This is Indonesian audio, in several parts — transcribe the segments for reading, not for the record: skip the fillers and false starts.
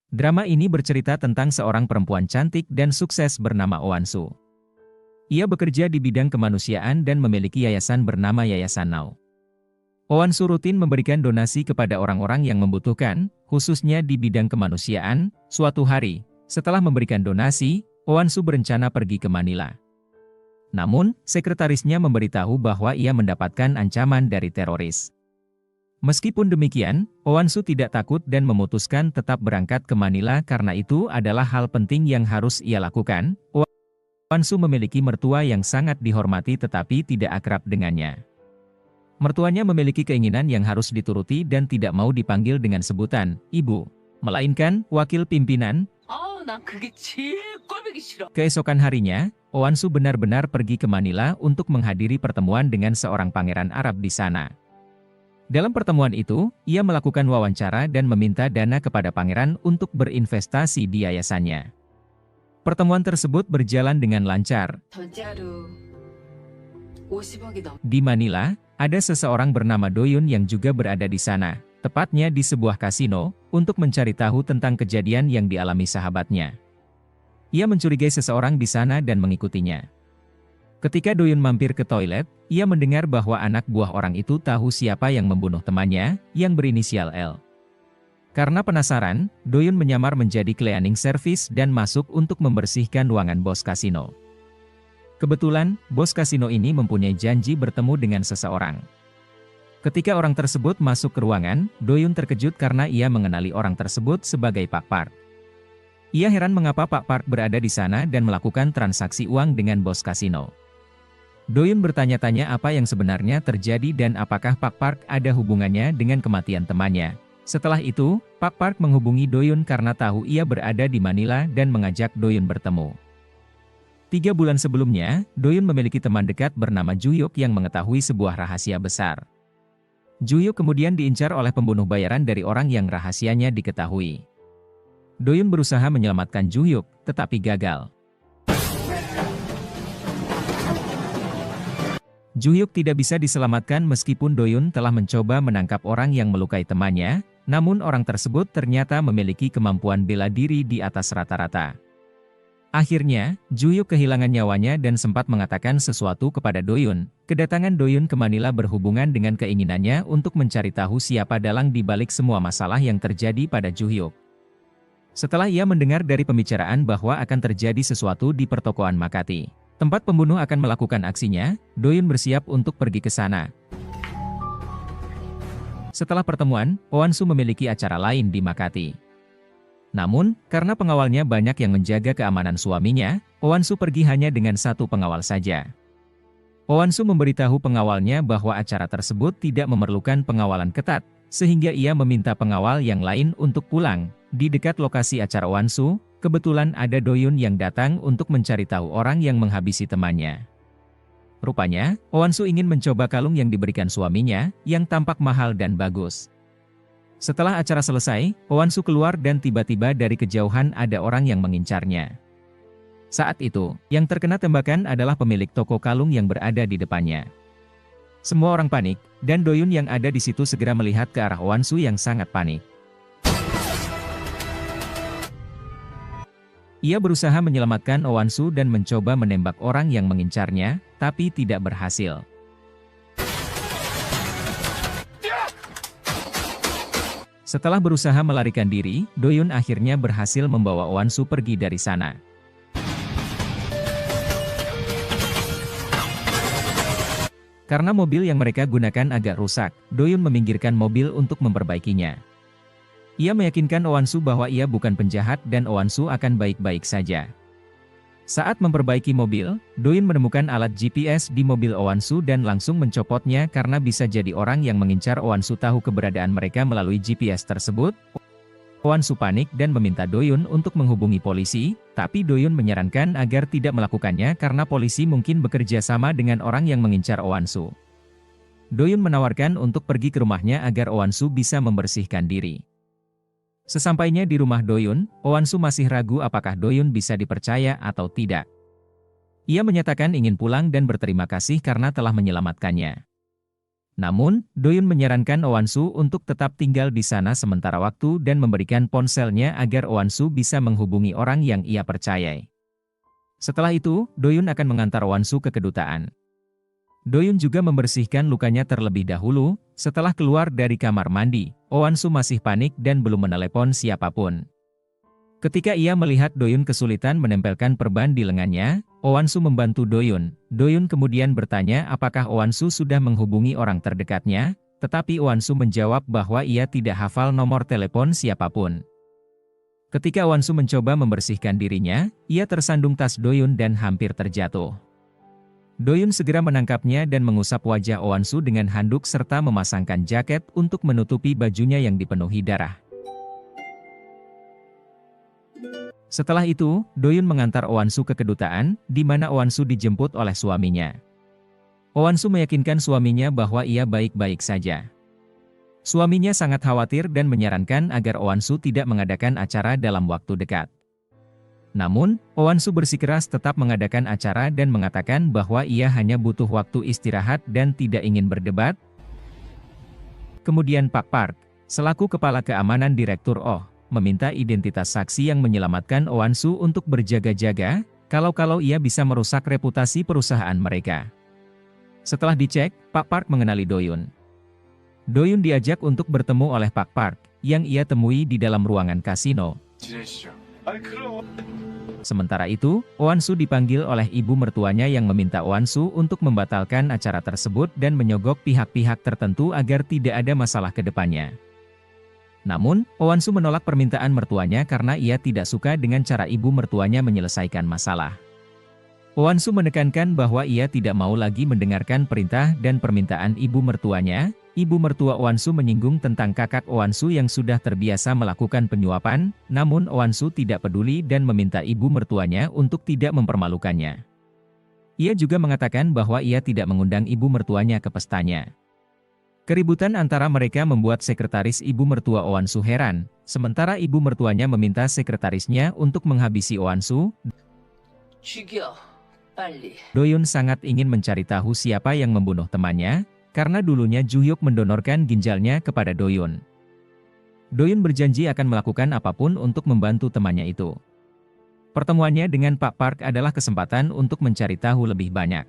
Drama ini bercerita tentang seorang perempuan cantik dan sukses bernama Oh Won-soo. Ia bekerja di bidang kemanusiaan dan memiliki yayasan bernama Yayasan Now. Oh Won-soo rutin memberikan donasi kepada orang-orang yang membutuhkan, khususnya di bidang kemanusiaan. Suatu hari, setelah memberikan donasi, Oh Won-soo berencana pergi ke Manila. Namun, sekretarisnya memberitahu bahwa ia mendapatkan ancaman dari teroris. Meskipun demikian, Oh Won-soo tidak takut dan memutuskan tetap berangkat ke Manila karena itu adalah hal penting yang harus ia lakukan. Oh Won-soo memiliki mertua yang sangat dihormati tetapi tidak akrab dengannya. Mertuanya memiliki keinginan yang harus dituruti dan tidak mau dipanggil dengan sebutan ibu, melainkan wakil pimpinan. Keesokan harinya, Oh Won-soo benar-benar pergi ke Manila untuk menghadiri pertemuan dengan seorang pangeran Arab di sana. Dalam pertemuan itu, ia melakukan wawancara dan meminta dana kepada pangeran untuk berinvestasi di yayasannya. Pertemuan tersebut berjalan dengan lancar. Di Manila, ada seseorang bernama Do-yoon yang juga berada di sana, tepatnya di sebuah kasino, untuk mencari tahu tentang kejadian yang dialami sahabatnya. Ia mencurigai seseorang di sana dan mengikutinya. Ketika Do-yoon mampir ke toilet, ia mendengar bahwa anak buah orang itu tahu siapa yang membunuh temannya, yang berinisial L. Karena penasaran, Do-yoon menyamar menjadi cleaning service dan masuk untuk membersihkan ruangan bos kasino. Kebetulan, bos kasino ini mempunyai janji bertemu dengan seseorang. Ketika orang tersebut masuk ke ruangan, Do-yoon terkejut karena ia mengenali orang tersebut sebagai Pak Park. Ia heran mengapa Pak Park berada di sana dan melakukan transaksi uang dengan bos kasino. Do-yoon bertanya-tanya apa yang sebenarnya terjadi dan apakah Pak Park ada hubungannya dengan kematian temannya. Setelah itu, Pak Park menghubungi Do-yoon karena tahu ia berada di Manila dan mengajak Do-yoon bertemu. 3 bulan sebelumnya, Do-yoon memiliki teman dekat bernama Ju-hyuk yang mengetahui sebuah rahasia besar. Ju-hyuk kemudian diincar oleh pembunuh bayaran dari orang yang rahasianya diketahui. Do-yoon berusaha menyelamatkan Ju-hyuk, tetapi gagal. Ju-hyuk tidak bisa diselamatkan meskipun Do-yoon telah mencoba menangkap orang yang melukai temannya, namun orang tersebut ternyata memiliki kemampuan bela diri di atas rata-rata. Akhirnya, Ju-hyuk kehilangan nyawanya dan sempat mengatakan sesuatu kepada Do-yoon. Kedatangan Do-yoon ke Manila berhubungan dengan keinginannya untuk mencari tahu siapa dalang di balik semua masalah yang terjadi pada Ju-hyuk. Setelah ia mendengar dari pembicaraan bahwa akan terjadi sesuatu di pertokoan Makati, tempat pembunuh akan melakukan aksinya, Do-yoon bersiap untuk pergi ke sana. Setelah pertemuan, Oh Won-soo memiliki acara lain di Makati. Namun, karena pengawalnya banyak yang menjaga keamanan suaminya, Oh Won-soo pergi hanya dengan satu pengawal saja. Oh Won-soo memberitahu pengawalnya bahwa acara tersebut tidak memerlukan pengawalan ketat, sehingga ia meminta pengawal yang lain untuk pulang. Di dekat lokasi acara Oh Won-soo, kebetulan ada Do-yoon yang datang untuk mencari tahu orang yang menghabisi temannya. Rupanya, Oh Won-soo ingin mencoba kalung yang diberikan suaminya, yang tampak mahal dan bagus. Setelah acara selesai, Oh Won-soo keluar dan tiba-tiba dari kejauhan ada orang yang mengincarnya. Saat itu, yang terkena tembakan adalah pemilik toko kalung yang berada di depannya. Semua orang panik, dan Do-yoon yang ada di situ segera melihat ke arah Oh Won-soo yang sangat panik. Ia berusaha menyelamatkan Oh Won-soo dan mencoba menembak orang yang mengincarnya, tapi tidak berhasil. Setelah berusaha melarikan diri, Do-yoon akhirnya berhasil membawa Oh Won-soo pergi dari sana. Karena mobil yang mereka gunakan agak rusak, Do-yoon meminggirkan mobil untuk memperbaikinya. Ia meyakinkan Oh Won-soo bahwa ia bukan penjahat dan Oh Won-soo akan baik-baik saja. Saat memperbaiki mobil, Do-yoon menemukan alat GPS di mobil Oh Won-soo dan langsung mencopotnya karena bisa jadi orang yang mengincar Oh Won-soo tahu keberadaan mereka melalui GPS tersebut. Oh Won-soo panik dan meminta Do-yoon untuk menghubungi polisi, tapi Do-yoon menyarankan agar tidak melakukannya karena polisi mungkin bekerja sama dengan orang yang mengincar Oh Won-soo. Do-yoon menawarkan untuk pergi ke rumahnya agar Oh Won-soo bisa membersihkan diri. Sesampainya di rumah Do-yoon, Oh Won-soo masih ragu apakah Do-yoon bisa dipercaya atau tidak. Ia menyatakan ingin pulang dan berterima kasih karena telah menyelamatkannya. Namun, Doyun menyarankan Owansu untuk tetap tinggal di sana sementara waktu dan memberikan ponselnya agar Owansu bisa menghubungi orang yang ia percayai. Setelah itu, Doyun akan mengantar Owansu ke kedutaan. Doyun juga membersihkan lukanya terlebih dahulu. Setelah keluar dari kamar mandi, Owansu masih panik dan belum menelepon siapapun. Ketika ia melihat Doyun kesulitan menempelkan perban di lengannya, Owansu membantu Doyun. Doyun kemudian bertanya apakah Owansu sudah menghubungi orang terdekatnya, tetapi Owansu menjawab bahwa ia tidak hafal nomor telepon siapapun. Ketika Owansu mencoba membersihkan dirinya, ia tersandung tas Doyun dan hampir terjatuh. Doyun segera menangkapnya dan mengusap wajah Owansu dengan handuk serta memasangkan jaket untuk menutupi bajunya yang dipenuhi darah. Setelah itu, Doyun mengantar Owansu ke kedutaan, di mana Owansu dijemput oleh suaminya. Owansu meyakinkan suaminya bahwa ia baik-baik saja. Suaminya sangat khawatir dan menyarankan agar Owansu tidak mengadakan acara dalam waktu dekat. Namun, Owansu bersikeras tetap mengadakan acara dan mengatakan bahwa ia hanya butuh waktu istirahat dan tidak ingin berdebat. Kemudian Pak Park, selaku Kepala Keamanan Direktur Oh, meminta identitas saksi yang menyelamatkan Owansu untuk berjaga-jaga, kalau ia bisa merusak reputasi perusahaan mereka. Setelah dicek, Pak Park mengenali Doyun. Doyun diajak untuk bertemu oleh Pak Park, yang ia temui di dalam ruangan kasino. Sementara itu, Owansu dipanggil oleh ibu mertuanya yang meminta Owansu untuk membatalkan acara tersebut dan menyogok pihak-pihak tertentu agar tidak ada masalah ke depannya. Namun, Owansu menolak permintaan mertuanya karena ia tidak suka dengan cara ibu mertuanya menyelesaikan masalah. Owansu menekankan bahwa ia tidak mau lagi mendengarkan perintah dan permintaan ibu mertuanya. Ibu mertua Owansu menyinggung tentang kakak Owansu yang sudah terbiasa melakukan penyuapan, namun Owansu tidak peduli dan meminta ibu mertuanya untuk tidak mempermalukannya. Ia juga mengatakan bahwa ia tidak mengundang ibu mertuanya ke pestanya. Keributan antara mereka membuat sekretaris ibu mertua Owansu heran, sementara ibu mertuanya meminta sekretarisnya untuk menghabisi Owansu. Doyun sangat ingin mencari tahu siapa yang membunuh temannya, karena dulunya Juhyuk mendonorkan ginjalnya kepada Doyun. Doyun berjanji akan melakukan apapun untuk membantu temannya itu. Pertemuannya dengan Pak Park adalah kesempatan untuk mencari tahu lebih banyak.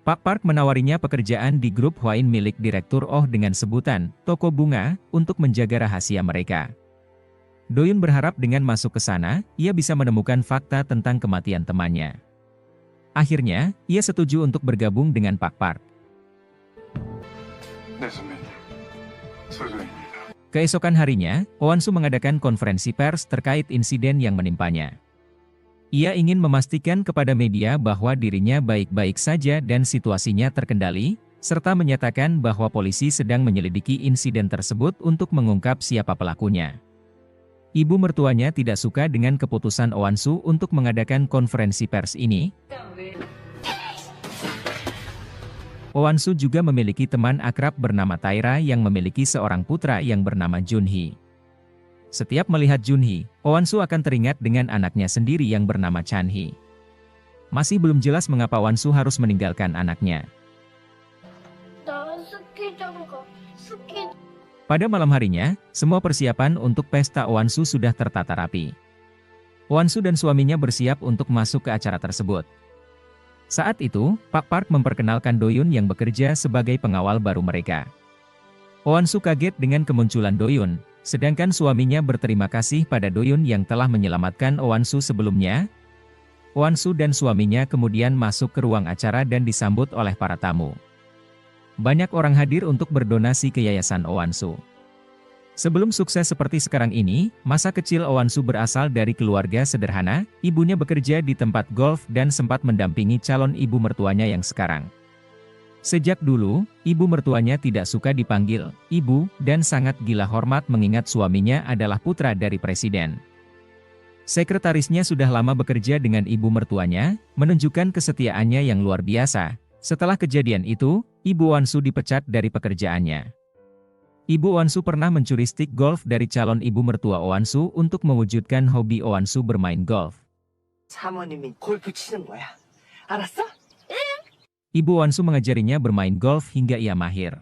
Pak Park menawarinya pekerjaan di grup Hwain milik Direktur Oh dengan sebutan toko bunga untuk menjaga rahasia mereka. Doyun berharap dengan masuk ke sana, ia bisa menemukan fakta tentang kematian temannya. Akhirnya, ia setuju untuk bergabung dengan Pak Park. Keesokan harinya, Owansu mengadakan konferensi pers terkait insiden yang menimpanya. Ia ingin memastikan kepada media bahwa dirinya baik-baik saja dan situasinya terkendali, serta menyatakan bahwa polisi sedang menyelidiki insiden tersebut untuk mengungkap siapa pelakunya. Ibu mertuanya tidak suka dengan keputusan Owansu untuk mengadakan konferensi pers ini. Owansu juga memiliki teman akrab bernama Taira yang memiliki seorang putra yang bernama Junhee. Setiap melihat Junhee, Owansu akan teringat dengan anaknya sendiri yang bernama Chanhee. Masih belum jelas mengapa Owansu harus meninggalkan anaknya. Pada malam harinya, semua persiapan untuk pesta Owansu sudah tertata rapi. Owansu dan suaminya bersiap untuk masuk ke acara tersebut. Saat itu, Pak Park memperkenalkan Doyun yang bekerja sebagai pengawal baru mereka. Owansu kaget dengan kemunculan Doyun, sedangkan suaminya berterima kasih pada Doyun yang telah menyelamatkan Owansu sebelumnya. Owansu dan suaminya kemudian masuk ke ruang acara dan disambut oleh para tamu. Banyak orang hadir untuk berdonasi ke yayasan Owansu. Sebelum sukses seperti sekarang ini, masa kecil Owansu berasal dari keluarga sederhana, ibunya bekerja di tempat golf dan sempat mendampingi calon ibu mertuanya yang sekarang. Sejak dulu, ibu mertuanya tidak suka dipanggil ibu dan sangat gila hormat mengingat suaminya adalah putra dari presiden. Sekretarisnya sudah lama bekerja dengan ibu mertuanya, menunjukkan kesetiaannya yang luar biasa. Setelah kejadian itu, Ibu Owansu dipecat dari pekerjaannya. Ibu Owansu pernah mencuri stik golf dari calon ibu mertua Owansu untuk mewujudkan hobi Owansu bermain golf. 사모님이 골프 치는 거야. 알았어? Ibu Oansu mengajarinya bermain golf hingga ia mahir.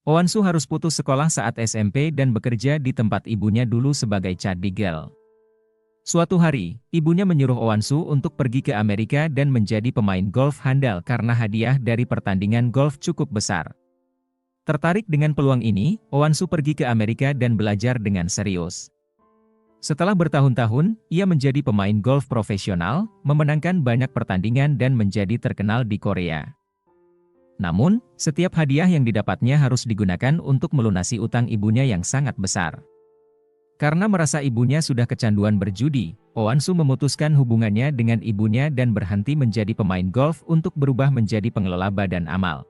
Oansu harus putus sekolah saat SMP dan bekerja di tempat ibunya dulu sebagai caddy girl. Suatu hari, ibunya menyuruh Oansu untuk pergi ke Amerika dan menjadi pemain golf handal karena hadiah dari pertandingan golf cukup besar. Tertarik dengan peluang ini, Oansu pergi ke Amerika dan belajar dengan serius. Setelah bertahun-tahun, ia menjadi pemain golf profesional, memenangkan banyak pertandingan dan menjadi terkenal di Korea. Namun, setiap hadiah yang didapatnya harus digunakan untuk melunasi utang ibunya yang sangat besar. Karena merasa ibunya sudah kecanduan berjudi, Oansu memutuskan hubungannya dengan ibunya dan berhenti menjadi pemain golf untuk berubah menjadi pengelola badan amal.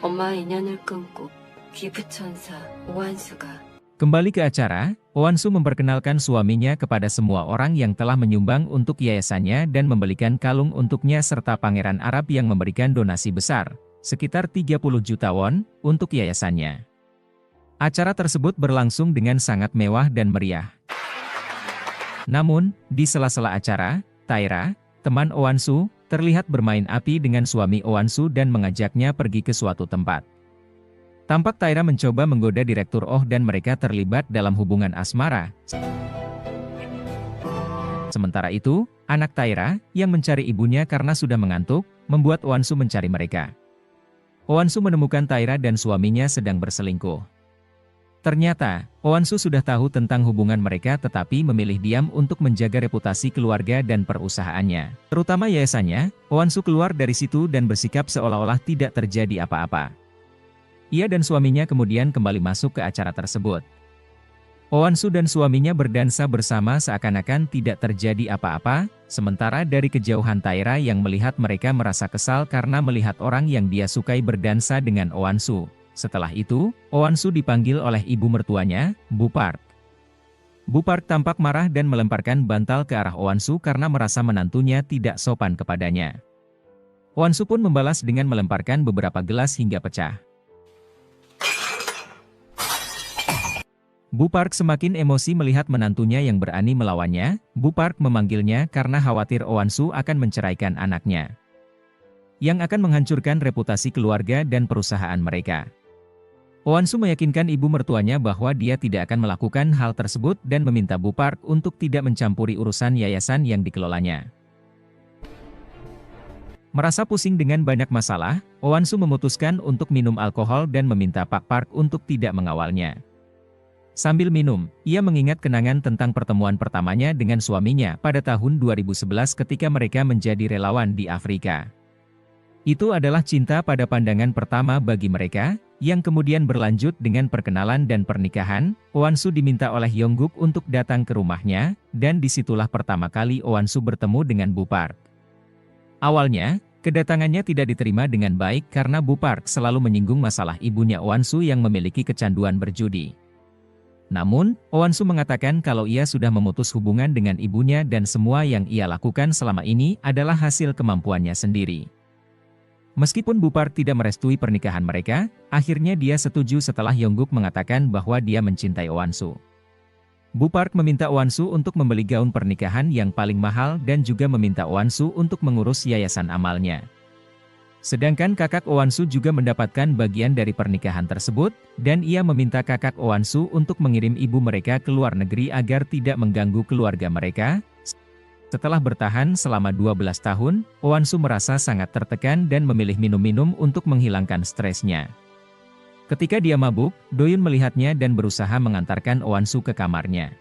엄마와 인연을 끊고 기부천사 오한수가 Kembali ke acara, Oansu memperkenalkan suaminya kepada semua orang yang telah menyumbang untuk yayasannya dan membelikan kalung untuknya serta pangeran Arab yang memberikan donasi besar, sekitar 30 juta won, untuk yayasannya. Acara tersebut berlangsung dengan sangat mewah dan meriah. Namun, di sela-sela acara, Taira, teman Oansu, terlihat bermain api dengan suami Oansu dan mengajaknya pergi ke suatu tempat. Tampak Taira mencoba menggoda Direktur Oh dan mereka terlibat dalam hubungan asmara. Sementara itu, anak Taira, yang mencari ibunya karena sudah mengantuk, membuat Oansu mencari mereka. Oansu menemukan Taira dan suaminya sedang berselingkuh. Ternyata, Oansu sudah tahu tentang hubungan mereka tetapi memilih diam untuk menjaga reputasi keluarga dan perusahaannya. Terutama yayasannya, Oansu keluar dari situ dan bersikap seolah-olah tidak terjadi apa-apa. Ia dan suaminya kemudian kembali masuk ke acara tersebut. Oansu dan suaminya berdansa bersama seakan-akan tidak terjadi apa-apa, sementara dari kejauhan Taira yang melihat mereka merasa kesal karena melihat orang yang dia sukai berdansa dengan Oansu. Setelah itu, Oansu dipanggil oleh ibu mertuanya, Bu Park. Bu Park tampak marah dan melemparkan bantal ke arah Oansu karena merasa menantunya tidak sopan kepadanya. Oansu pun membalas dengan melemparkan beberapa gelas hingga pecah. Bu Park semakin emosi melihat menantunya yang berani melawannya. Bu Park memanggilnya karena khawatir Oansu akan menceraikan anaknya, yang akan menghancurkan reputasi keluarga dan perusahaan mereka. Oansu meyakinkan ibu mertuanya bahwa dia tidak akan melakukan hal tersebut dan meminta Bu Park untuk tidak mencampuri urusan yayasan yang dikelolanya. Merasa pusing dengan banyak masalah, Oansu memutuskan untuk minum alkohol dan meminta Pak Park untuk tidak mengawalnya. Sambil minum, ia mengingat kenangan tentang pertemuan pertamanya dengan suaminya pada tahun 2011 ketika mereka menjadi relawan di Afrika. Itu adalah cinta pada pandangan pertama bagi mereka, yang kemudian berlanjut dengan perkenalan dan pernikahan. Oansu diminta oleh Yongguk untuk datang ke rumahnya, dan disitulah pertama kali Oansu bertemu dengan Bu Park. Awalnya, kedatangannya tidak diterima dengan baik karena Bu Park selalu menyinggung masalah ibunya Oansu yang memiliki kecanduan berjudi. Namun, Oansu mengatakan kalau ia sudah memutus hubungan dengan ibunya dan semua yang ia lakukan selama ini adalah hasil kemampuannya sendiri. Meskipun Bu Park tidak merestui pernikahan mereka, akhirnya dia setuju setelah Yongguk mengatakan bahwa dia mencintai Oansu. Bu Park meminta Oansu untuk membeli gaun pernikahan yang paling mahal dan juga meminta Oansu untuk mengurus yayasan amalnya. Sedangkan kakak Oansu juga mendapatkan bagian dari pernikahan tersebut, dan ia meminta kakak Oansu untuk mengirim ibu mereka ke luar negeri agar tidak mengganggu keluarga mereka. Setelah bertahan selama 12 tahun, Oansu merasa sangat tertekan dan memilih minum-minum untuk menghilangkan stresnya. Ketika dia mabuk, Doyun melihatnya dan berusaha mengantarkan Oansu ke kamarnya.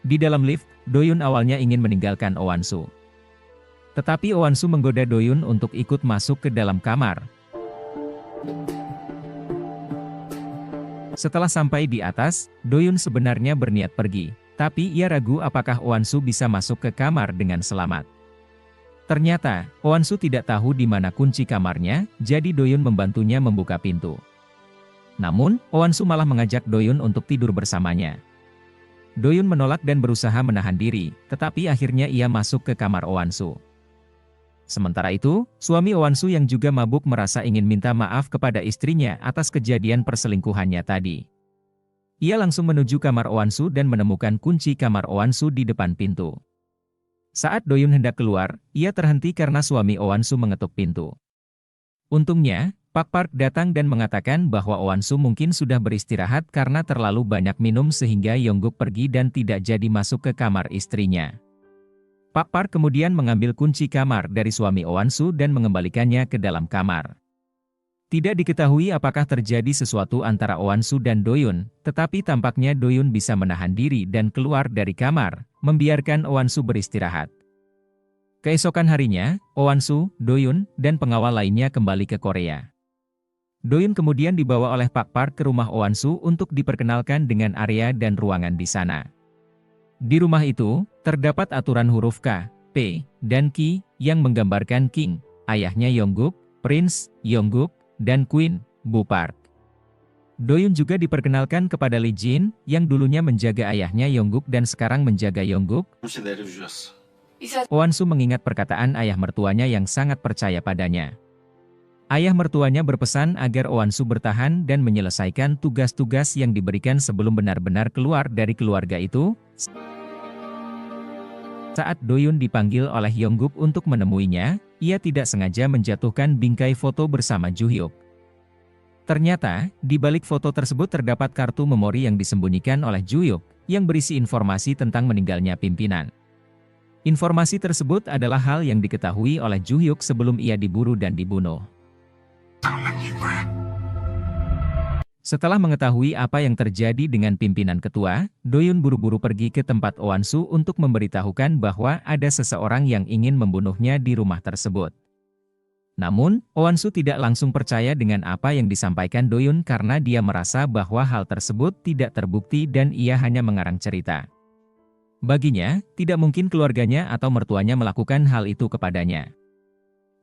Di dalam lift, Doyun awalnya ingin meninggalkan Oansu. Tetapi Oansu menggoda Doyun untuk ikut masuk ke dalam kamar. Setelah sampai di atas, Doyun sebenarnya berniat pergi, tapi ia ragu apakah Oansu bisa masuk ke kamar dengan selamat. Ternyata, Oansu tidak tahu di mana kunci kamarnya, jadi Doyun membantunya membuka pintu. Namun, Oansu malah mengajak Doyun untuk tidur bersamanya. Doyun menolak dan berusaha menahan diri, tetapi akhirnya ia masuk ke kamar Oansu. Sementara itu, suami Oansu yang juga mabuk merasa ingin minta maaf kepada istrinya atas kejadian perselingkuhannya tadi. Ia langsung menuju kamar Oansu dan menemukan kunci kamar Oansu di depan pintu. Saat Doyun hendak keluar, ia terhenti karena suami Owansu mengetuk pintu. Untungnya, Pak Park datang dan mengatakan bahwa Owansu mungkin sudah beristirahat karena terlalu banyak minum sehingga Yongguk pergi dan tidak jadi masuk ke kamar istrinya. Pak Park kemudian mengambil kunci kamar dari suami Owansu dan mengembalikannya ke dalam kamar. Tidak diketahui apakah terjadi sesuatu antara Owansu dan Doyun, tetapi tampaknya Doyun bisa menahan diri dan keluar dari kamar, membiarkan Owansu beristirahat. Keesokan harinya, Owansu, Doyun, dan pengawal lainnya kembali ke Korea. Doyun kemudian dibawa oleh Pak Park ke rumah Owansu untuk diperkenalkan dengan area dan ruangan di sana. Di rumah itu, terdapat aturan huruf K, P, dan Ki, yang menggambarkan King, ayahnya Yongguk, Prince, Yongguk, dan Queen, Bu Park. Doyun juga diperkenalkan kepada Lee Jin, yang dulunya menjaga ayahnya Yongguk dan sekarang menjaga Yongguk. Owansu mengingat perkataan ayah mertuanya yang sangat percaya padanya. Ayah mertuanya berpesan agar Owansu bertahan dan menyelesaikan tugas-tugas yang diberikan sebelum benar-benar keluar dari keluarga itu. Saat Doyun dipanggil oleh Yongguk untuk menemuinya, ia tidak sengaja menjatuhkan bingkai foto bersama Juhyuk. Ternyata, di balik foto tersebut terdapat kartu memori yang disembunyikan oleh Juhyuk, yang berisi informasi tentang meninggalnya pimpinan. Informasi tersebut adalah hal yang diketahui oleh Juhyuk sebelum ia diburu dan dibunuh. Setelah mengetahui apa yang terjadi dengan pimpinan ketua, Doyun buru-buru pergi ke tempat Owansu untuk memberitahukan bahwa ada seseorang yang ingin membunuhnya di rumah tersebut. Namun, Owansu tidak langsung percaya dengan apa yang disampaikan Doyun karena dia merasa bahwa hal tersebut tidak terbukti dan ia hanya mengarang cerita. Baginya, tidak mungkin keluarganya atau mertuanya melakukan hal itu kepadanya.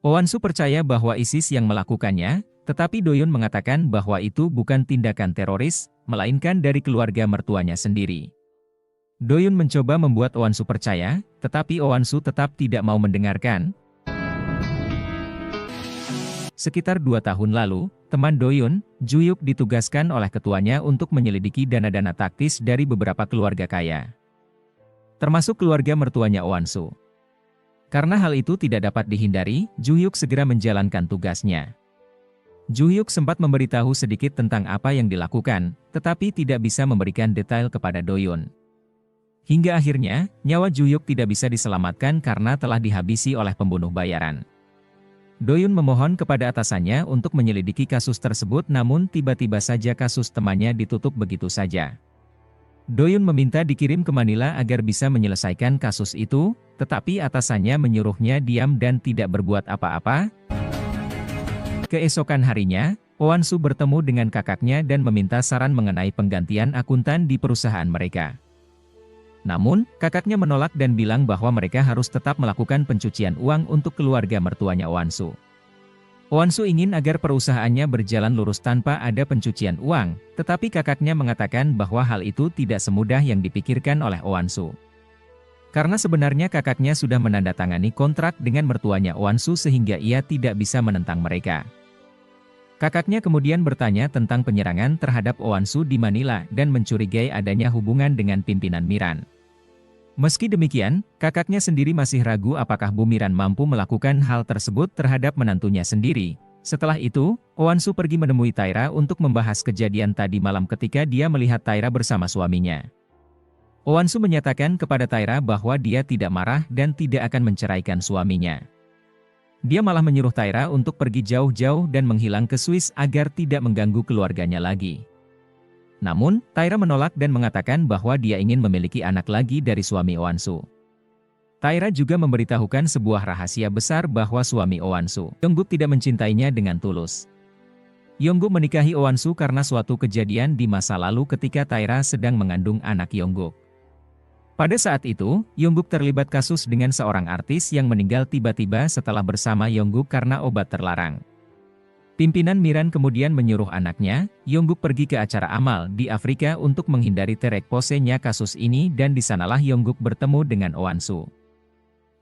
Owansu percaya bahwa ISIS yang melakukannya, tetapi Doyun mengatakan bahwa itu bukan tindakan teroris, melainkan dari keluarga mertuanya sendiri. Doyun mencoba membuat Owansu percaya, tetapi Owansu tetap tidak mau mendengarkan. Sekitar 2 tahun lalu, teman Doyun, Juhyuk ditugaskan oleh ketuanya untuk menyelidiki dana-dana taktis dari beberapa keluarga kaya. Termasuk keluarga mertuanya Owansu. Karena hal itu tidak dapat dihindari, Juhyuk segera menjalankan tugasnya. Juhyuk sempat memberitahu sedikit tentang apa yang dilakukan, tetapi tidak bisa memberikan detail kepada Doyun. Hingga akhirnya, nyawa Juhyuk tidak bisa diselamatkan karena telah dihabisi oleh pembunuh bayaran. Doyun memohon kepada atasannya untuk menyelidiki kasus tersebut namun tiba-tiba saja kasus temannya ditutup begitu saja. Doyun meminta dikirim ke Manila agar bisa menyelesaikan kasus itu, tetapi atasannya menyuruhnya diam dan tidak berbuat apa-apa. Keesokan harinya, Owansu bertemu dengan kakaknya dan meminta saran mengenai penggantian akuntan di perusahaan mereka. Namun, kakaknya menolak dan bilang bahwa mereka harus tetap melakukan pencucian uang untuk keluarga mertuanya Owansu. Owansu ingin agar perusahaannya berjalan lurus tanpa ada pencucian uang, tetapi kakaknya mengatakan bahwa hal itu tidak semudah yang dipikirkan oleh Owansu. Karena sebenarnya kakaknya sudah menandatangani kontrak dengan mertuanya Owansu sehingga ia tidak bisa menentang mereka. Kakaknya kemudian bertanya tentang penyerangan terhadap Owansu di Manila dan mencurigai adanya hubungan dengan pimpinan Miran. Meski demikian, kakaknya sendiri masih ragu apakah Bu Miran mampu melakukan hal tersebut terhadap menantunya sendiri. Setelah itu, Owansu pergi menemui Taira untuk membahas kejadian tadi malam ketika dia melihat Taira bersama suaminya. Owansu menyatakan kepada Taira bahwa dia tidak marah dan tidak akan menceraikan suaminya. Dia malah menyuruh Taira untuk pergi jauh-jauh dan menghilang ke Swiss agar tidak mengganggu keluarganya lagi. Namun, Taira menolak dan mengatakan bahwa dia ingin memiliki anak lagi dari suami Owansu. Taira juga memberitahukan sebuah rahasia besar bahwa suami Owansu, Yongguk, tidak mencintainya dengan tulus. Yongguk menikahi Owansu karena suatu kejadian di masa lalu ketika Taira sedang mengandung anak Yongguk. Pada saat itu, Yongguk terlibat kasus dengan seorang artis yang meninggal tiba-tiba setelah bersama Yongguk karena obat terlarang. Pimpinan Miran kemudian menyuruh anaknya, Yongguk, pergi ke acara amal di Afrika untuk menghindari terekposenya kasus ini dan di sanalah Yongguk bertemu dengan Owansu.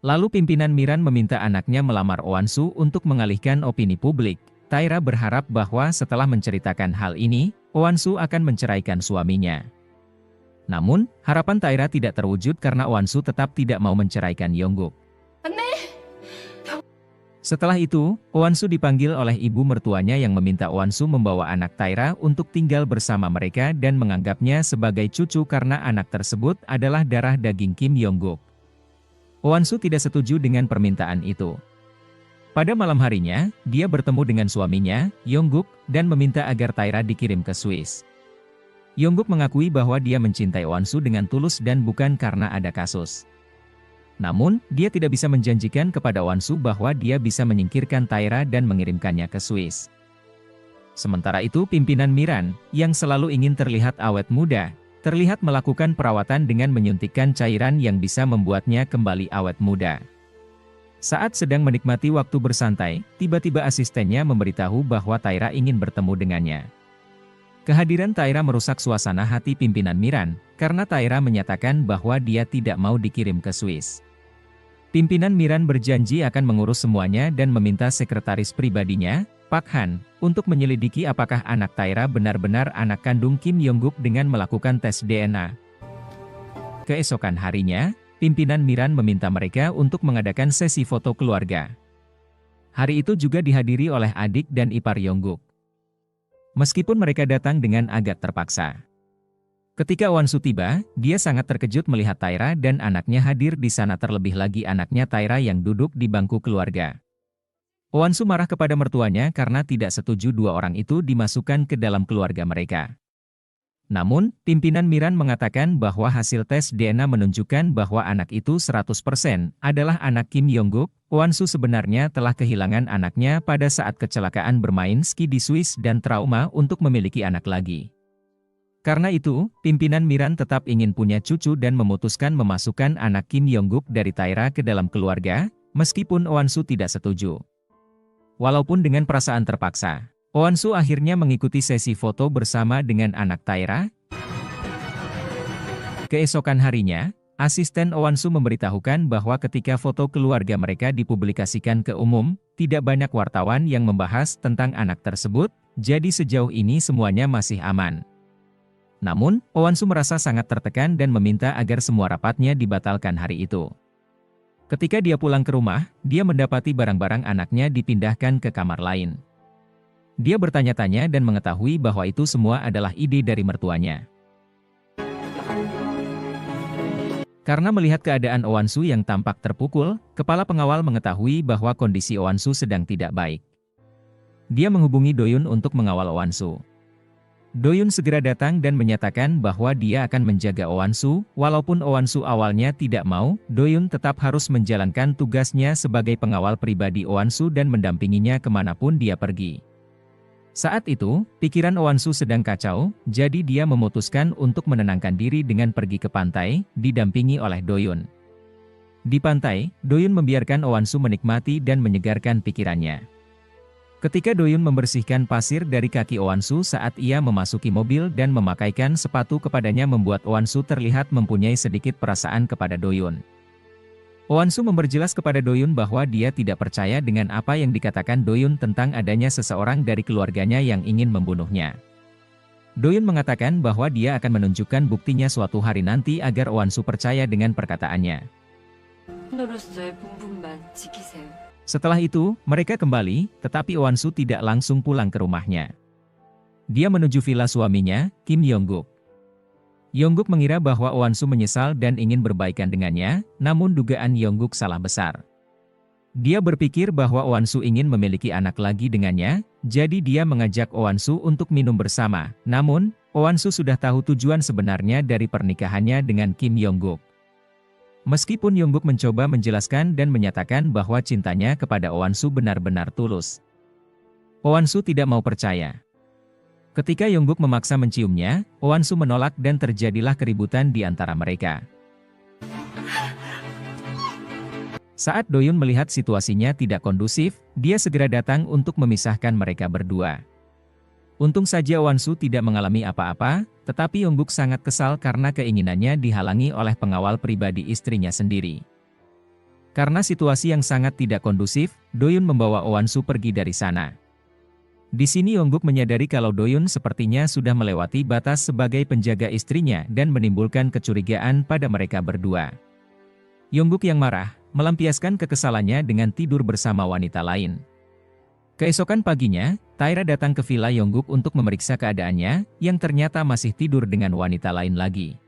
Lalu pimpinan Miran meminta anaknya melamar Owansu untuk mengalihkan opini publik. Taira berharap bahwa setelah menceritakan hal ini, Owansu akan menceraikan suaminya. Namun, harapan Taira tidak terwujud karena Won-soo tetap tidak mau menceraikan Yongguk. Setelah itu, Won-soo dipanggil oleh ibu mertuanya yang meminta Won-soo membawa anak Taira untuk tinggal bersama mereka dan menganggapnya sebagai cucu karena anak tersebut adalah darah daging Kim Yongguk. Won-soo tidak setuju dengan permintaan itu. Pada malam harinya, dia bertemu dengan suaminya, Yongguk, dan meminta agar Taira dikirim ke Swiss. Yongguk mengakui bahwa dia mencintai Won-soo dengan tulus dan bukan karena ada kasus. Namun, dia tidak bisa menjanjikan kepada Won-soo bahwa dia bisa menyingkirkan Taira dan mengirimkannya ke Swiss. Sementara itu pimpinan Miran, yang selalu ingin terlihat awet muda, terlihat melakukan perawatan dengan menyuntikkan cairan yang bisa membuatnya kembali awet muda. Saat sedang menikmati waktu bersantai, tiba-tiba asistennya memberitahu bahwa Taira ingin bertemu dengannya. Kehadiran Taira merusak suasana hati pimpinan Miran, karena Taira menyatakan bahwa dia tidak mau dikirim ke Swiss. Pimpinan Miran berjanji akan mengurus semuanya dan meminta sekretaris pribadinya, Pak Han, untuk menyelidiki apakah anak Taira benar-benar anak kandung Kim Yongguk dengan melakukan tes DNA. Keesokan harinya, pimpinan Miran meminta mereka untuk mengadakan sesi foto keluarga. Hari itu juga dihadiri oleh adik dan ipar Yongguk. Meskipun mereka datang dengan agak terpaksa. Ketika Won-soo tiba, dia sangat terkejut melihat Taira dan anaknya hadir di sana, terlebih lagi anaknya Taira yang duduk di bangku keluarga. Won-soo marah kepada mertuanya karena tidak setuju dua orang itu dimasukkan ke dalam keluarga mereka. Namun, pimpinan Miran mengatakan bahwa hasil tes DNA menunjukkan bahwa anak itu 100% adalah anak Kim Yongguk. Won-soo sebenarnya telah kehilangan anaknya pada saat kecelakaan bermain ski di Swiss dan trauma untuk memiliki anak lagi. Karena itu, pimpinan Miran tetap ingin punya cucu dan memutuskan memasukkan anak Kim Yongguk dari Taira ke dalam keluarga, meskipun Won-soo tidak setuju. Walaupun dengan perasaan terpaksa, Won-soo akhirnya mengikuti sesi foto bersama dengan anak Taira. Keesokan harinya, asisten Won-soo memberitahukan bahwa ketika foto keluarga mereka dipublikasikan ke umum, tidak banyak wartawan yang membahas tentang anak tersebut, jadi sejauh ini semuanya masih aman. Namun, Won-soo merasa sangat tertekan dan meminta agar semua rapatnya dibatalkan hari itu. Ketika dia pulang ke rumah, dia mendapati barang-barang anaknya dipindahkan ke kamar lain. Dia bertanya-tanya dan mengetahui bahwa itu semua adalah ide dari mertuanya. Karena melihat keadaan Won-soo yang tampak terpukul, kepala pengawal mengetahui bahwa kondisi Won-soo sedang tidak baik. Dia menghubungi Do-yoon untuk mengawal Won-soo. Do-yoon segera datang dan menyatakan bahwa dia akan menjaga Won-soo. Walaupun Won-soo awalnya tidak mau, Do-yoon tetap harus menjalankan tugasnya sebagai pengawal pribadi Won-soo dan mendampinginya kemanapun dia pergi. Saat itu, pikiran Won-soo sedang kacau, jadi dia memutuskan untuk menenangkan diri dengan pergi ke pantai, didampingi oleh Do-yoon. Di pantai, Do-yoon membiarkan Won-soo menikmati dan menyegarkan pikirannya. Ketika Do-yoon membersihkan pasir dari kaki Won-soo saat ia memasuki mobil dan memakaikan sepatu kepadanya membuat Won-soo terlihat mempunyai sedikit perasaan kepada Do-yoon. Won-soo memperjelas kepada Do-yoon bahwa dia tidak percaya dengan apa yang dikatakan Do-yoon tentang adanya seseorang dari keluarganya yang ingin membunuhnya. Do-yoon mengatakan bahwa dia akan menunjukkan buktinya suatu hari nanti agar Won-soo percaya dengan perkataannya. Setelah itu, mereka kembali, tetapi Won-soo tidak langsung pulang ke rumahnya. Dia menuju villa suaminya, Kim Yongguk. Yongguk mengira bahwa Won-soo menyesal dan ingin berbaikan dengannya, namun dugaan Yongguk salah besar. Dia berpikir bahwa Won-soo ingin memiliki anak lagi dengannya, jadi dia mengajak Won-soo untuk minum bersama. Namun, Won-soo sudah tahu tujuan sebenarnya dari pernikahannya dengan Kim Yongguk. Meskipun Yongguk mencoba menjelaskan dan menyatakan bahwa cintanya kepada Won-soo benar-benar tulus, Won-soo tidak mau percaya. Ketika Yongguk memaksa menciumnya, Won-soo menolak dan terjadilah keributan di antara mereka. Saat Do-yoon melihat situasinya tidak kondusif, dia segera datang untuk memisahkan mereka berdua. Untung saja Won-soo tidak mengalami apa-apa, tetapi Yongguk sangat kesal karena keinginannya dihalangi oleh pengawal pribadi istrinya sendiri. Karena situasi yang sangat tidak kondusif, Do-yoon membawa Won-soo pergi dari sana. Di sini Yongguk menyadari kalau Doyun sepertinya sudah melewati batas sebagai penjaga istrinya dan menimbulkan kecurigaan pada mereka berdua. Yongguk yang marah, melampiaskan kekesalannya dengan tidur bersama wanita lain. Keesokan paginya, Taira datang ke villa Yongguk untuk memeriksa keadaannya, yang ternyata masih tidur dengan wanita lain lagi.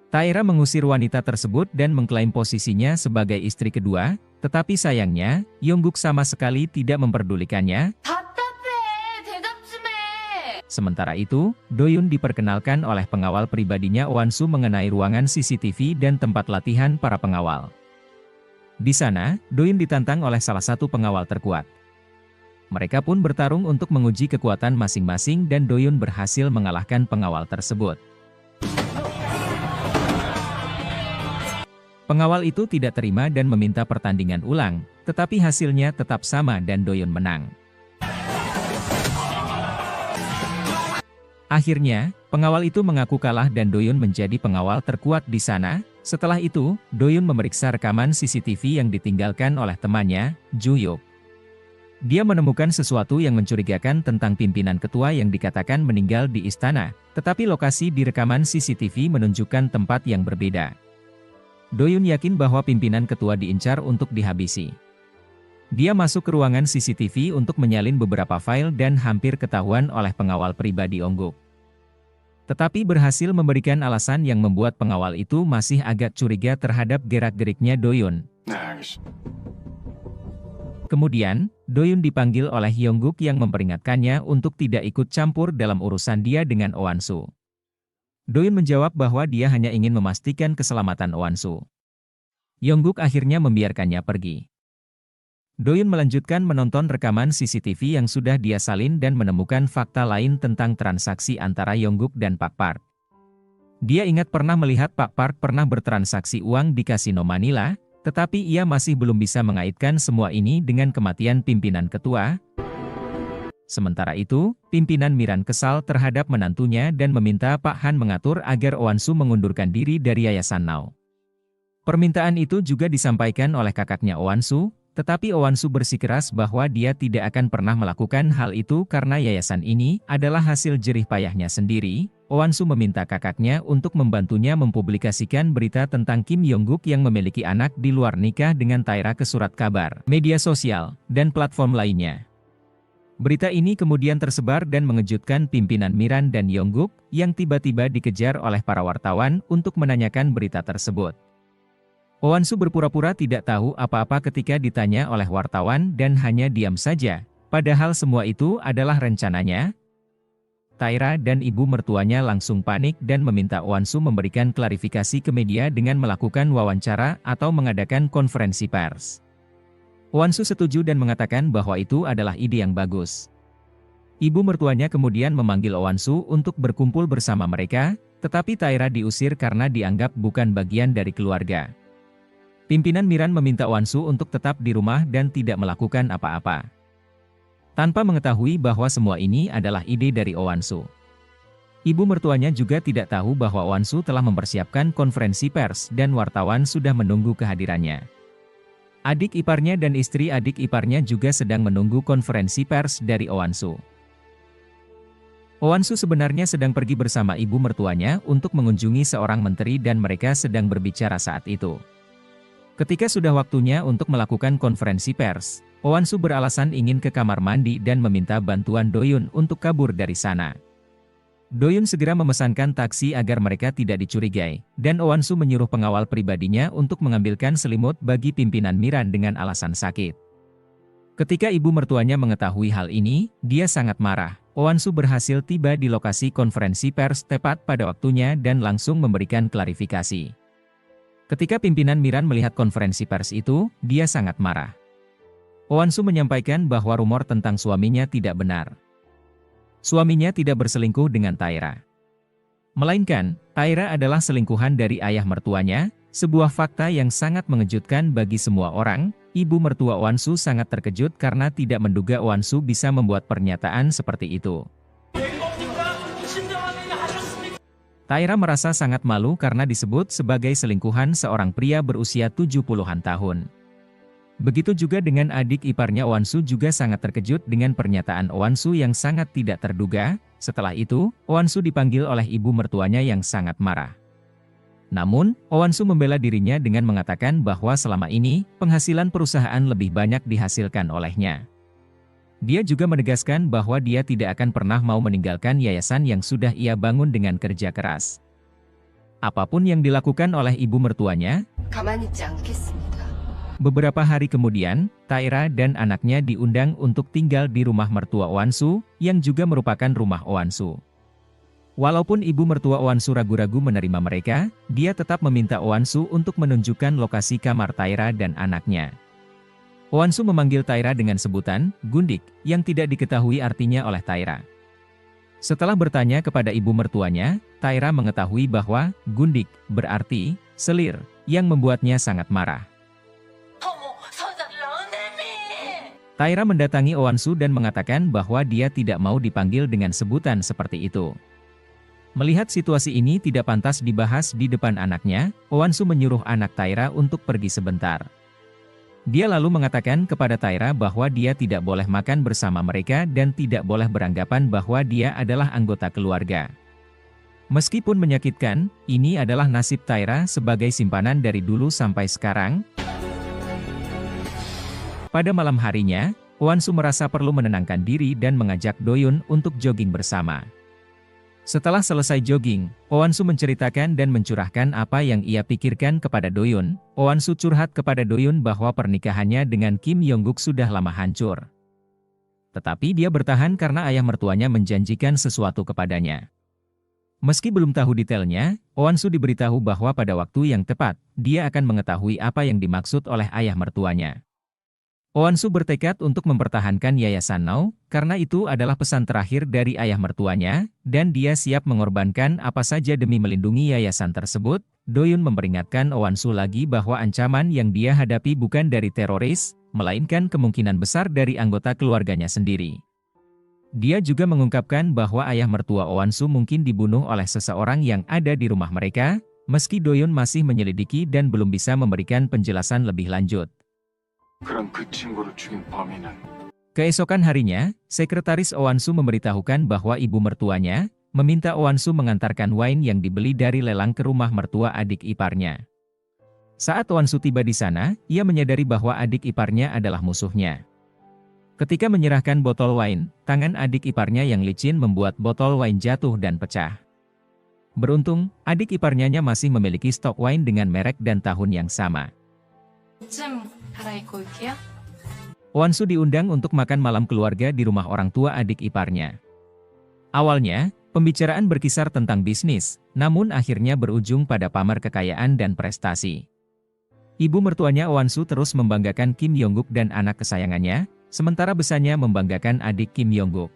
Taira mengusir wanita tersebut dan mengklaim posisinya sebagai istri kedua, tetapi sayangnya, Yongguk sama sekali tidak memperdulikannya. Sementara itu, Doyun diperkenalkan oleh pengawal pribadinya Wonsu mengenai ruangan CCTV dan tempat latihan para pengawal. Di sana, Doyun ditantang oleh salah satu pengawal terkuat. Mereka pun bertarung untuk menguji kekuatan masing-masing dan Doyun berhasil mengalahkan pengawal tersebut. Pengawal itu tidak terima dan meminta pertandingan ulang, tetapi hasilnya tetap sama dan Doyun menang. Akhirnya, pengawal itu mengaku kalah dan Doyun menjadi pengawal terkuat di sana. Setelah itu, Doyun memeriksa rekaman CCTV yang ditinggalkan oleh temannya, Ju-yuk. Dia menemukan sesuatu yang mencurigakan tentang pimpinan ketua yang dikatakan meninggal di istana, tetapi lokasi di rekaman CCTV menunjukkan tempat yang berbeda. Doyun yakin bahwa pimpinan ketua diincar untuk dihabisi. Dia masuk ke ruangan CCTV untuk menyalin beberapa file dan hampir ketahuan oleh pengawal pribadi Yongguk. Tetapi berhasil memberikan alasan yang membuat pengawal itu masih agak curiga terhadap gerak-geriknya Doyun. Kemudian, Doyun dipanggil oleh Yongguk yang memperingatkannya untuk tidak ikut campur dalam urusan dia dengan Wonsu. Doyun menjawab bahwa dia hanya ingin memastikan keselamatan Wonsu. Yongguk akhirnya membiarkannya pergi. Doyun melanjutkan menonton rekaman CCTV yang sudah dia salin dan menemukan fakta lain tentang transaksi antara Yongguk dan Pak Park. Dia ingat pernah melihat Pak Park pernah bertransaksi uang di kasino Manila, tetapi ia masih belum bisa mengaitkan semua ini dengan kematian pimpinan ketua. Sementara itu, pimpinan Miran kesal terhadap menantunya dan meminta Pak Han mengatur agar Wonsu mengundurkan diri dari Yayasan Now. Permintaan itu juga disampaikan oleh kakaknya Wonsu. Tetapi Wonsu bersikeras bahwa dia tidak akan pernah melakukan hal itu karena yayasan ini adalah hasil jerih payahnya sendiri. Wonsu meminta kakaknya untuk membantunya mempublikasikan berita tentang Kim Yongguk yang memiliki anak di luar nikah dengan Taira ke surat kabar, media sosial, dan platform lainnya. Berita ini kemudian tersebar dan mengejutkan pimpinan Miran dan Yongguk yang tiba-tiba dikejar oleh para wartawan untuk menanyakan berita tersebut. Wonsu berpura-pura tidak tahu apa-apa ketika ditanya oleh wartawan dan hanya diam saja, padahal semua itu adalah rencananya. Taira dan ibu mertuanya langsung panik dan meminta Wonsu memberikan klarifikasi ke media dengan melakukan wawancara atau mengadakan konferensi pers. Wonsu setuju dan mengatakan bahwa itu adalah ide yang bagus. Ibu mertuanya kemudian memanggil Wonsu untuk berkumpul bersama mereka, tetapi Taira diusir karena dianggap bukan bagian dari keluarga. Pimpinan Miran meminta Wonsu untuk tetap di rumah dan tidak melakukan apa-apa. Tanpa mengetahui bahwa semua ini adalah ide dari Wonsu. Ibu mertuanya juga tidak tahu bahwa Wonsu telah mempersiapkan konferensi pers dan wartawan sudah menunggu kehadirannya. Adik iparnya dan istri adik iparnya juga sedang menunggu konferensi pers dari Wonsu. Wonsu sebenarnya sedang pergi bersama ibu mertuanya untuk mengunjungi seorang menteri dan mereka sedang berbicara saat itu. Ketika sudah waktunya untuk melakukan konferensi pers, Wonsu beralasan ingin ke kamar mandi dan meminta bantuan Doyun untuk kabur dari sana. Doyun segera memesankan taksi agar mereka tidak dicurigai, dan Wonsu menyuruh pengawal pribadinya untuk mengambilkan selimut bagi pimpinan Miran dengan alasan sakit. Ketika ibu mertuanya mengetahui hal ini, dia sangat marah. Wonsu berhasil tiba di lokasi konferensi pers tepat pada waktunya dan langsung memberikan klarifikasi. Ketika pimpinan Miran melihat konferensi pers itu, dia sangat marah. Wonsu menyampaikan bahwa rumor tentang suaminya tidak benar. Suaminya tidak berselingkuh dengan Taira. Melainkan, Taira adalah selingkuhan dari ayah mertuanya, sebuah fakta yang sangat mengejutkan bagi semua orang. Ibu mertua Wonsu sangat terkejut karena tidak menduga Wonsu bisa membuat pernyataan seperti itu. Taira merasa sangat malu karena disebut sebagai selingkuhan seorang pria berusia 70-an tahun. Begitu juga dengan adik iparnya Oansu juga sangat terkejut dengan pernyataan Oansu yang sangat tidak terduga. Setelah itu, Oansu dipanggil oleh ibu mertuanya yang sangat marah. Namun, Oansu membela dirinya dengan mengatakan bahwa selama ini, penghasilan perusahaan lebih banyak dihasilkan olehnya. Dia juga menegaskan bahwa dia tidak akan pernah mau meninggalkan yayasan yang sudah ia bangun dengan kerja keras. Apapun yang dilakukan oleh ibu mertuanya, 가만히 있지 않겠습니다. beberapa hari kemudian, Taira dan anaknya diundang untuk tinggal di rumah mertua Oansu, yang juga merupakan rumah Oansu. Walaupun ibu mertua Oansu ragu-ragu menerima mereka, dia tetap meminta Oansu untuk menunjukkan lokasi kamar Taira dan anaknya. Oansu memanggil Taira dengan sebutan, Gundik, yang tidak diketahui artinya oleh Taira. Setelah bertanya kepada ibu mertuanya, Taira mengetahui bahwa Gundik berarti selir, yang membuatnya sangat marah. Taira mendatangi Oansu dan mengatakan bahwa dia tidak mau dipanggil dengan sebutan seperti itu. Melihat situasi ini tidak pantas dibahas di depan anaknya, Oansu menyuruh anak Taira untuk pergi sebentar. Dia lalu mengatakan kepada Taira bahwa dia tidak boleh makan bersama mereka dan tidak boleh beranggapan bahwa dia adalah anggota keluarga. Meskipun menyakitkan, ini adalah nasib Taira sebagai simpanan dari dulu sampai sekarang. Pada malam harinya, Oansu merasa perlu menenangkan diri dan mengajak Doyun untuk jogging bersama. Setelah selesai jogging, Oansu menceritakan dan mencurahkan apa yang ia pikirkan kepada Doyun. Oansu curhat kepada Doyun bahwa pernikahannya dengan Kim Yongguk sudah lama hancur. Tetapi dia bertahan karena ayah mertuanya menjanjikan sesuatu kepadanya. Meski belum tahu detailnya, Oansu diberitahu bahwa pada waktu yang tepat, dia akan mengetahui apa yang dimaksud oleh ayah mertuanya. Oansu bertekad untuk mempertahankan Yayasan Now, karena itu adalah pesan terakhir dari ayah mertuanya, dan dia siap mengorbankan apa saja demi melindungi yayasan tersebut. Doyun memperingatkan Oansu lagi bahwa ancaman yang dia hadapi bukan dari teroris, melainkan kemungkinan besar dari anggota keluarganya sendiri. Dia juga mengungkapkan bahwa ayah mertua Oansu mungkin dibunuh oleh seseorang yang ada di rumah mereka, meski Doyun masih menyelidiki dan belum bisa memberikan penjelasan lebih lanjut. Keesokan harinya, sekretaris Oansu memberitahukan bahwa ibu mertuanya meminta Oansu mengantarkan wine yang dibeli dari lelang ke rumah mertua adik iparnya. Saat Oansu tiba di sana, ia menyadari bahwa adik iparnya adalah musuhnya. Ketika menyerahkan botol wine, tangan adik iparnya yang licin membuat botol wine jatuh dan pecah. Beruntung, adik iparnya masih memiliki stok wine dengan merek dan tahun yang sama. Oansu diundang untuk makan malam keluarga di rumah orang tua adik iparnya. Awalnya, pembicaraan berkisar tentang bisnis, namun akhirnya berujung pada pamer kekayaan dan prestasi. Ibu mertuanya Oansu terus membanggakan Kim Yongguk dan anak kesayangannya, sementara besannya membanggakan adik Kim Yongguk.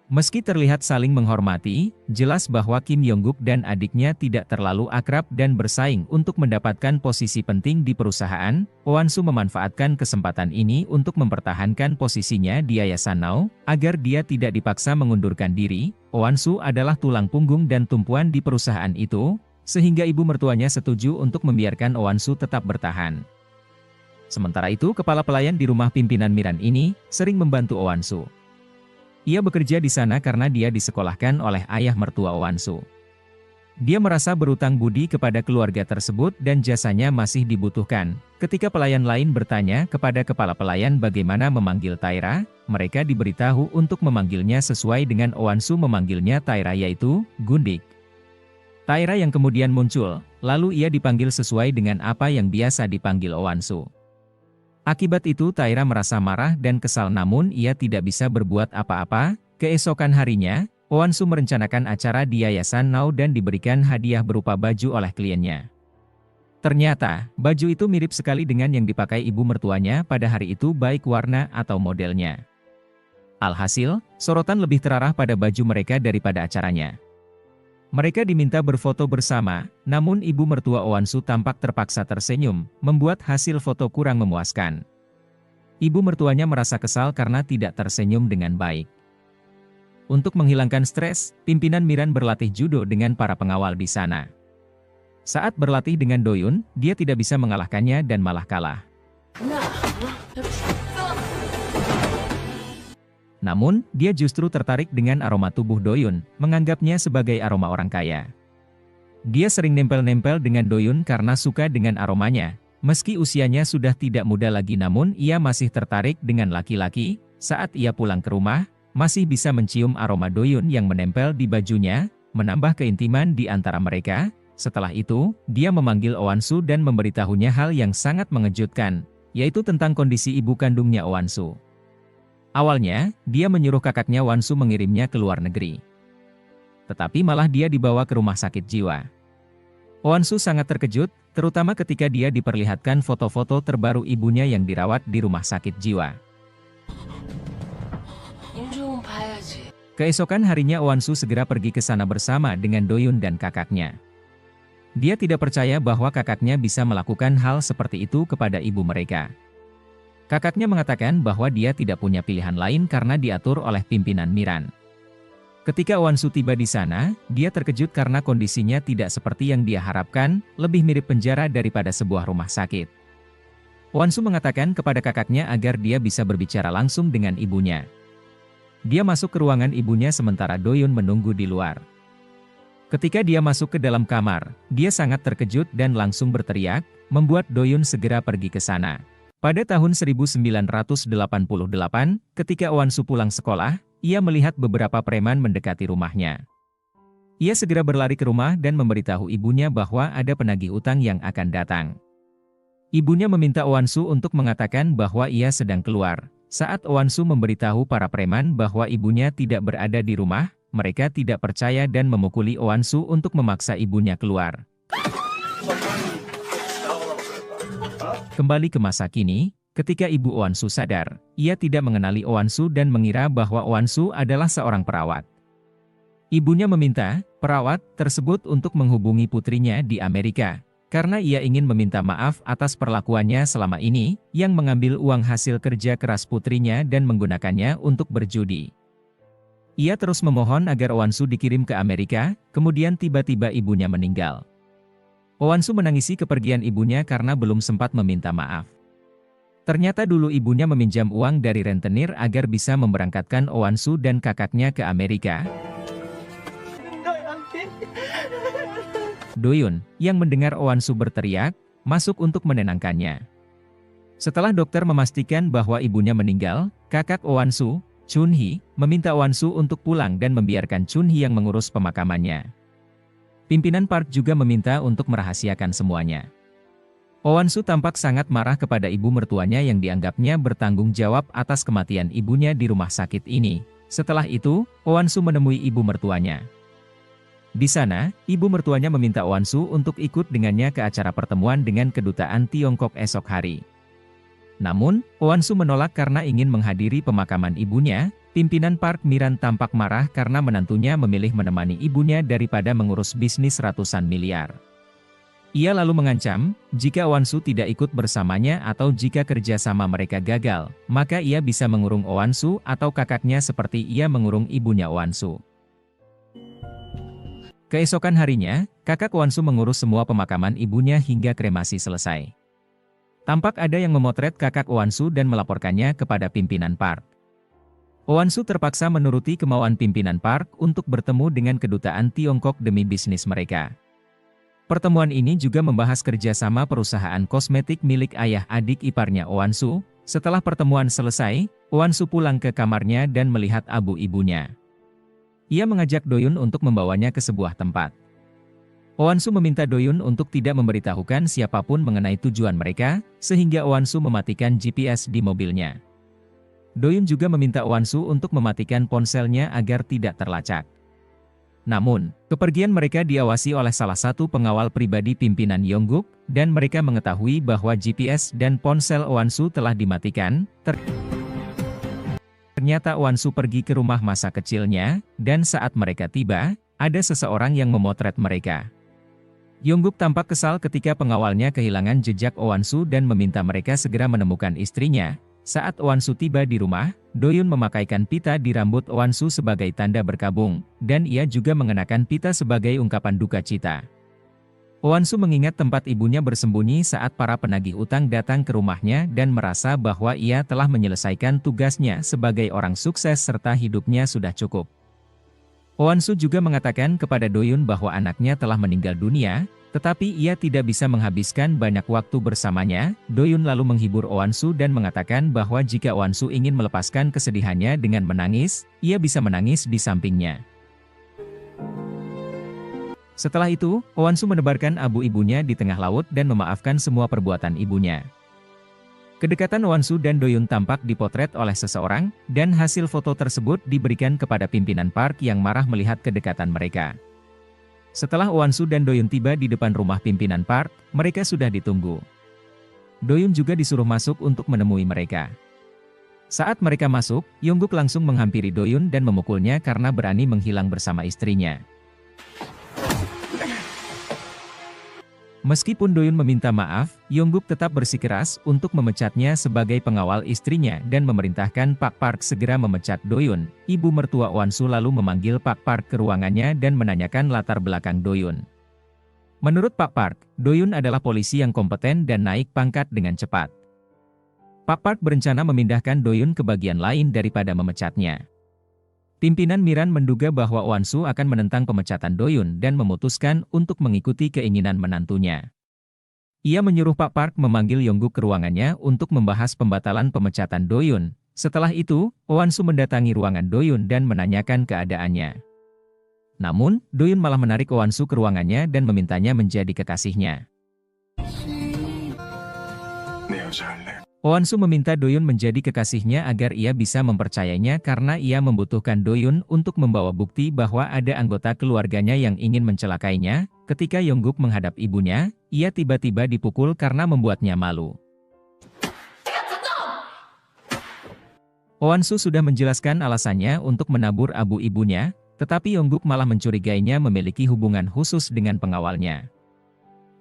Meski terlihat saling menghormati, jelas bahwa Kim Yongguk dan adiknya tidak terlalu akrab dan bersaing untuk mendapatkan posisi penting di perusahaan. Oansu memanfaatkan kesempatan ini untuk mempertahankan posisinya di Yayasan Now, agar dia tidak dipaksa mengundurkan diri. Oansu adalah tulang punggung dan tumpuan di perusahaan itu, sehingga ibu mertuanya setuju untuk membiarkan Oansu tetap bertahan. Sementara itu, kepala pelayan di rumah pimpinan Miran ini sering membantu Oansu. Ia bekerja di sana karena dia disekolahkan oleh ayah mertua Oansu. Dia merasa berutang budi kepada keluarga tersebut dan jasanya masih dibutuhkan. Ketika pelayan lain bertanya kepada kepala pelayan bagaimana memanggil Taira, mereka diberitahu untuk memanggilnya sesuai dengan Oansu memanggilnya Taira, yaitu Gundik. Taira yang kemudian muncul, lalu ia dipanggil sesuai dengan apa yang biasa dipanggil Oansu. Akibat itu Taira merasa marah dan kesal, namun ia tidak bisa berbuat apa-apa. Keesokan harinya, Oansu merencanakan acara di Yayasan Now dan diberikan hadiah berupa baju oleh kliennya. Ternyata, baju itu mirip sekali dengan yang dipakai ibu mertuanya pada hari itu, baik warna atau modelnya. Alhasil, sorotan lebih terarah pada baju mereka daripada acaranya. Mereka diminta berfoto bersama, namun ibu mertua Oansu tampak terpaksa tersenyum, membuat hasil foto kurang memuaskan. Ibu mertuanya merasa kesal karena tidak tersenyum dengan baik. Untuk menghilangkan stres, pimpinan Miran berlatih judo dengan para pengawal di sana. Saat berlatih dengan Doyun, dia tidak bisa mengalahkannya dan malah kalah. Namun, dia justru tertarik dengan aroma tubuh Doyun, menganggapnya sebagai aroma orang kaya. Dia sering nempel-nempel dengan Doyun karena suka dengan aromanya. Meski usianya sudah tidak muda lagi namun ia masih tertarik dengan laki-laki. Saat ia pulang ke rumah, masih bisa mencium aroma Doyun yang menempel di bajunya, menambah keintiman di antara mereka. Setelah itu, dia memanggil Owansu dan memberitahunya hal yang sangat mengejutkan, yaitu tentang kondisi ibu kandungnya Owansu. Awalnya, dia menyuruh kakaknya Wansu mengirimnya ke luar negeri. Tetapi malah dia dibawa ke rumah sakit jiwa. Wansu sangat terkejut, terutama ketika dia diperlihatkan foto-foto terbaru ibunya yang dirawat di rumah sakit jiwa. Keesokan harinya Wansu segera pergi ke sana bersama dengan Doyun dan kakaknya. Dia tidak percaya bahwa kakaknya bisa melakukan hal seperti itu kepada ibu mereka. Kakaknya mengatakan bahwa dia tidak punya pilihan lain karena diatur oleh pimpinan Miran. Ketika Owansu tiba di sana, dia terkejut karena kondisinya tidak seperti yang dia harapkan, lebih mirip penjara daripada sebuah rumah sakit. Owansu mengatakan kepada kakaknya agar dia bisa berbicara langsung dengan ibunya. Dia masuk ke ruangan ibunya sementara Doyun menunggu di luar. Ketika dia masuk ke dalam kamar, dia sangat terkejut dan langsung berteriak, membuat Doyun segera pergi ke sana. Pada tahun 1988, ketika Owansu pulang sekolah, ia melihat beberapa preman mendekati rumahnya. Ia segera berlari ke rumah dan memberitahu ibunya bahwa ada penagih utang yang akan datang. Ibunya meminta Owansu untuk mengatakan bahwa ia sedang keluar. Saat Owansu memberitahu para preman bahwa ibunya tidak berada di rumah, mereka tidak percaya dan memukuli Owansu untuk memaksa ibunya keluar. Kembali ke masa kini, ketika ibu Owansu sadar, ia tidak mengenali Owansu dan mengira bahwa Owansu adalah seorang perawat. Ibunya meminta perawat tersebut untuk menghubungi putrinya di Amerika, karena ia ingin meminta maaf atas perlakuannya selama ini, yang mengambil uang hasil kerja keras putrinya dan menggunakannya untuk berjudi. Ia terus memohon agar Owansu dikirim ke Amerika, kemudian tiba-tiba ibunya meninggal. Owansu menangisi kepergian ibunya karena belum sempat meminta maaf. Ternyata dulu ibunya meminjam uang dari rentenir agar bisa memberangkatkan Owansu dan kakaknya ke Amerika. Doyun, yang mendengar Owansu berteriak, masuk untuk menenangkannya. Setelah dokter memastikan bahwa ibunya meninggal, kakak Owansu, Chunhee, meminta Owansu untuk pulang dan membiarkan Chunhee yang mengurus pemakamannya. Pimpinan Park juga meminta untuk merahasiakan semuanya. Owansu tampak sangat marah kepada ibu mertuanya yang dianggapnya bertanggung jawab atas kematian ibunya di rumah sakit ini. Setelah itu, Owansu menemui ibu mertuanya. Di sana, ibu mertuanya meminta Owansu untuk ikut dengannya ke acara pertemuan dengan kedutaan Tiongkok esok hari. Namun, Owansu menolak karena ingin menghadiri pemakaman ibunya. Pimpinan Park Miran tampak marah karena menantunya memilih menemani ibunya daripada mengurus bisnis ratusan miliar. Ia lalu mengancam, jika Owansu tidak ikut bersamanya atau jika kerjasama mereka gagal, maka ia bisa mengurung Owansu atau kakaknya seperti ia mengurung ibunya Owansu. Keesokan harinya, kakak Owansu mengurus semua pemakaman ibunya hingga kremasi selesai. Tampak ada yang memotret kakak Owansu dan melaporkannya kepada pimpinan Park. Owansu terpaksa menuruti kemauan pimpinan Park untuk bertemu dengan kedutaan Tiongkok demi bisnis mereka. Pertemuan ini juga membahas kerjasama perusahaan kosmetik milik ayah adik iparnya Owansu. Setelah pertemuan selesai, Owansu pulang ke kamarnya dan melihat abu ibunya. Ia mengajak Doyun untuk membawanya ke sebuah tempat. Owansu meminta Doyun untuk tidak memberitahukan siapapun mengenai tujuan mereka, sehingga Owansu mematikan GPS di mobilnya. Doyun juga meminta Owansu untuk mematikan ponselnya agar tidak terlacak. Namun, kepergian mereka diawasi oleh salah satu pengawal pribadi pimpinan Yongguk, dan mereka mengetahui bahwa GPS dan ponsel Owansu telah dimatikan. Ternyata Owansu pergi ke rumah masa kecilnya, dan saat mereka tiba, ada seseorang yang memotret mereka. Yongguk tampak kesal ketika pengawalnya kehilangan jejak Owansu dan meminta mereka segera menemukan istrinya. Saat Owansu tiba di rumah, Doyun memakaikan pita di rambut Owansu sebagai tanda berkabung, dan ia juga mengenakan pita sebagai ungkapan duka cita. Oansu mengingat tempat ibunya bersembunyi saat para penagih utang datang ke rumahnya dan merasa bahwa ia telah menyelesaikan tugasnya sebagai orang sukses serta hidupnya sudah cukup. Oansu juga mengatakan kepada Doyun bahwa anaknya telah meninggal dunia, tetapi ia tidak bisa menghabiskan banyak waktu bersamanya. Doyun lalu menghibur Oansu dan mengatakan bahwa jika Oansu ingin melepaskan kesedihannya dengan menangis, ia bisa menangis di sampingnya. Setelah itu, Oansu menebarkan abu ibunya di tengah laut dan memaafkan semua perbuatan ibunya. Kedekatan Oansu dan Doyun tampak dipotret oleh seseorang, dan hasil foto tersebut diberikan kepada pimpinan Park yang marah melihat kedekatan mereka. Setelah Oansu dan Doyun tiba di depan rumah pimpinan Park, mereka sudah ditunggu. Doyun juga disuruh masuk untuk menemui mereka. Saat mereka masuk, Yongguk langsung menghampiri Doyun dan memukulnya karena berani menghilang bersama istrinya. Meskipun Doyun meminta maaf, Yongguk tetap bersikeras untuk memecatnya sebagai pengawal istrinya dan memerintahkan Pak Park segera memecat Doyun. Ibu mertua Oansu lalu memanggil Pak Park ke ruangannya dan menanyakan latar belakang Doyun. Menurut Pak Park, Doyun adalah polisi yang kompeten dan naik pangkat dengan cepat. Pak Park berencana memindahkan Doyun ke bagian lain daripada memecatnya. Pimpinan Miran menduga bahwa Oansu akan menentang pemecatan Doyun dan memutuskan untuk mengikuti keinginan menantunya. Ia menyuruh Pak Park memanggil Yongguk ke ruangannya untuk membahas pembatalan pemecatan Doyun. Setelah itu, Oansu mendatangi ruangan Doyun dan menanyakan keadaannya. Namun, Doyun malah menarik Oansu ke ruangannya dan memintanya menjadi kekasihnya. Oansu meminta Doyun menjadi kekasihnya agar ia bisa mempercayainya karena ia membutuhkan Doyun untuk membawa bukti bahwa ada anggota keluarganya yang ingin mencelakainya. Ketika Yongguk menghadap ibunya, ia tiba-tiba dipukul karena membuatnya malu. Oansu sudah menjelaskan alasannya untuk menabur abu ibunya, tetapi Yongguk malah mencurigainya memiliki hubungan khusus dengan pengawalnya.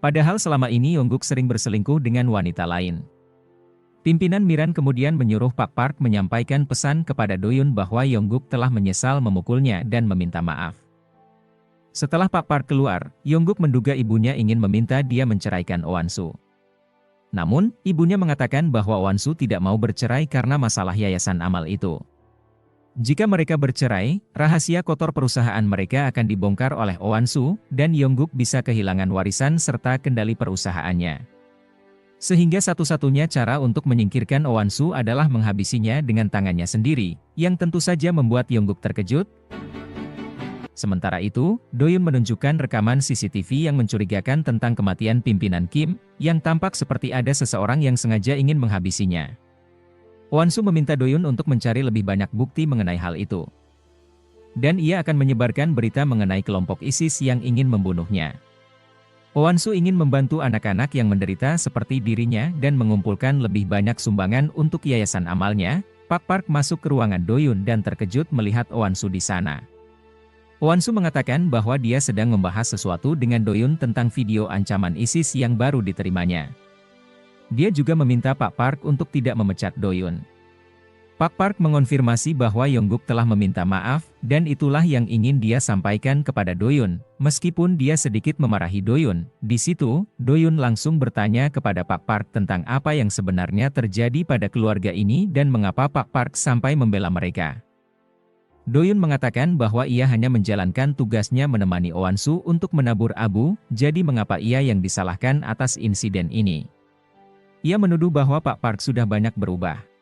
Padahal selama ini Yongguk sering berselingkuh dengan wanita lain. Pimpinan Miran kemudian menyuruh Pak Park menyampaikan pesan kepada Doyun bahwa Yongguk telah menyesal memukulnya dan meminta maaf. Setelah Pak Park keluar, Yongguk menduga ibunya ingin meminta dia menceraikan Oansu. Namun, ibunya mengatakan bahwa Oansu tidak mau bercerai karena masalah yayasan amal itu. Jika mereka bercerai, rahasia kotor perusahaan mereka akan dibongkar oleh Oansu, dan Yongguk bisa kehilangan warisan serta kendali perusahaannya. Sehingga satu-satunya cara untuk menyingkirkan Oansu adalah menghabisinya dengan tangannya sendiri, yang tentu saja membuat Yongguk terkejut. Sementara itu, Doyun menunjukkan rekaman CCTV yang mencurigakan tentang kematian pimpinan Kim, yang tampak seperti ada seseorang yang sengaja ingin menghabisinya. Oansu meminta Doyun untuk mencari lebih banyak bukti mengenai hal itu. Dan ia akan menyebarkan berita mengenai kelompok ISIS yang ingin membunuhnya. Oansu ingin membantu anak-anak yang menderita seperti dirinya dan mengumpulkan lebih banyak sumbangan untuk yayasan amalnya. Pak Park masuk ke ruangan Doyun dan terkejut melihat Oansu di sana. Oansu mengatakan bahwa dia sedang membahas sesuatu dengan Doyun tentang video ancaman ISIS yang baru diterimanya. Dia juga meminta Pak Park untuk tidak memecat Doyun. Pak Park mengonfirmasi bahwa Yongguk telah meminta maaf, dan itulah yang ingin dia sampaikan kepada Doyun. Meskipun dia sedikit memarahi Doyun, di situ, Doyun langsung bertanya kepada Pak Park tentang apa yang sebenarnya terjadi pada keluarga ini dan mengapa Pak Park sampai membela mereka. Doyun mengatakan bahwa ia hanya menjalankan tugasnya menemani Oansu untuk menabur abu, jadi mengapa ia yang disalahkan atas insiden ini. Ia menuduh bahwa Pak Park sudah banyak berubah.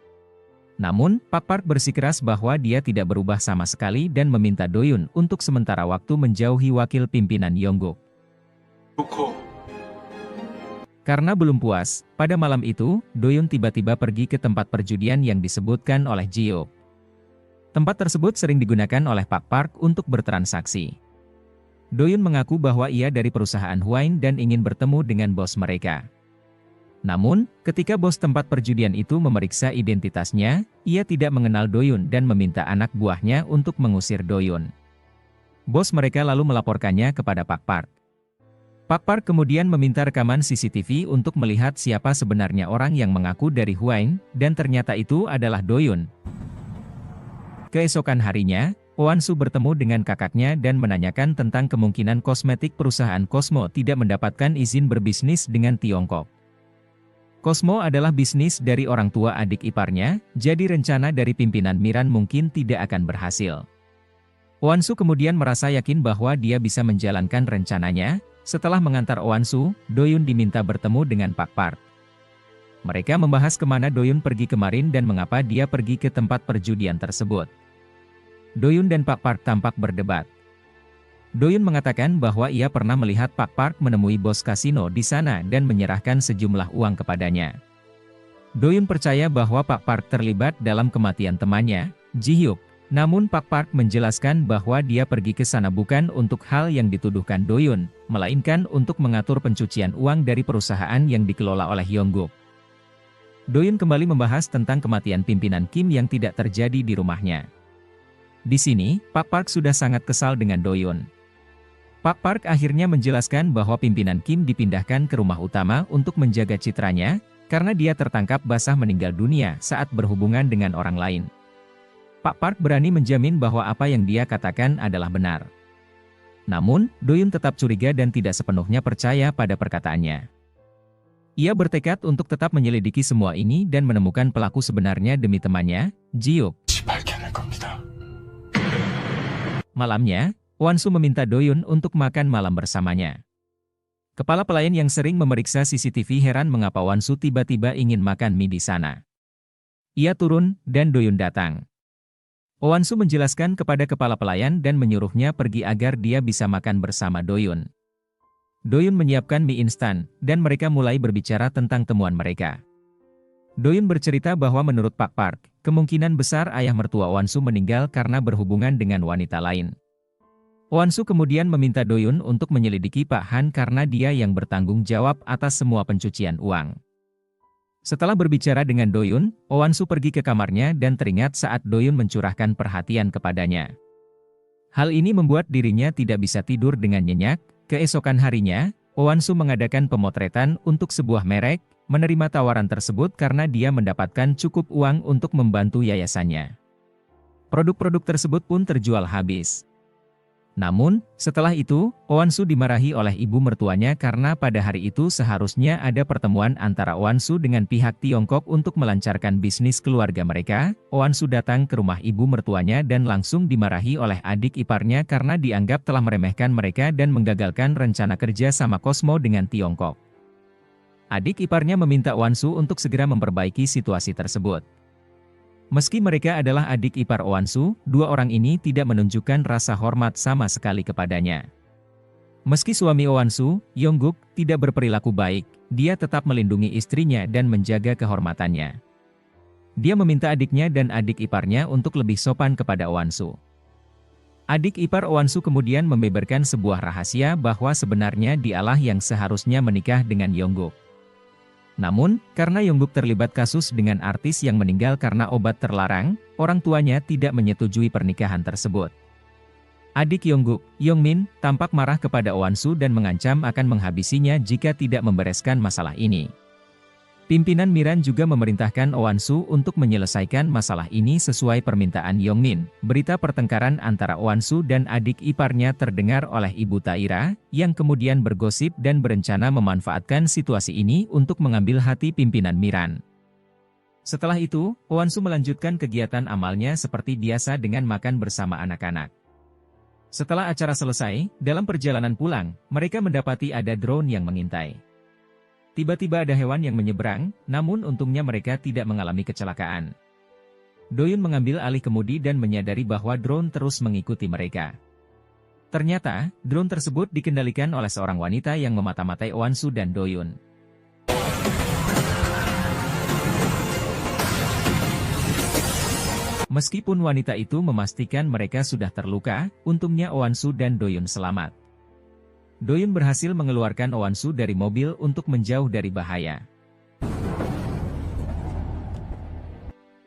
Namun, Pak Park bersikeras bahwa dia tidak berubah sama sekali dan meminta Doyun untuk sementara waktu menjauhi wakil pimpinan Yongguk. Karena belum puas, pada malam itu, Doyun tiba-tiba pergi ke tempat perjudian yang disebutkan oleh Jiok. Tempat tersebut sering digunakan oleh Pak Park untuk bertransaksi. Doyun mengaku bahwa ia dari perusahaan Huain dan ingin bertemu dengan bos mereka. Namun, ketika bos tempat perjudian itu memeriksa identitasnya, ia tidak mengenal Doyun dan meminta anak buahnya untuk mengusir Doyun. Bos mereka lalu melaporkannya kepada Pak Park. Pak Park kemudian meminta rekaman CCTV untuk melihat siapa sebenarnya orang yang mengaku dari Huain, dan ternyata itu adalah Doyun. Keesokan harinya, Oansu bertemu dengan kakaknya dan menanyakan tentang kemungkinan kosmetik perusahaan Cosmo tidak mendapatkan izin berbisnis dengan Tiongkok. Cosmo adalah bisnis dari orang tua adik iparnya, jadi rencana dari pimpinan Miran mungkin tidak akan berhasil. Oansu kemudian merasa yakin bahwa dia bisa menjalankan rencananya. Setelah mengantar Oansu, Doyun diminta bertemu dengan Pak Park. Mereka membahas kemana Doyun pergi kemarin dan mengapa dia pergi ke tempat perjudian tersebut. Doyun dan Pak Park tampak berdebat. Doyun mengatakan bahwa ia pernah melihat Pak Park menemui bos kasino di sana dan menyerahkan sejumlah uang kepadanya. Doyun percaya bahwa Pak Park terlibat dalam kematian temannya, Ji Hyuk. Namun Pak Park menjelaskan bahwa dia pergi ke sana bukan untuk hal yang dituduhkan Doyun, melainkan untuk mengatur pencucian uang dari perusahaan yang dikelola oleh Yongguk. Doyun kembali membahas tentang kematian pimpinan Kim yang tidak terjadi di rumahnya. Di sini, Pak Park sudah sangat kesal dengan Doyun. Pak Park akhirnya menjelaskan bahwa pimpinan Kim dipindahkan ke rumah utama untuk menjaga citranya, karena dia tertangkap basah meninggal dunia saat berhubungan dengan orang lain. Pak Park berani menjamin bahwa apa yang dia katakan adalah benar. Namun, Doyun tetap curiga dan tidak sepenuhnya percaya pada perkataannya. Ia bertekad untuk tetap menyelidiki semua ini dan menemukan pelaku sebenarnya demi temannya, Ji Hyuk. Malamnya, Oansu meminta Doyun untuk makan malam bersamanya. Kepala pelayan yang sering memeriksa CCTV heran mengapa Oansu tiba-tiba ingin makan mie di sana. Ia turun, dan Doyun datang. Oansu menjelaskan kepada kepala pelayan dan menyuruhnya pergi agar dia bisa makan bersama Doyun. Doyun menyiapkan mie instan, dan mereka mulai berbicara tentang temuan mereka. Doyun bercerita bahwa menurut Pak Park, kemungkinan besar ayah mertua Oansu meninggal karena berhubungan dengan wanita lain. Oansu kemudian meminta Doyun untuk menyelidiki Pak Han karena dia yang bertanggung jawab atas semua pencucian uang. Setelah berbicara dengan Doyun, Oansu pergi ke kamarnya dan teringat saat Doyun mencurahkan perhatian kepadanya. Hal ini membuat dirinya tidak bisa tidur dengan nyenyak. Keesokan harinya, Oansu mengadakan pemotretan untuk sebuah merek, menerima tawaran tersebut karena dia mendapatkan cukup uang untuk membantu yayasannya. Produk-produk tersebut pun terjual habis. Namun, setelah itu, Oansu dimarahi oleh ibu mertuanya karena pada hari itu seharusnya ada pertemuan antara Oansu dengan pihak Tiongkok untuk melancarkan bisnis keluarga mereka. Oansu datang ke rumah ibu mertuanya dan langsung dimarahi oleh adik iparnya karena dianggap telah meremehkan mereka dan menggagalkan rencana kerja sama Cosmo dengan Tiongkok. Adik iparnya meminta Oansu untuk segera memperbaiki situasi tersebut. Meski mereka adalah adik ipar Oansu, dua orang ini tidak menunjukkan rasa hormat sama sekali kepadanya. Meski suami Oansu, Yongguk, tidak berperilaku baik, dia tetap melindungi istrinya dan menjaga kehormatannya. Dia meminta adiknya dan adik iparnya untuk lebih sopan kepada Oansu. Adik ipar Oansu kemudian membeberkan sebuah rahasia bahwa sebenarnya dialah yang seharusnya menikah dengan Yongguk. Namun, karena Yongguk terlibat kasus dengan artis yang meninggal karena obat terlarang, orang tuanya tidak menyetujui pernikahan tersebut. Adik Yongguk, Yongmin, tampak marah kepada Oansu dan mengancam akan menghabisinya jika tidak membereskan masalah ini. Pimpinan Miran juga memerintahkan Oansu untuk menyelesaikan masalah ini sesuai permintaan Yongmin. Berita pertengkaran antara Oansu dan adik iparnya terdengar oleh Ibu Taira, yang kemudian bergosip dan berencana memanfaatkan situasi ini untuk mengambil hati pimpinan Miran. Setelah itu, Oansu melanjutkan kegiatan amalnya seperti biasa dengan makan bersama anak-anak. Setelah acara selesai, dalam perjalanan pulang, mereka mendapati ada drone yang mengintai. Tiba-tiba ada hewan yang menyeberang, namun untungnya mereka tidak mengalami kecelakaan. Doyun mengambil alih kemudi dan menyadari bahwa drone terus mengikuti mereka. Ternyata, drone tersebut dikendalikan oleh seorang wanita yang memata-matai Oansu dan Doyun. Meskipun wanita itu memastikan mereka sudah terluka, untungnya Oansu dan Doyun selamat. Doyun berhasil mengeluarkan Oansu dari mobil untuk menjauh dari bahaya.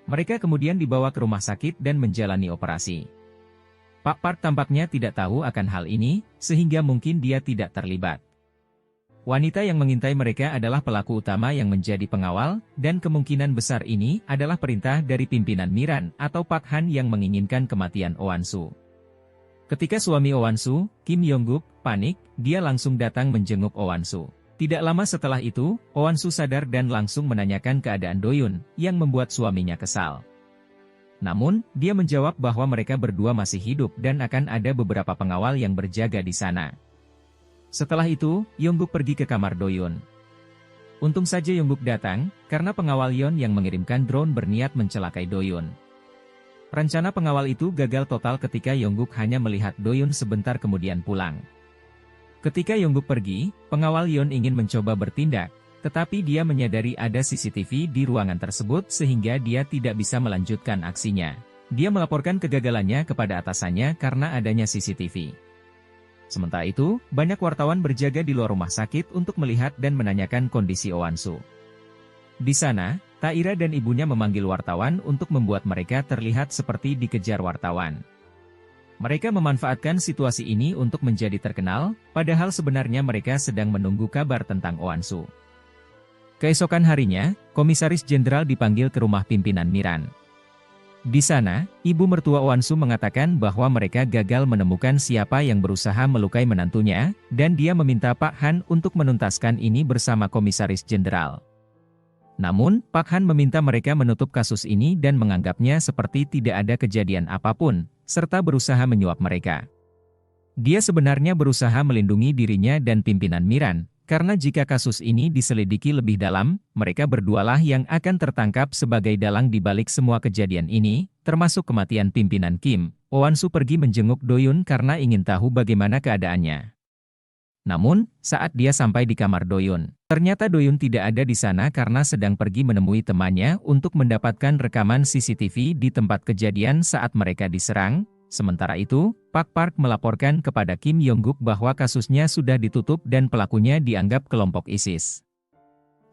Mereka kemudian dibawa ke rumah sakit dan menjalani operasi. Pak Park tampaknya tidak tahu akan hal ini, sehingga mungkin dia tidak terlibat. Wanita yang mengintai mereka adalah pelaku utama yang menjadi pengawal, dan kemungkinan besar ini adalah perintah dari pimpinan Miran atau Pak Han yang menginginkan kematian Oansu. Ketika suami Owansu, Kim Yongguk, panik, dia langsung datang menjenguk Owansu. Tidak lama setelah itu, Owansu sadar dan langsung menanyakan keadaan Doyun, yang membuat suaminya kesal. Namun, dia menjawab bahwa mereka berdua masih hidup dan akan ada beberapa pengawal yang berjaga di sana. Setelah itu, Yongguk pergi ke kamar Doyun. Untung saja Yongguk datang, karena pengawal Yeon yang mengirimkan drone berniat mencelakai Doyun. Rencana pengawal itu gagal total ketika Yongguk hanya melihat Doyun sebentar kemudian pulang. Ketika Yongguk pergi, pengawal Yeon ingin mencoba bertindak, tetapi dia menyadari ada CCTV di ruangan tersebut sehingga dia tidak bisa melanjutkan aksinya. Dia melaporkan kegagalannya kepada atasannya karena adanya CCTV. Sementara itu, banyak wartawan berjaga di luar rumah sakit untuk melihat dan menanyakan kondisi Owansu. Di sana, Taira dan ibunya memanggil wartawan untuk membuat mereka terlihat seperti dikejar wartawan. Mereka memanfaatkan situasi ini untuk menjadi terkenal, padahal sebenarnya mereka sedang menunggu kabar tentang Owansu. Keesokan harinya, Komisaris Jenderal dipanggil ke rumah pimpinan Miran. Di sana, ibu mertua Owansu mengatakan bahwa mereka gagal menemukan siapa yang berusaha melukai menantunya, dan dia meminta Pak Han untuk menuntaskan ini bersama Komisaris Jenderal. Namun, Pak Han meminta mereka menutup kasus ini dan menganggapnya seperti tidak ada kejadian apapun, serta berusaha menyuap mereka. Dia sebenarnya berusaha melindungi dirinya dan pimpinan Miran, karena jika kasus ini diselidiki lebih dalam, mereka berdualah yang akan tertangkap sebagai dalang di balik semua kejadian ini, termasuk kematian pimpinan Kim. Owansu pergi menjenguk Doyun karena ingin tahu bagaimana keadaannya. Namun, saat dia sampai di kamar Doyun, ternyata Doyun tidak ada di sana karena sedang pergi menemui temannya untuk mendapatkan rekaman CCTV di tempat kejadian saat mereka diserang. Sementara itu, Pak Park melaporkan kepada Kim Yongguk bahwa kasusnya sudah ditutup dan pelakunya dianggap kelompok ISIS.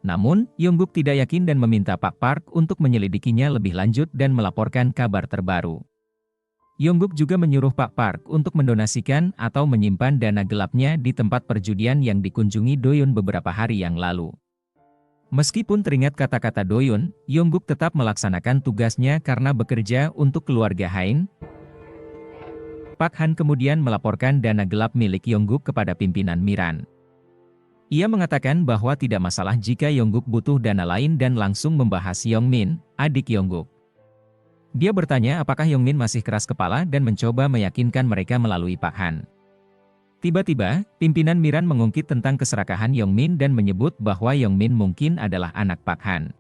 Namun, Yongguk tidak yakin dan meminta Pak Park untuk menyelidikinya lebih lanjut dan melaporkan kabar terbaru. Yongguk juga menyuruh Pak Park untuk mendonasikan atau menyimpan dana gelapnya di tempat perjudian yang dikunjungi Doyun beberapa hari yang lalu. Meskipun teringat kata-kata Doyun, Yongguk tetap melaksanakan tugasnya karena bekerja untuk keluarga Hain. Pak Han kemudian melaporkan dana gelap milik Yongguk kepada pimpinan Miran. Ia mengatakan bahwa tidak masalah jika Yongguk butuh dana lain dan langsung membahas Yongmin, adik Yongguk. Dia bertanya apakah Yongmin masih keras kepala dan mencoba meyakinkan mereka melalui Pak Han. Tiba-tiba, pimpinan Miran mengungkit tentang keserakahan Yongmin dan menyebut bahwa Yongmin mungkin adalah anak Pak Han.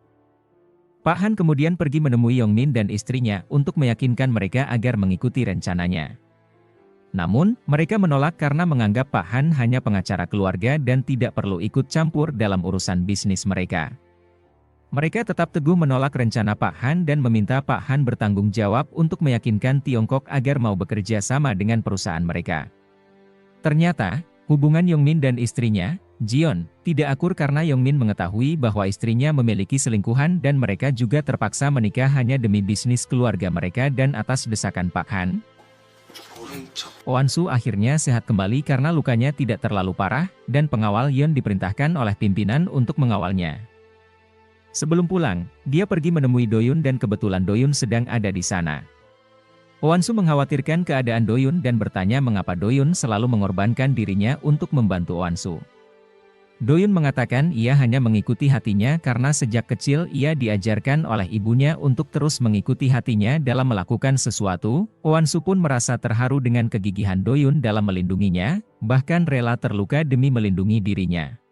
Pak Han kemudian pergi menemui Yongmin dan istrinya untuk meyakinkan mereka agar mengikuti rencananya. Namun, mereka menolak karena menganggap Pak Han hanya pengacara keluarga dan tidak perlu ikut campur dalam urusan bisnis mereka. Mereka tetap teguh menolak rencana Pak Han dan meminta Pak Han bertanggung jawab untuk meyakinkan Tiongkok agar mau bekerja sama dengan perusahaan mereka. Ternyata, hubungan Yongmin dan istrinya, Jion, tidak akur karena Yongmin mengetahui bahwa istrinya memiliki selingkuhan dan mereka juga terpaksa menikah hanya demi bisnis keluarga mereka dan atas desakan Pak Han. Owansu akhirnya sehat kembali karena lukanya tidak terlalu parah, dan pengawal Yeon diperintahkan oleh pimpinan untuk mengawalnya. Sebelum pulang, dia pergi menemui Doyun dan kebetulan Doyun sedang ada di sana. Owansu mengkhawatirkan keadaan Doyun dan bertanya mengapa Doyun selalu mengorbankan dirinya untuk membantu Owansu. Doyun mengatakan ia hanya mengikuti hatinya karena sejak kecil ia diajarkan oleh ibunya untuk terus mengikuti hatinya dalam melakukan sesuatu. Owansu pun merasa terharu dengan kegigihan Doyun dalam melindunginya, bahkan rela terluka demi melindungi dirinya.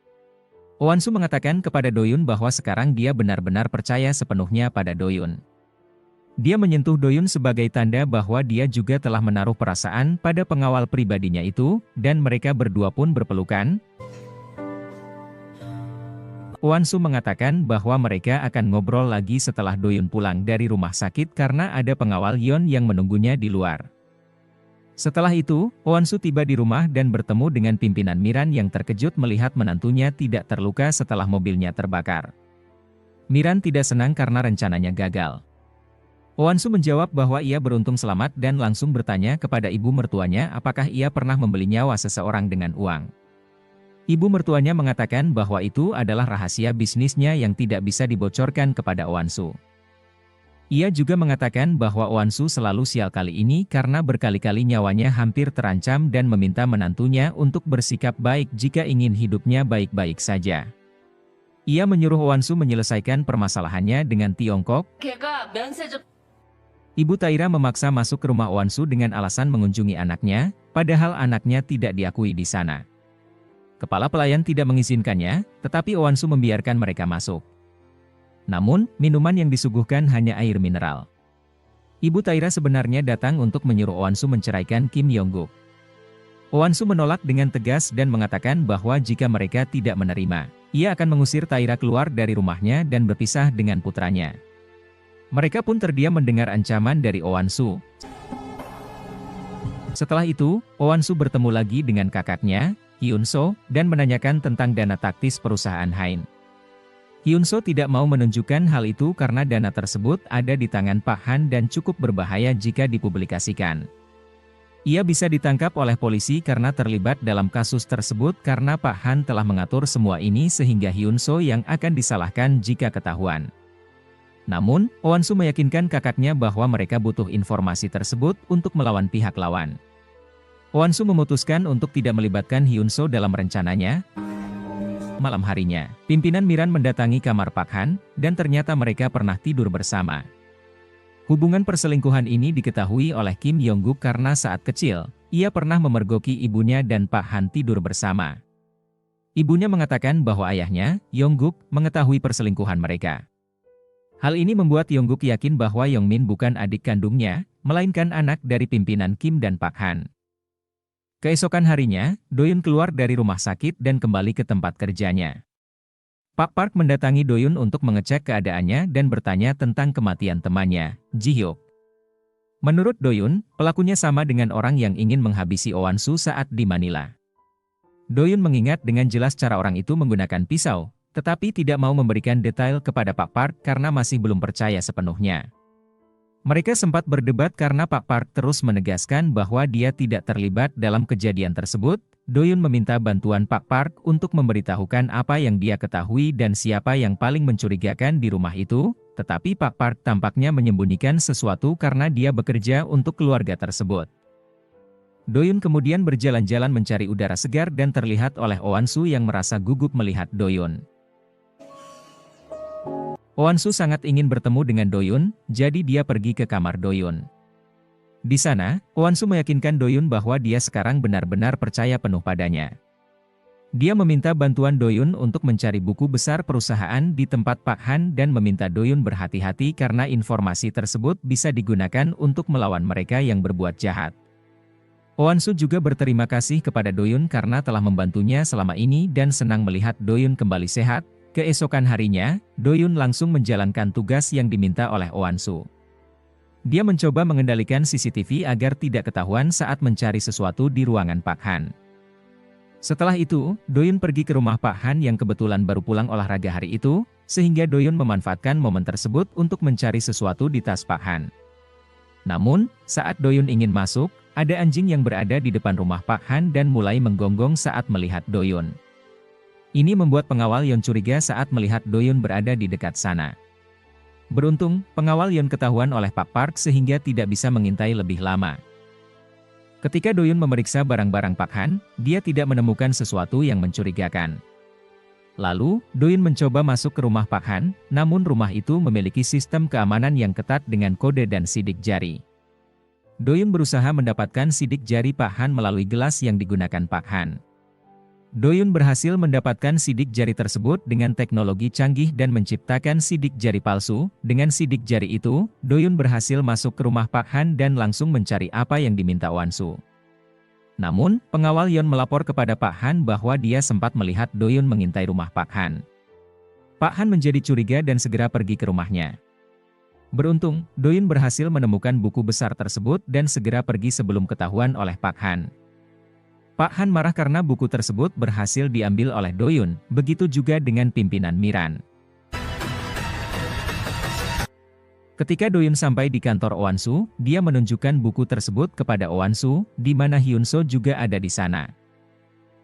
Owansu mengatakan kepada Doyun bahwa sekarang dia benar-benar percaya sepenuhnya pada Doyun. Dia menyentuh Doyun sebagai tanda bahwa dia juga telah menaruh perasaan pada pengawal pribadinya itu, dan mereka berdua pun berpelukan. Owansu mengatakan bahwa mereka akan ngobrol lagi setelah Doyun pulang dari rumah sakit karena ada pengawal Yeon yang menunggunya di luar. Setelah itu, Owansu tiba di rumah dan bertemu dengan pimpinan Miran yang terkejut melihat menantunya tidak terluka setelah mobilnya terbakar. Miran tidak senang karena rencananya gagal. Owansu menjawab bahwa ia beruntung selamat dan langsung bertanya kepada ibu mertuanya apakah ia pernah membeli nyawa seseorang dengan uang. Ibu mertuanya mengatakan bahwa itu adalah rahasia bisnisnya yang tidak bisa dibocorkan kepada Owansu. Ia juga mengatakan bahwa Oansu selalu sial kali ini karena berkali-kali nyawanya hampir terancam dan meminta menantunya untuk bersikap baik jika ingin hidupnya baik-baik saja. Ia menyuruh Oansu menyelesaikan permasalahannya dengan Tiongkok. 걔가 면세점 Ibu Taira memaksa masuk ke rumah Oansu dengan alasan mengunjungi anaknya, padahal anaknya tidak diakui di sana. Kepala pelayan tidak mengizinkannya, tetapi Oansu membiarkan mereka masuk. Namun, minuman yang disuguhkan hanya air mineral. Ibu Taira sebenarnya datang untuk menyuruh Oansu menceraikan Kim Yongguk. Oansu menolak dengan tegas dan mengatakan bahwa jika mereka tidak menerima, ia akan mengusir Taira keluar dari rumahnya dan berpisah dengan putranya. Mereka pun terdiam mendengar ancaman dari Oansu. Setelah itu, Oansu bertemu lagi dengan kakaknya, Hyunso, dan menanyakan tentang dana taktis perusahaan Hain. Hyunso tidak mau menunjukkan hal itu karena dana tersebut ada di tangan Pak Han dan cukup berbahaya jika dipublikasikan. Ia bisa ditangkap oleh polisi karena terlibat dalam kasus tersebut karena Pak Han telah mengatur semua ini sehingga Hyunso yang akan disalahkan jika ketahuan. Namun, Oansu meyakinkan kakaknya bahwa mereka butuh informasi tersebut untuk melawan pihak lawan. Oansu memutuskan untuk tidak melibatkan Hyunso dalam rencananya. Malam harinya, pimpinan Miran mendatangi kamar Pak Han, dan ternyata mereka pernah tidur bersama. Hubungan perselingkuhan ini diketahui oleh Kim Yongguk karena saat kecil, ia pernah memergoki ibunya dan Pak Han tidur bersama. Ibunya mengatakan bahwa ayahnya, Yongguk, mengetahui perselingkuhan mereka. Hal ini membuat Yongguk yakin bahwa Yongmin bukan adik kandungnya, melainkan anak dari pimpinan Kim dan Pak Han. Keesokan harinya, Doyun keluar dari rumah sakit dan kembali ke tempat kerjanya. Pak Park mendatangi Doyun untuk mengecek keadaannya dan bertanya tentang kematian temannya, Ji-hyuk. Menurut Doyun, pelakunya sama dengan orang yang ingin menghabisi Oansu saat di Manila. Doyun mengingat dengan jelas cara orang itu menggunakan pisau, tetapi tidak mau memberikan detail kepada Pak Park karena masih belum percaya sepenuhnya. Mereka sempat berdebat karena Pak Park terus menegaskan bahwa dia tidak terlibat dalam kejadian tersebut. Doyun meminta bantuan Pak Park untuk memberitahukan apa yang dia ketahui dan siapa yang paling mencurigakan di rumah itu, tetapi Pak Park tampaknya menyembunyikan sesuatu karena dia bekerja untuk keluarga tersebut. Doyun kemudian berjalan-jalan mencari udara segar dan terlihat oleh Oansu yang merasa gugup melihat Doyun. Oansu sangat ingin bertemu dengan Doyun, jadi dia pergi ke kamar Doyun. Di sana, Oansu meyakinkan Doyun bahwa dia sekarang benar-benar percaya penuh padanya. Dia meminta bantuan Doyun untuk mencari buku besar perusahaan di tempat Pak Han dan meminta Doyun berhati-hati karena informasi tersebut bisa digunakan untuk melawan mereka yang berbuat jahat. Oansu juga berterima kasih kepada Doyun karena telah membantunya selama ini dan senang melihat Doyun kembali sehat. Keesokan harinya, Doyun langsung menjalankan tugas yang diminta oleh Oansu. Dia mencoba mengendalikan CCTV agar tidak ketahuan saat mencari sesuatu di ruangan Pak Han. Setelah itu, Doyun pergi ke rumah Pak Han yang kebetulan baru pulang olahraga hari itu, sehingga Doyun memanfaatkan momen tersebut untuk mencari sesuatu di tas Pak Han. Namun, saat Doyun ingin masuk, ada anjing yang berada di depan rumah Pak Han dan mulai menggonggong saat melihat Doyun. Ini membuat pengawal Yon curiga saat melihat Doyun berada di dekat sana. Beruntung, pengawal Yon ketahuan oleh Pak Park sehingga tidak bisa mengintai lebih lama. Ketika Doyun memeriksa barang-barang Pak Han, dia tidak menemukan sesuatu yang mencurigakan. Lalu, Doyun mencoba masuk ke rumah Pak Han, namun rumah itu memiliki sistem keamanan yang ketat dengan kode dan sidik jari. Doyun berusaha mendapatkan sidik jari Pak Han melalui gelas yang digunakan Pak Han. Doyun berhasil mendapatkan sidik jari tersebut dengan teknologi canggih dan menciptakan sidik jari palsu. Dengan sidik jari itu, Doyun berhasil masuk ke rumah Pak Han dan langsung mencari apa yang diminta Oansu. Namun, pengawal Yon melapor kepada Pak Han bahwa dia sempat melihat Doyun mengintai rumah Pak Han. Pak Han menjadi curiga dan segera pergi ke rumahnya. Beruntung, Doyun berhasil menemukan buku besar tersebut dan segera pergi sebelum ketahuan oleh Pak Han. Pak Han marah karena buku tersebut berhasil diambil oleh Doyun, begitu juga dengan pimpinan Miran. Ketika Doyun sampai di kantor Oansu, dia menunjukkan buku tersebut kepada Oansu, di mana Hyunso juga ada di sana.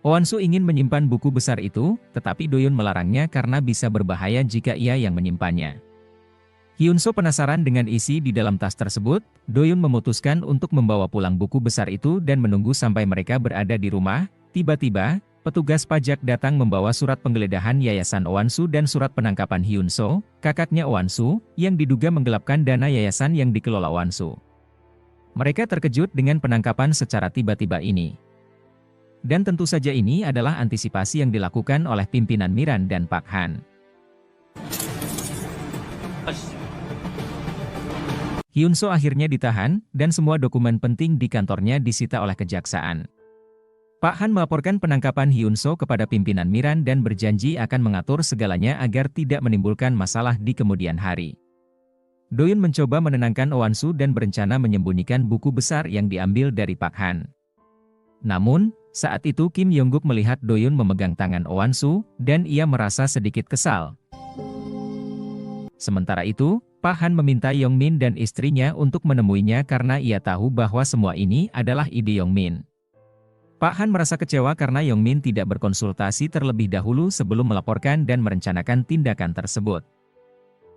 Oansu ingin menyimpan buku besar itu, tetapi Doyun melarangnya karena bisa berbahaya jika ia yang menyimpannya. Hyunso penasaran dengan isi di dalam tas tersebut. Doyun memutuskan untuk membawa pulang buku besar itu dan menunggu sampai mereka berada di rumah. Tiba-tiba, petugas pajak datang membawa surat penggeledahan Yayasan Owansu dan surat penangkapan Hyunso, kakaknya Owansu, yang diduga menggelapkan dana yayasan yang dikelola Owansu. Mereka terkejut dengan penangkapan secara tiba-tiba ini. Dan tentu saja ini adalah antisipasi yang dilakukan oleh pimpinan Miran dan Pak Han. Hyunso akhirnya ditahan, dan semua dokumen penting di kantornya disita oleh kejaksaan. Pak Han melaporkan penangkapan Hyunso kepada pimpinan Miran dan berjanji akan mengatur segalanya agar tidak menimbulkan masalah di kemudian hari. Doyun mencoba menenangkan Owansu dan berencana menyembunyikan buku besar yang diambil dari Pak Han. Namun, saat itu Kim Yongguk melihat Doyun memegang tangan Owansu, dan ia merasa sedikit kesal. Sementara itu, Pak Han meminta Yongmin dan istrinya untuk menemuinya karena ia tahu bahwa semua ini adalah ide Yongmin. Pak Han merasa kecewa karena Yongmin tidak berkonsultasi terlebih dahulu sebelum melaporkan dan merencanakan tindakan tersebut.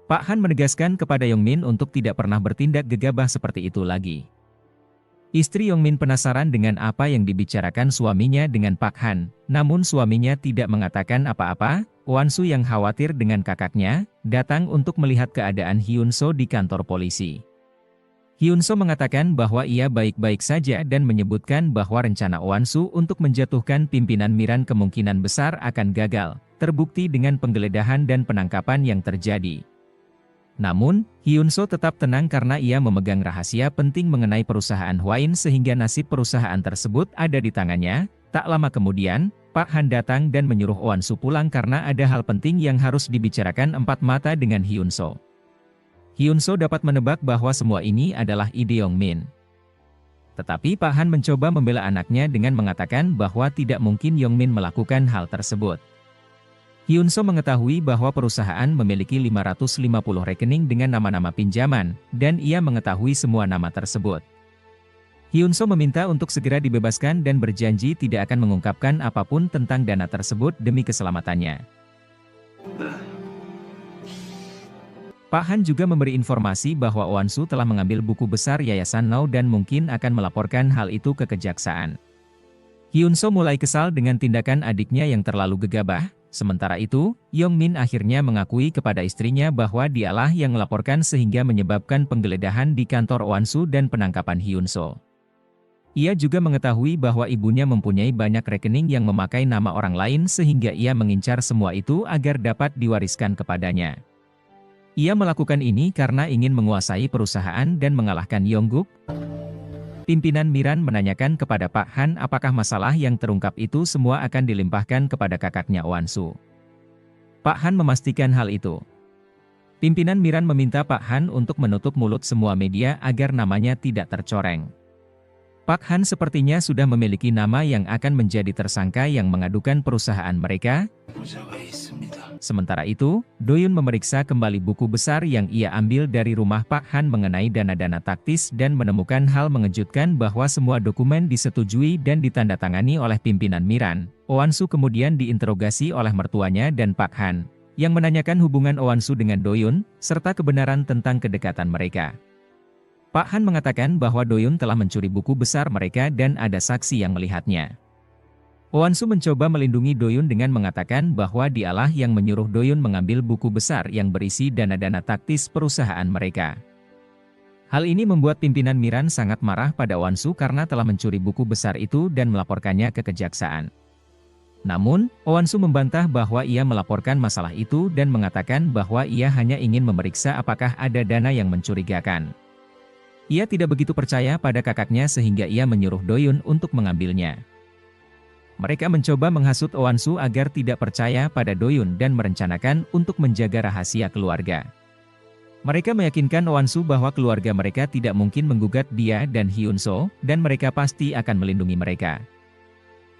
Pak Han menegaskan kepada Yongmin untuk tidak pernah bertindak gegabah seperti itu lagi. Istri Yongmin penasaran dengan apa yang dibicarakan suaminya dengan Pak Han, namun suaminya tidak mengatakan apa-apa. Owansu yang khawatir dengan kakaknya, datang untuk melihat keadaan Hyunso di kantor polisi. Hyunso mengatakan bahwa ia baik-baik saja dan menyebutkan bahwa rencana Owansu untuk menjatuhkan pimpinan Miran kemungkinan besar akan gagal, terbukti dengan penggeledahan dan penangkapan yang terjadi. Namun, Hyunso tetap tenang karena ia memegang rahasia penting mengenai perusahaan Hwain sehingga nasib perusahaan tersebut ada di tangannya. Tak lama kemudian, Pak Han datang dan menyuruh Owansu pulang karena ada hal penting yang harus dibicarakan empat mata dengan Hyunso. Hyunso dapat menebak bahwa semua ini adalah ide Yongmin. Tetapi Pak Han mencoba membela anaknya dengan mengatakan bahwa tidak mungkin Yongmin melakukan hal tersebut. Hyunso mengetahui bahwa perusahaan memiliki 550 rekening dengan nama-nama pinjaman, dan ia mengetahui semua nama tersebut. Hyunso meminta untuk segera dibebaskan dan berjanji tidak akan mengungkapkan apapun tentang dana tersebut demi keselamatannya. Pak Han juga memberi informasi bahwa Owansu telah mengambil buku besar Yayasan Now dan mungkin akan melaporkan hal itu ke kejaksaan. Hyunso mulai kesal dengan tindakan adiknya yang terlalu gegabah. Sementara itu, Yongmin akhirnya mengakui kepada istrinya bahwa dialah yang melaporkan sehingga menyebabkan penggeledahan di kantor Owansu dan penangkapan Hyunso. Ia juga mengetahui bahwa ibunya mempunyai banyak rekening yang memakai nama orang lain sehingga ia mengincar semua itu agar dapat diwariskan kepadanya. Ia melakukan ini karena ingin menguasai perusahaan dan mengalahkan Yongguk. Pimpinan Miran menanyakan kepada Pak Han apakah masalah yang terungkap itu semua akan dilimpahkan kepada kakaknya Owansu. Pak Han memastikan hal itu. Pimpinan Miran meminta Pak Han untuk menutup mulut semua media agar namanya tidak tercoreng. Pak Han sepertinya sudah memiliki nama yang akan menjadi tersangka yang mengadukan perusahaan mereka. Sementara itu, Doyun memeriksa kembali buku besar yang ia ambil dari rumah Pak Han mengenai dana-dana taktis dan menemukan hal mengejutkan bahwa semua dokumen disetujui dan ditandatangani oleh pimpinan Miran. Owansu kemudian diinterogasi oleh mertuanya dan Pak Han, yang menanyakan hubungan Owansu dengan Doyun, serta kebenaran tentang kedekatan mereka. Pak Han mengatakan bahwa Doyun telah mencuri buku besar mereka dan ada saksi yang melihatnya. Owansu mencoba melindungi Doyun dengan mengatakan bahwa dialah yang menyuruh Doyun mengambil buku besar yang berisi dana-dana taktis perusahaan mereka. Hal ini membuat pimpinan Miran sangat marah pada Owansu karena telah mencuri buku besar itu dan melaporkannya ke kejaksaan. Namun, Owansu membantah bahwa ia melaporkan masalah itu dan mengatakan bahwa ia hanya ingin memeriksa apakah ada dana yang mencurigakan. Ia tidak begitu percaya pada kakaknya sehingga ia menyuruh Doyun untuk mengambilnya. Mereka mencoba menghasut Owansu agar tidak percaya pada Doyun dan merencanakan untuk menjaga rahasia keluarga. Mereka meyakinkan Owansu bahwa keluarga mereka tidak mungkin menggugat dia dan Hyunso, dan mereka pasti akan melindungi mereka.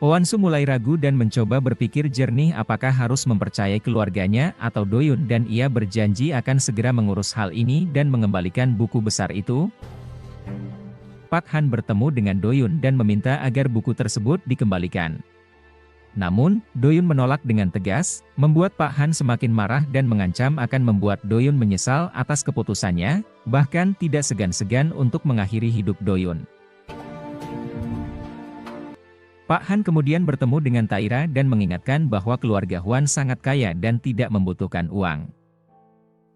Owansu mulai ragu dan mencoba berpikir jernih apakah harus mempercayai keluarganya atau Doyun dan ia berjanji akan segera mengurus hal ini dan mengembalikan buku besar itu. Pak Han bertemu dengan Doyun dan meminta agar buku tersebut dikembalikan. Namun, Doyun menolak dengan tegas, membuat Pak Han semakin marah dan mengancam akan membuat Doyun menyesal atas keputusannya, bahkan tidak segan-segan untuk mengakhiri hidup Doyun. Pak Han kemudian bertemu dengan Taira dan mengingatkan bahwa keluarga Hwan sangat kaya dan tidak membutuhkan uang.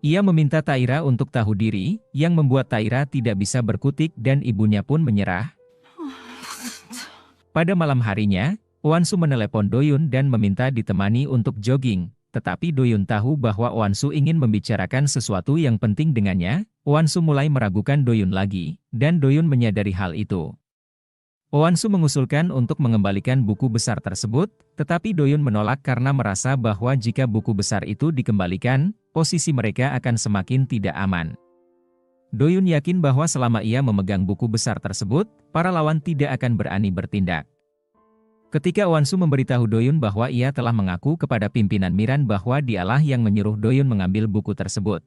Ia meminta Taira untuk tahu diri, yang membuat Taira tidak bisa berkutik dan ibunya pun menyerah. Pada malam harinya, Hwan-su menelepon Doyun dan meminta ditemani untuk jogging, tetapi Doyun tahu bahwa Hwan-su ingin membicarakan sesuatu yang penting dengannya. Hwan-su mulai meragukan Doyun lagi, dan Doyun menyadari hal itu. Hwan-su mengusulkan untuk mengembalikan buku besar tersebut, tetapi Doyun menolak karena merasa bahwa jika buku besar itu dikembalikan, posisi mereka akan semakin tidak aman. Doyun yakin bahwa selama ia memegang buku besar tersebut, para lawan tidak akan berani bertindak. Ketika Hwan-su memberitahu Doyun bahwa ia telah mengaku kepada pimpinan Miran bahwa dialah yang menyuruh Doyun mengambil buku tersebut,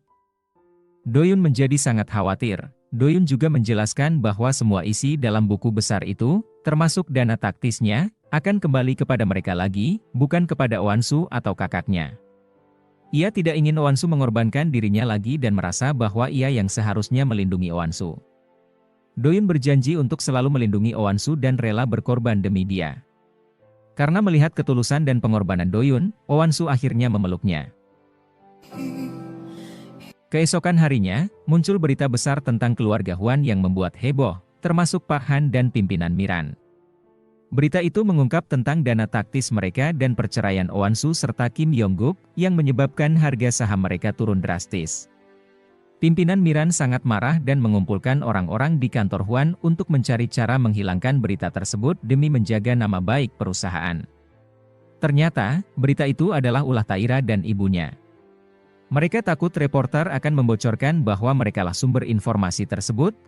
Doyun menjadi sangat khawatir. Doyun juga menjelaskan bahwa semua isi dalam buku besar itu, termasuk dana taktisnya, akan kembali kepada mereka lagi, bukan kepada Hwan-su atau kakaknya. Ia tidak ingin Hwan-su mengorbankan dirinya lagi dan merasa bahwa ia yang seharusnya melindungi Hwan-su. Doyun berjanji untuk selalu melindungi Hwan-su dan rela berkorban demi dia. Karena melihat ketulusan dan pengorbanan Doyun, Hwan-su akhirnya memeluknya. Keesokan harinya, muncul berita besar tentang keluarga Hwan yang membuat heboh, termasuk Pak Han dan pimpinan Miran. Berita itu mengungkap tentang dana taktis mereka dan perceraian Hwan-su serta Kim Yong-guk, yang menyebabkan harga saham mereka turun drastis. Pimpinan Miran sangat marah dan mengumpulkan orang-orang di kantor Hwan untuk mencari cara menghilangkan berita tersebut demi menjaga nama baik perusahaan. Ternyata, berita itu adalah ulah Taira dan ibunya. Mereka takut reporter akan membocorkan bahwa merekalah sumber informasi tersebut.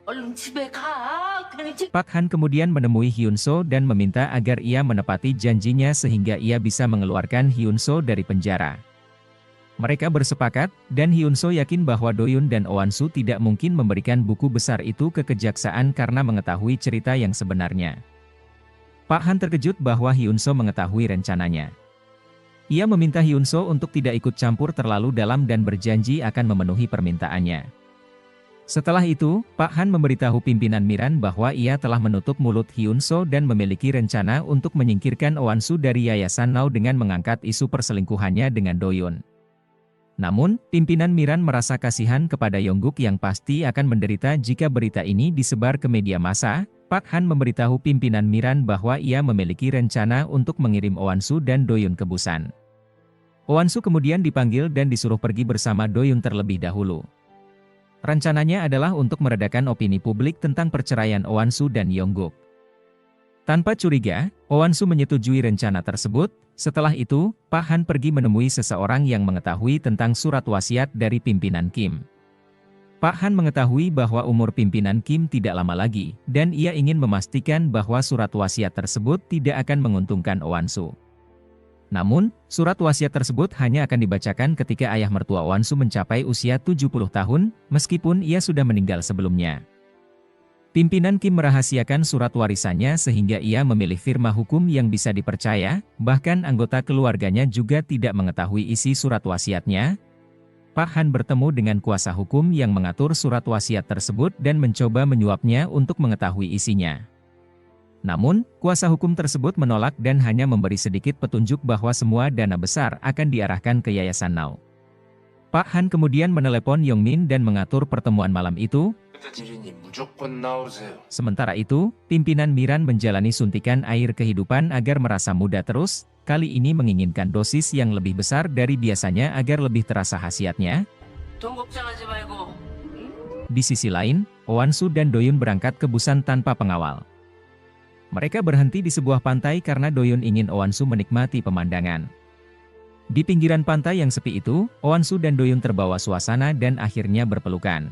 Pak Han kemudian menemui Hyun-so dan meminta agar ia menepati janjinya sehingga ia bisa mengeluarkan Hyun-so dari penjara. Mereka bersepakat, dan Hyun-so yakin bahwa Doyun dan Hwan-su tidak mungkin memberikan buku besar itu ke kejaksaan karena mengetahui cerita yang sebenarnya. Pak Han terkejut bahwa Hyun-so mengetahui rencananya. Ia meminta Hyun-so untuk tidak ikut campur terlalu dalam dan berjanji akan memenuhi permintaannya. Setelah itu, Pak Han memberitahu pimpinan Miran bahwa ia telah menutup mulut Hyun-so dan memiliki rencana untuk menyingkirkan Hwan-su dari Yayasan Now dengan mengangkat isu perselingkuhannya dengan Doyun. Namun, pimpinan Miran merasa kasihan kepada Yong-guk yang pasti akan menderita jika berita ini disebar ke media massa. Pak Han memberitahu pimpinan Miran bahwa ia memiliki rencana untuk mengirim Hwan-su dan Doyun ke Busan. Hwan-su kemudian dipanggil dan disuruh pergi bersama Doyun terlebih dahulu. Rencananya adalah untuk meredakan opini publik tentang perceraian Hwan-su dan Yong-guk. Tanpa curiga, Hwan-su menyetujui rencana tersebut. Setelah itu, Pak Han pergi menemui seseorang yang mengetahui tentang surat wasiat dari pimpinan Kim. Pak Han mengetahui bahwa umur pimpinan Kim tidak lama lagi, dan ia ingin memastikan bahwa surat wasiat tersebut tidak akan menguntungkan Hwan-su. Namun, surat wasiat tersebut hanya akan dibacakan ketika ayah mertua Hwan-su mencapai usia 70 tahun, meskipun ia sudah meninggal sebelumnya. Pimpinan Kim merahasiakan surat warisannya sehingga ia memilih firma hukum yang bisa dipercaya, bahkan anggota keluarganya juga tidak mengetahui isi surat wasiatnya. Pak Han bertemu dengan kuasa hukum yang mengatur surat wasiat tersebut dan mencoba menyuapnya untuk mengetahui isinya. Namun, kuasa hukum tersebut menolak dan hanya memberi sedikit petunjuk bahwa semua dana besar akan diarahkan ke Yayasan Now. Pak Han kemudian menelepon Yong-min dan mengatur pertemuan malam itu. Sementara itu, pimpinan Miran menjalani suntikan air kehidupan agar merasa muda terus, kali ini menginginkan dosis yang lebih besar dari biasanya agar lebih terasa khasiatnya. Di sisi lain, Hwan-su dan Doyun berangkat ke Busan tanpa pengawal. Mereka berhenti di sebuah pantai karena Doyun ingin Hwan-su menikmati pemandangan. Di pinggiran pantai yang sepi itu, Hwan-su dan Doyun terbawa suasana dan akhirnya berpelukan.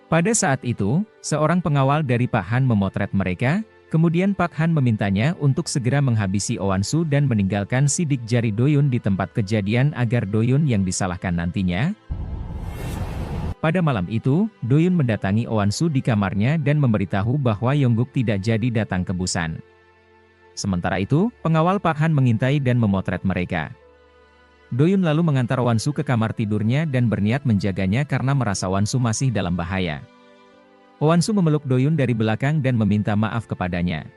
Pada saat itu, seorang pengawal dari Pak Han memotret mereka, kemudian Pak Han memintanya untuk segera menghabisi Hwan-su dan meninggalkan sidik jari Doyun di tempat kejadian agar Doyun yang disalahkan nantinya. Pada malam itu, Doyun mendatangi Hwan-su di kamarnya dan memberitahu bahwa Yong-guk tidak jadi datang ke Busan. Sementara itu, pengawal Pak Han mengintai dan memotret mereka. Doyun lalu mengantar Wonsu ke kamar tidurnya dan berniat menjaganya karena merasa Wonsu masih dalam bahaya. Wonsu memeluk Doyun dari belakang dan meminta maaf kepadanya.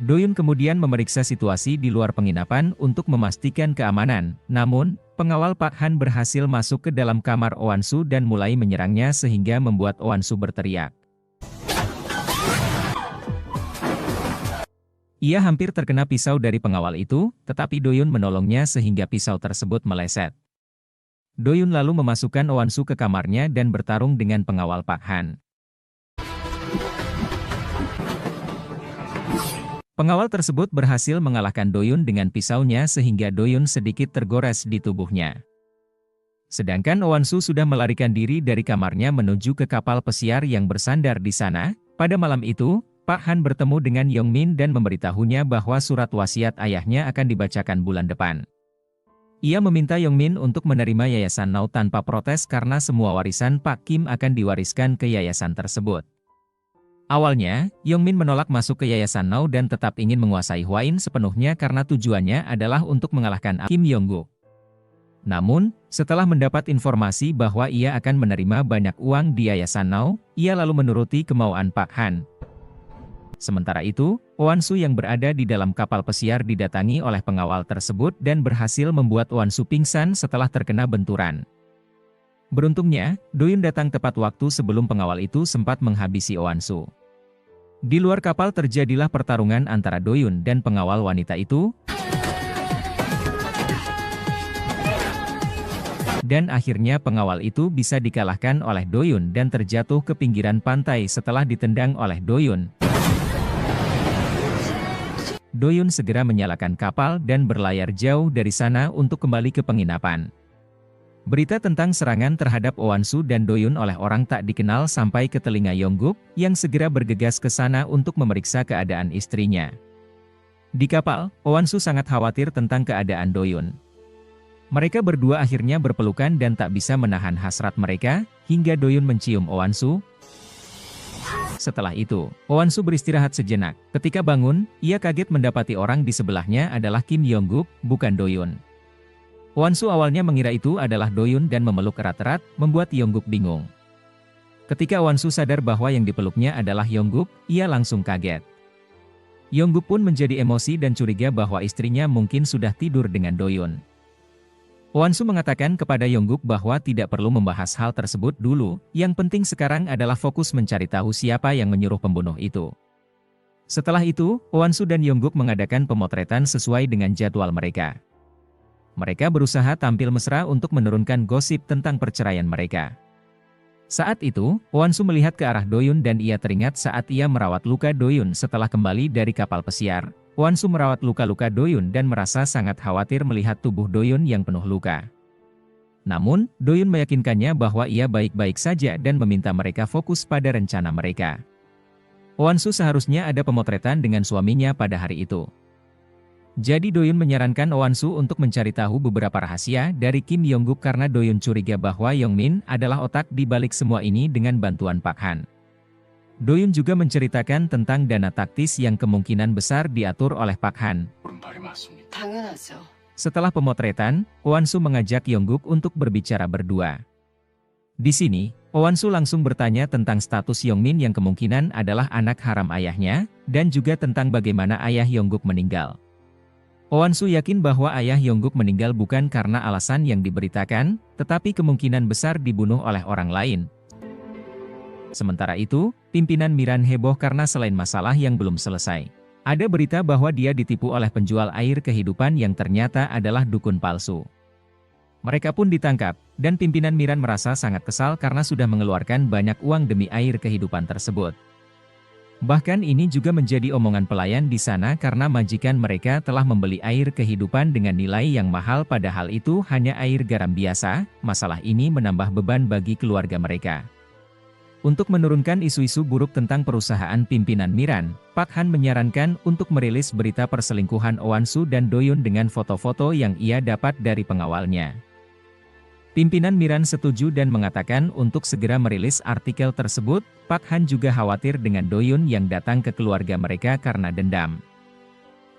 Doyun kemudian memeriksa situasi di luar penginapan untuk memastikan keamanan, namun, pengawal Pak Han berhasil masuk ke dalam kamar Wonsu dan mulai menyerangnya sehingga membuat Wonsu berteriak. Ia hampir terkena pisau dari pengawal itu, tetapi Doyun menolongnya sehingga pisau tersebut meleset. Doyun lalu memasukkan Wonsu ke kamarnya dan bertarung dengan pengawal Pak Han. Pengawal tersebut berhasil mengalahkan Doyun dengan pisaunya sehingga Doyun sedikit tergores di tubuhnya. Sedangkan Wonsu sudah melarikan diri dari kamarnya menuju ke kapal pesiar yang bersandar di sana. Pada malam itu, Pak Han bertemu dengan Yongmin dan memberitahunya bahwa surat wasiat ayahnya akan dibacakan bulan depan. Ia meminta Yongmin untuk menerima Yayasan Nau tanpa protes karena semua warisan Pak Kim akan diwariskan ke yayasan tersebut. Awalnya, Yongmin menolak masuk ke Yayasan Nau dan tetap ingin menguasai Hwain sepenuhnya karena tujuannya adalah untuk mengalahkan Kim Yongguk. Namun, setelah mendapat informasi bahwa ia akan menerima banyak uang di Yayasan Nau, ia lalu menuruti kemauan Pak Han. Sementara itu, Wonsu yang berada di dalam kapal pesiar didatangi oleh pengawal tersebut dan berhasil membuat Wonsu pingsan setelah terkena benturan. Beruntungnya, Doyun datang tepat waktu sebelum pengawal itu sempat menghabisi Wonsu. Di luar kapal terjadilah pertarungan antara Doyun dan pengawal wanita itu, dan akhirnya pengawal itu bisa dikalahkan oleh Doyun dan terjatuh ke pinggiran pantai setelah ditendang oleh Doyun. Doyun segera menyalakan kapal dan berlayar jauh dari sana untuk kembali ke penginapan. Berita tentang serangan terhadap Wonsu dan Doyun oleh orang tak dikenal sampai ke telinga Yongguk, yang segera bergegas ke sana untuk memeriksa keadaan istrinya. Di kapal, Wonsu sangat khawatir tentang keadaan Doyun. Mereka berdua akhirnya berpelukan dan tak bisa menahan hasrat mereka, hingga Doyun mencium Wonsu. Setelah itu, Wonsu beristirahat sejenak. Ketika bangun, ia kaget mendapati orang di sebelahnya adalah Kim Yongguk, bukan Doyun. Wonsu awalnya mengira itu adalah Doyun dan memeluk erat-erat, membuat Yongguk bingung. Ketika Wonsu sadar bahwa yang dipeluknya adalah Yongguk, ia langsung kaget. Yongguk pun menjadi emosi dan curiga bahwa istrinya mungkin sudah tidur dengan Doyun. Wonsu mengatakan kepada Yongguk bahwa tidak perlu membahas hal tersebut dulu, yang penting sekarang adalah fokus mencari tahu siapa yang menyuruh pembunuh itu. Setelah itu, Wonsu dan Yongguk mengadakan pemotretan sesuai dengan jadwal mereka. Mereka berusaha tampil mesra untuk menurunkan gosip tentang perceraian mereka. Saat itu, Wonsu melihat ke arah Doyun dan ia teringat saat ia merawat luka Doyun setelah kembali dari kapal pesiar. Wonsu merawat luka-luka Doyun dan merasa sangat khawatir melihat tubuh Doyun yang penuh luka. Namun, Doyun meyakinkannya bahwa ia baik-baik saja dan meminta mereka fokus pada rencana mereka. Wonsu seharusnya ada pemotretan dengan suaminya pada hari itu. Jadi Doyun menyarankan Wonsu untuk mencari tahu beberapa rahasia dari Kim Yongguk karena Doyun curiga bahwa Yongmin adalah otak di balik semua ini dengan bantuan Pak Han. Doyun juga menceritakan tentang dana taktis yang kemungkinan besar diatur oleh Pak Han. 당연하죠. Setelah pemotretan, Wonsu mengajak Yongguk untuk berbicara berdua. Di sini, Wonsu langsung bertanya tentang status Yongmin yang kemungkinan adalah anak haram ayahnya, dan juga tentang bagaimana ayah Yongguk meninggal. Wonsu yakin bahwa ayah Yongguk meninggal bukan karena alasan yang diberitakan, tetapi kemungkinan besar dibunuh oleh orang lain. Sementara itu, pimpinan Miran heboh karena selain masalah yang belum selesai, ada berita bahwa dia ditipu oleh penjual air kehidupan yang ternyata adalah dukun palsu. Mereka pun ditangkap, dan pimpinan Miran merasa sangat kesal karena sudah mengeluarkan banyak uang demi air kehidupan tersebut. Bahkan ini juga menjadi omongan pelayan di sana karena majikan mereka telah membeli air kehidupan dengan nilai yang mahal padahal itu hanya air garam biasa. Masalah ini menambah beban bagi keluarga mereka. Untuk menurunkan isu-isu buruk tentang perusahaan pimpinan Miran, Pak Han menyarankan untuk merilis berita perselingkuhan Wonsu dan Doyun dengan foto-foto yang ia dapat dari pengawalnya. Pimpinan Miran setuju dan mengatakan untuk segera merilis artikel tersebut. Pak Han juga khawatir dengan Doyun yang datang ke keluarga mereka karena dendam.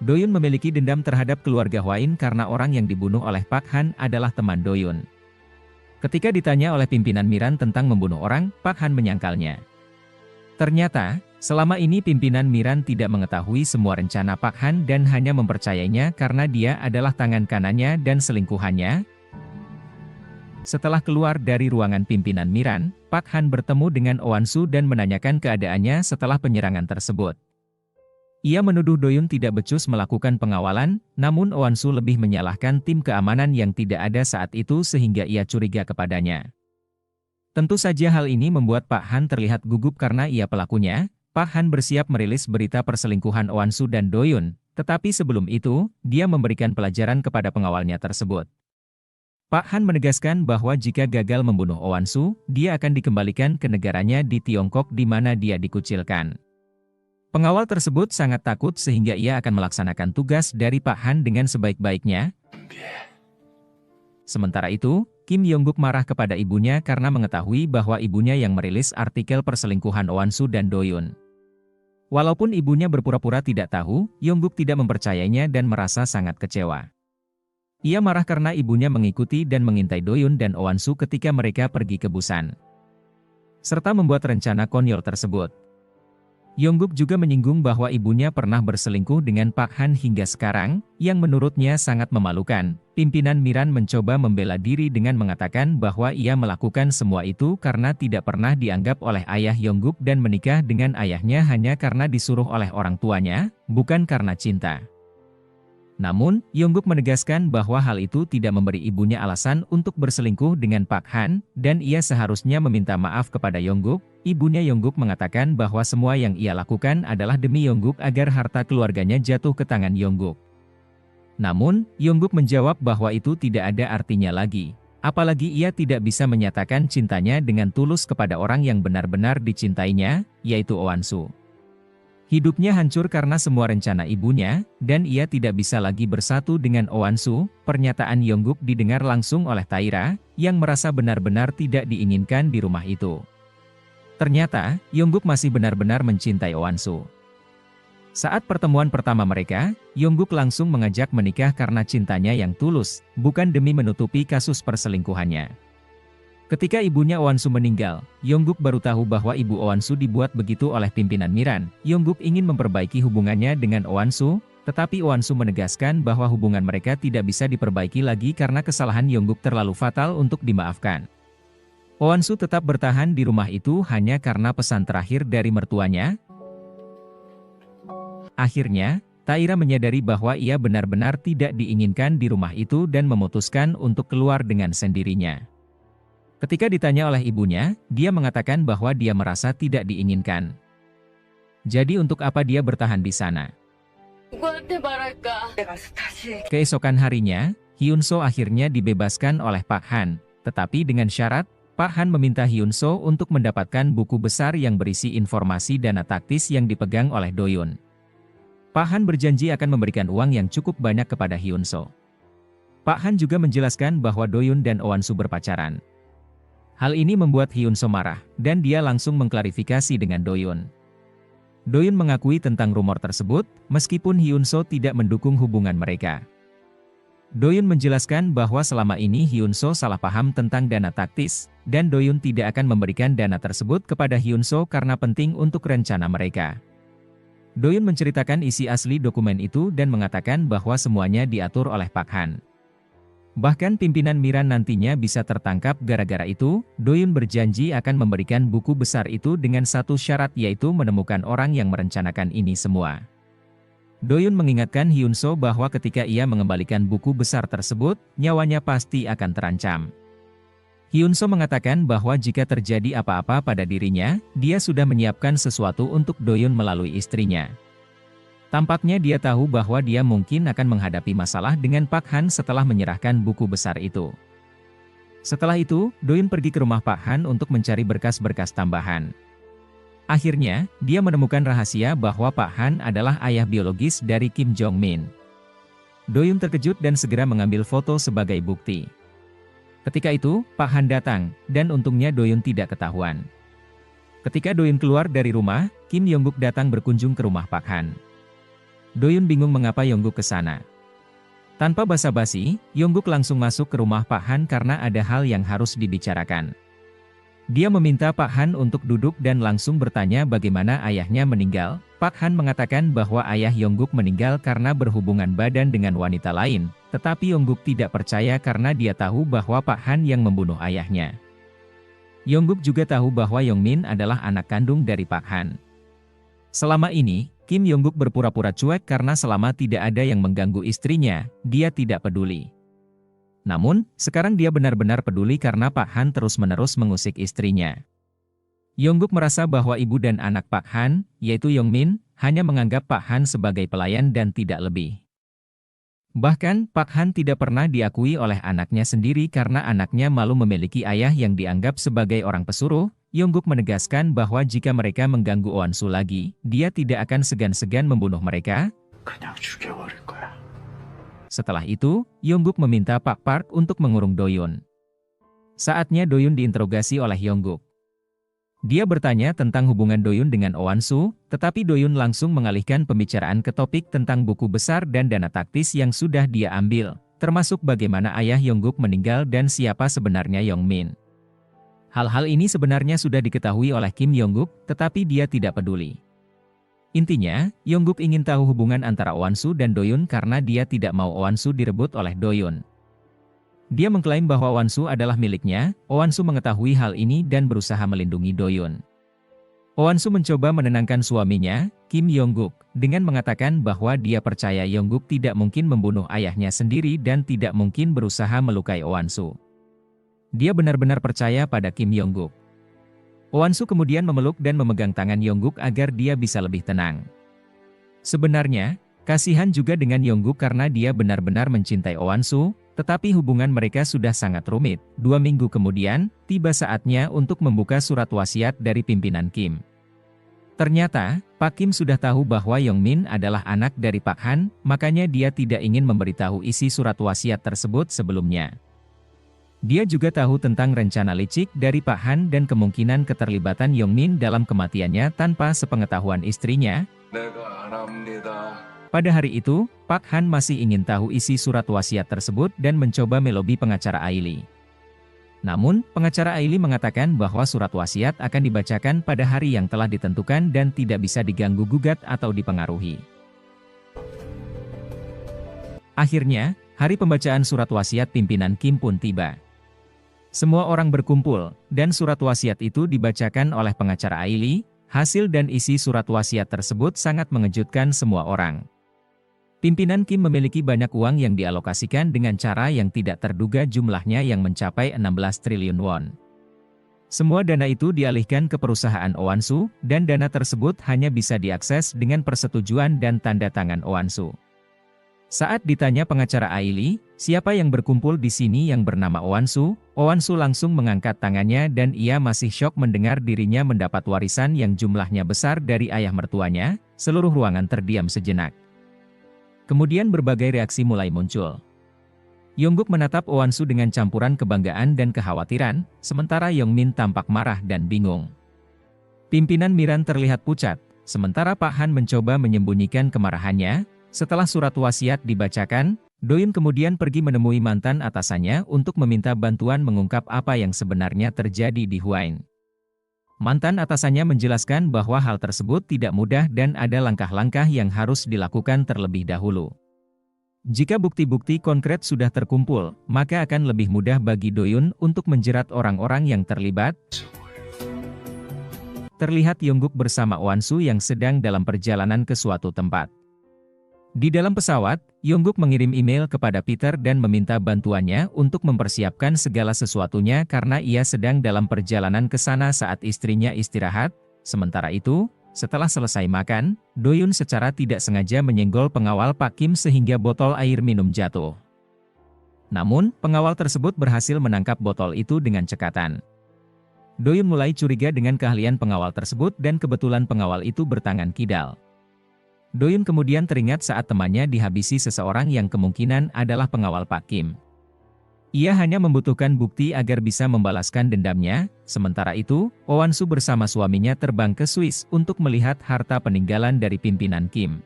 Doyun memiliki dendam terhadap keluarga Hwain karena orang yang dibunuh oleh Pak Han adalah teman Doyun. Ketika ditanya oleh pimpinan Miran tentang membunuh orang, Pak Han menyangkalnya. Ternyata, selama ini pimpinan Miran tidak mengetahui semua rencana Pak Han dan hanya mempercayainya karena dia adalah tangan kanannya dan selingkuhannya. Setelah keluar dari ruangan pimpinan Miran, Pak Han bertemu dengan Oansu dan menanyakan keadaannya setelah penyerangan tersebut. Ia menuduh Doyun tidak becus melakukan pengawalan, namun Oansu lebih menyalahkan tim keamanan yang tidak ada saat itu sehingga ia curiga kepadanya. Tentu saja hal ini membuat Pak Han terlihat gugup karena ia pelakunya. Pak Han bersiap merilis berita perselingkuhan Oansu dan Doyun, tetapi sebelum itu, dia memberikan pelajaran kepada pengawalnya tersebut. Pak Han menegaskan bahwa jika gagal membunuh Oansu, dia akan dikembalikan ke negaranya di Tiongkok di mana dia dikucilkan. Pengawal tersebut sangat takut sehingga ia akan melaksanakan tugas dari Pak Han dengan sebaik-baiknya. Sementara itu, Kim Yongguk marah kepada ibunya karena mengetahui bahwa ibunya yang merilis artikel perselingkuhan Oansu dan Doyun. Walaupun ibunya berpura-pura tidak tahu, Yongguk tidak mempercayainya dan merasa sangat kecewa. Ia marah karena ibunya mengikuti dan mengintai Doyun dan Oansu ketika mereka pergi ke Busan, serta membuat rencana konyol tersebut. Yongguk juga menyinggung bahwa ibunya pernah berselingkuh dengan Pak Han hingga sekarang, yang menurutnya sangat memalukan. Pimpinan Miran mencoba membela diri dengan mengatakan bahwa ia melakukan semua itu karena tidak pernah dianggap oleh ayah Yongguk dan menikah dengan ayahnya hanya karena disuruh oleh orang tuanya, bukan karena cinta. Namun, Yongguk menegaskan bahwa hal itu tidak memberi ibunya alasan untuk berselingkuh dengan Pak Han, dan ia seharusnya meminta maaf kepada Yongguk. Ibunya Yongguk mengatakan bahwa semua yang ia lakukan adalah demi Yongguk agar harta keluarganya jatuh ke tangan Yongguk. Namun, Yongguk menjawab bahwa itu tidak ada artinya lagi. Apalagi ia tidak bisa menyatakan cintanya dengan tulus kepada orang yang benar-benar dicintainya, yaitu Oansu. Hidupnya hancur karena semua rencana ibunya, dan ia tidak bisa lagi bersatu dengan Oansu. Pernyataan Yongguk didengar langsung oleh Taira, yang merasa benar-benar tidak diinginkan di rumah itu. Ternyata, Yongguk masih benar-benar mencintai Oansu. Saat pertemuan pertama mereka, Yongguk langsung mengajak menikah karena cintanya yang tulus, bukan demi menutupi kasus perselingkuhannya. Ketika ibunya Oansu meninggal, Yongguk baru tahu bahwa ibu Oansu dibuat begitu oleh pimpinan Miran. Yongguk ingin memperbaiki hubungannya dengan Oansu, tetapi Oansu menegaskan bahwa hubungan mereka tidak bisa diperbaiki lagi karena kesalahan Yongguk terlalu fatal untuk dimaafkan. Oansu tetap bertahan di rumah itu hanya karena pesan terakhir dari mertuanya. Akhirnya, Taira menyadari bahwa ia benar-benar tidak diinginkan di rumah itu dan memutuskan untuk keluar dengan sendirinya. Ketika ditanya oleh ibunya, dia mengatakan bahwa dia merasa tidak diinginkan. Jadi untuk apa dia bertahan di sana? Keesokan harinya, Hyunso akhirnya dibebaskan oleh Pak Han, tetapi dengan syarat, Pak Han meminta Hyunso untuk mendapatkan buku besar yang berisi informasi dana taktis yang dipegang oleh Doyun. Pak Han berjanji akan memberikan uang yang cukup banyak kepada Hyunso. Pak Han juga menjelaskan bahwa Doyun dan Oansu berpacaran. Hal ini membuat Hyunso marah, dan dia langsung mengklarifikasi dengan Doyun. Doyun mengakui tentang rumor tersebut, meskipun Hyunso tidak mendukung hubungan mereka. Doyun menjelaskan bahwa selama ini Hyunso salah paham tentang dana taktis, dan Doyun tidak akan memberikan dana tersebut kepada Hyunso karena penting untuk rencana mereka. Doyun menceritakan isi asli dokumen itu dan mengatakan bahwa semuanya diatur oleh Pak Han. Bahkan pimpinan Miran nantinya bisa tertangkap gara-gara itu. Doyun berjanji akan memberikan buku besar itu dengan satu syarat, yaitu menemukan orang yang merencanakan ini semua. Doyun mengingatkan Hyunso bahwa ketika ia mengembalikan buku besar tersebut, nyawanya pasti akan terancam. Hyunso mengatakan bahwa jika terjadi apa-apa pada dirinya, dia sudah menyiapkan sesuatu untuk Doyun melalui istrinya. Tampaknya dia tahu bahwa dia mungkin akan menghadapi masalah dengan Pak Han setelah menyerahkan buku besar itu. Setelah itu, Doyun pergi ke rumah Pak Han untuk mencari berkas-berkas tambahan. Akhirnya, dia menemukan rahasia bahwa Pak Han adalah ayah biologis dari Kim Jong-min. Doyun terkejut dan segera mengambil foto sebagai bukti. Ketika itu, Pak Han datang, dan untungnya Doyun tidak ketahuan. Ketika Doyun keluar dari rumah, Kim Yongguk datang berkunjung ke rumah Pak Han. Doyun bingung mengapa Yongguk ke sana. Tanpa basa-basi, Yongguk langsung masuk ke rumah Pak Han karena ada hal yang harus dibicarakan. Dia meminta Pak Han untuk duduk dan langsung bertanya bagaimana ayahnya meninggal. Pak Han mengatakan bahwa ayah Yongguk meninggal karena berhubungan badan dengan wanita lain, tetapi Yongguk tidak percaya karena dia tahu bahwa Pak Han yang membunuh ayahnya. Yongguk juga tahu bahwa Yongmin adalah anak kandung dari Pak Han. Selama ini, Kim Yongguk berpura-pura cuek karena selama tidak ada yang mengganggu istrinya, dia tidak peduli. Namun, sekarang dia benar-benar peduli karena Pak Han terus-menerus mengusik istrinya. Yongguk merasa bahwa ibu dan anak Pak Han, yaitu Yongmin, hanya menganggap Pak Han sebagai pelayan dan tidak lebih. Bahkan, Pak Han tidak pernah diakui oleh anaknya sendiri karena anaknya malu memiliki ayah yang dianggap sebagai orang pesuruh. Yongguk menegaskan bahwa jika mereka mengganggu Oansu lagi, dia tidak akan segan-segan membunuh mereka. Setelah itu, Yongguk meminta Pak Park untuk mengurung Doyun. Saatnya Doyun diinterogasi oleh Yongguk. Dia bertanya tentang hubungan Doyun dengan Oansu, tetapi Doyun langsung mengalihkan pembicaraan ke topik tentang buku besar dan dana taktis yang sudah dia ambil, termasuk bagaimana ayah Yongguk meninggal dan siapa sebenarnya Yongmin. Hal-hal ini sebenarnya sudah diketahui oleh Kim Yongguk, tetapi dia tidak peduli. Intinya, Yongguk ingin tahu hubungan antara Oansu dan Doyun karena dia tidak mau Oansu direbut oleh Doyun. Dia mengklaim bahwa Oansu adalah miliknya. Oansu mengetahui hal ini dan berusaha melindungi Doyun. Oansu mencoba menenangkan suaminya, Kim Yongguk, dengan mengatakan bahwa dia percaya Yongguk tidak mungkin membunuh ayahnya sendiri dan tidak mungkin berusaha melukai Oansu. Dia benar-benar percaya pada Kim Yongguk. Oansu kemudian memeluk dan memegang tangan Yongguk agar dia bisa lebih tenang. Sebenarnya, kasihan juga dengan Yongguk karena dia benar-benar mencintai Oansu, tetapi hubungan mereka sudah sangat rumit. 2 minggu kemudian, tiba saatnya untuk membuka surat wasiat dari pimpinan Kim. Ternyata, Pak Kim sudah tahu bahwa Yongmin adalah anak dari Pak Han, makanya dia tidak ingin memberitahu isi surat wasiat tersebut sebelumnya. Dia juga tahu tentang rencana licik dari Pak Han dan kemungkinan keterlibatan Yongmin dalam kematiannya tanpa sepengetahuan istrinya. Pada hari itu, Pak Han masih ingin tahu isi surat wasiat tersebut dan mencoba melobi pengacara Aili. Namun, pengacara Aili mengatakan bahwa surat wasiat akan dibacakan pada hari yang telah ditentukan dan tidak bisa diganggu-gugat atau dipengaruhi. Akhirnya, hari pembacaan surat wasiat pimpinan Kim pun tiba. Semua orang berkumpul, dan surat wasiat itu dibacakan oleh pengacara Aili. Hasil dan isi surat wasiat tersebut sangat mengejutkan semua orang. Pimpinan Kim memiliki banyak uang yang dialokasikan dengan cara yang tidak terduga jumlahnya yang mencapai 16 triliun won. Semua dana itu dialihkan ke perusahaan Oansu, dan dana tersebut hanya bisa diakses dengan persetujuan dan tanda tangan Oansu. Saat ditanya pengacara Aili, siapa yang berkumpul di sini yang bernama Oansu, Oansu langsung mengangkat tangannya dan ia masih syok mendengar dirinya mendapat warisan yang jumlahnya besar dari ayah mertuanya. Seluruh ruangan terdiam sejenak. Kemudian berbagai reaksi mulai muncul. Yongguk menatap Oansu dengan campuran kebanggaan dan kekhawatiran, sementara Yongmin tampak marah dan bingung. Pimpinan Miran terlihat pucat, sementara Pak Han mencoba menyembunyikan kemarahannya. Setelah surat wasiat dibacakan, Doyun kemudian pergi menemui mantan atasannya untuk meminta bantuan mengungkap apa yang sebenarnya terjadi di Huain. Mantan atasannya menjelaskan bahwa hal tersebut tidak mudah dan ada langkah-langkah yang harus dilakukan terlebih dahulu. Jika bukti-bukti konkret sudah terkumpul, maka akan lebih mudah bagi Doyun untuk menjerat orang-orang yang terlibat. Terlihat Yongguk bersama Oansu yang sedang dalam perjalanan ke suatu tempat. Di dalam pesawat, Yongguk mengirim email kepada Peter dan meminta bantuannya untuk mempersiapkan segala sesuatunya karena ia sedang dalam perjalanan ke sana saat istrinya istirahat. Sementara itu, setelah selesai makan, Doyun secara tidak sengaja menyenggol pengawal Pak Kim sehingga botol air minum jatuh. Namun, pengawal tersebut berhasil menangkap botol itu dengan cekatan. Doyun mulai curiga dengan keahlian pengawal tersebut dan kebetulan pengawal itu bertangan kidal. Doyun kemudian teringat saat temannya dihabisi seseorang yang kemungkinan adalah pengawal Pak Kim. Ia hanya membutuhkan bukti agar bisa membalaskan dendamnya. Sementara itu, Oansu bersama suaminya terbang ke Swiss untuk melihat harta peninggalan dari pimpinan Kim.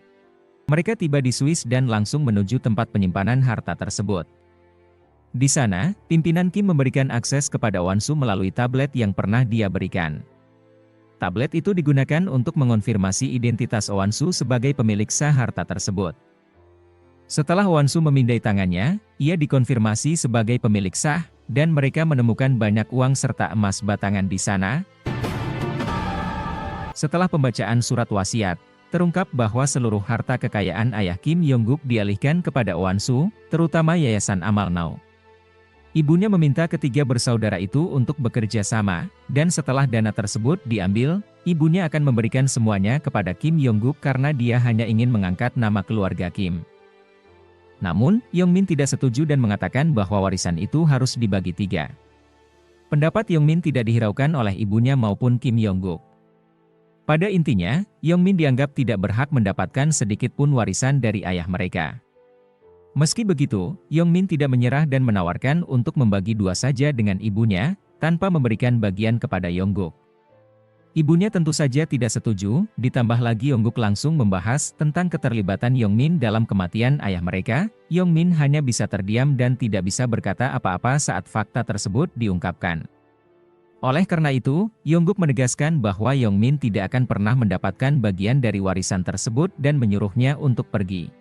Mereka tiba di Swiss dan langsung menuju tempat penyimpanan harta tersebut. Di sana, pimpinan Kim memberikan akses kepada Won-soo melalui tablet yang pernah dia berikan. Tablet itu digunakan untuk mengonfirmasi identitas Won-soo sebagai pemilik sah harta tersebut. Setelah Won-soo memindai tangannya, ia dikonfirmasi sebagai pemilik sah, dan mereka menemukan banyak uang serta emas batangan di sana. Setelah pembacaan surat wasiat, terungkap bahwa seluruh harta kekayaan ayah Kim Yong-guk dialihkan kepada Won-soo, terutama Yayasan Amal Now. Ibunya meminta ketiga bersaudara itu untuk bekerja sama, dan setelah dana tersebut diambil, ibunya akan memberikan semuanya kepada Kim Yong-guk karena dia hanya ingin mengangkat nama keluarga Kim. Namun, Yong-min tidak setuju dan mengatakan bahwa warisan itu harus dibagi tiga. Pendapat Yong-min tidak dihiraukan oleh ibunya maupun Kim Yong-guk. Pada intinya, Yong-min dianggap tidak berhak mendapatkan sedikit pun warisan dari ayah mereka. Meski begitu, Yong-min tidak menyerah dan menawarkan untuk membagi dua saja dengan ibunya, tanpa memberikan bagian kepada Yong-guk. Ibunya tentu saja tidak setuju, ditambah lagi Yong-guk langsung membahas tentang keterlibatan Yong-min dalam kematian ayah mereka. Yong-min hanya bisa terdiam dan tidak bisa berkata apa-apa saat fakta tersebut diungkapkan. Oleh karena itu, Yong-guk menegaskan bahwa Yong-min tidak akan pernah mendapatkan bagian dari warisan tersebut dan menyuruhnya untuk pergi.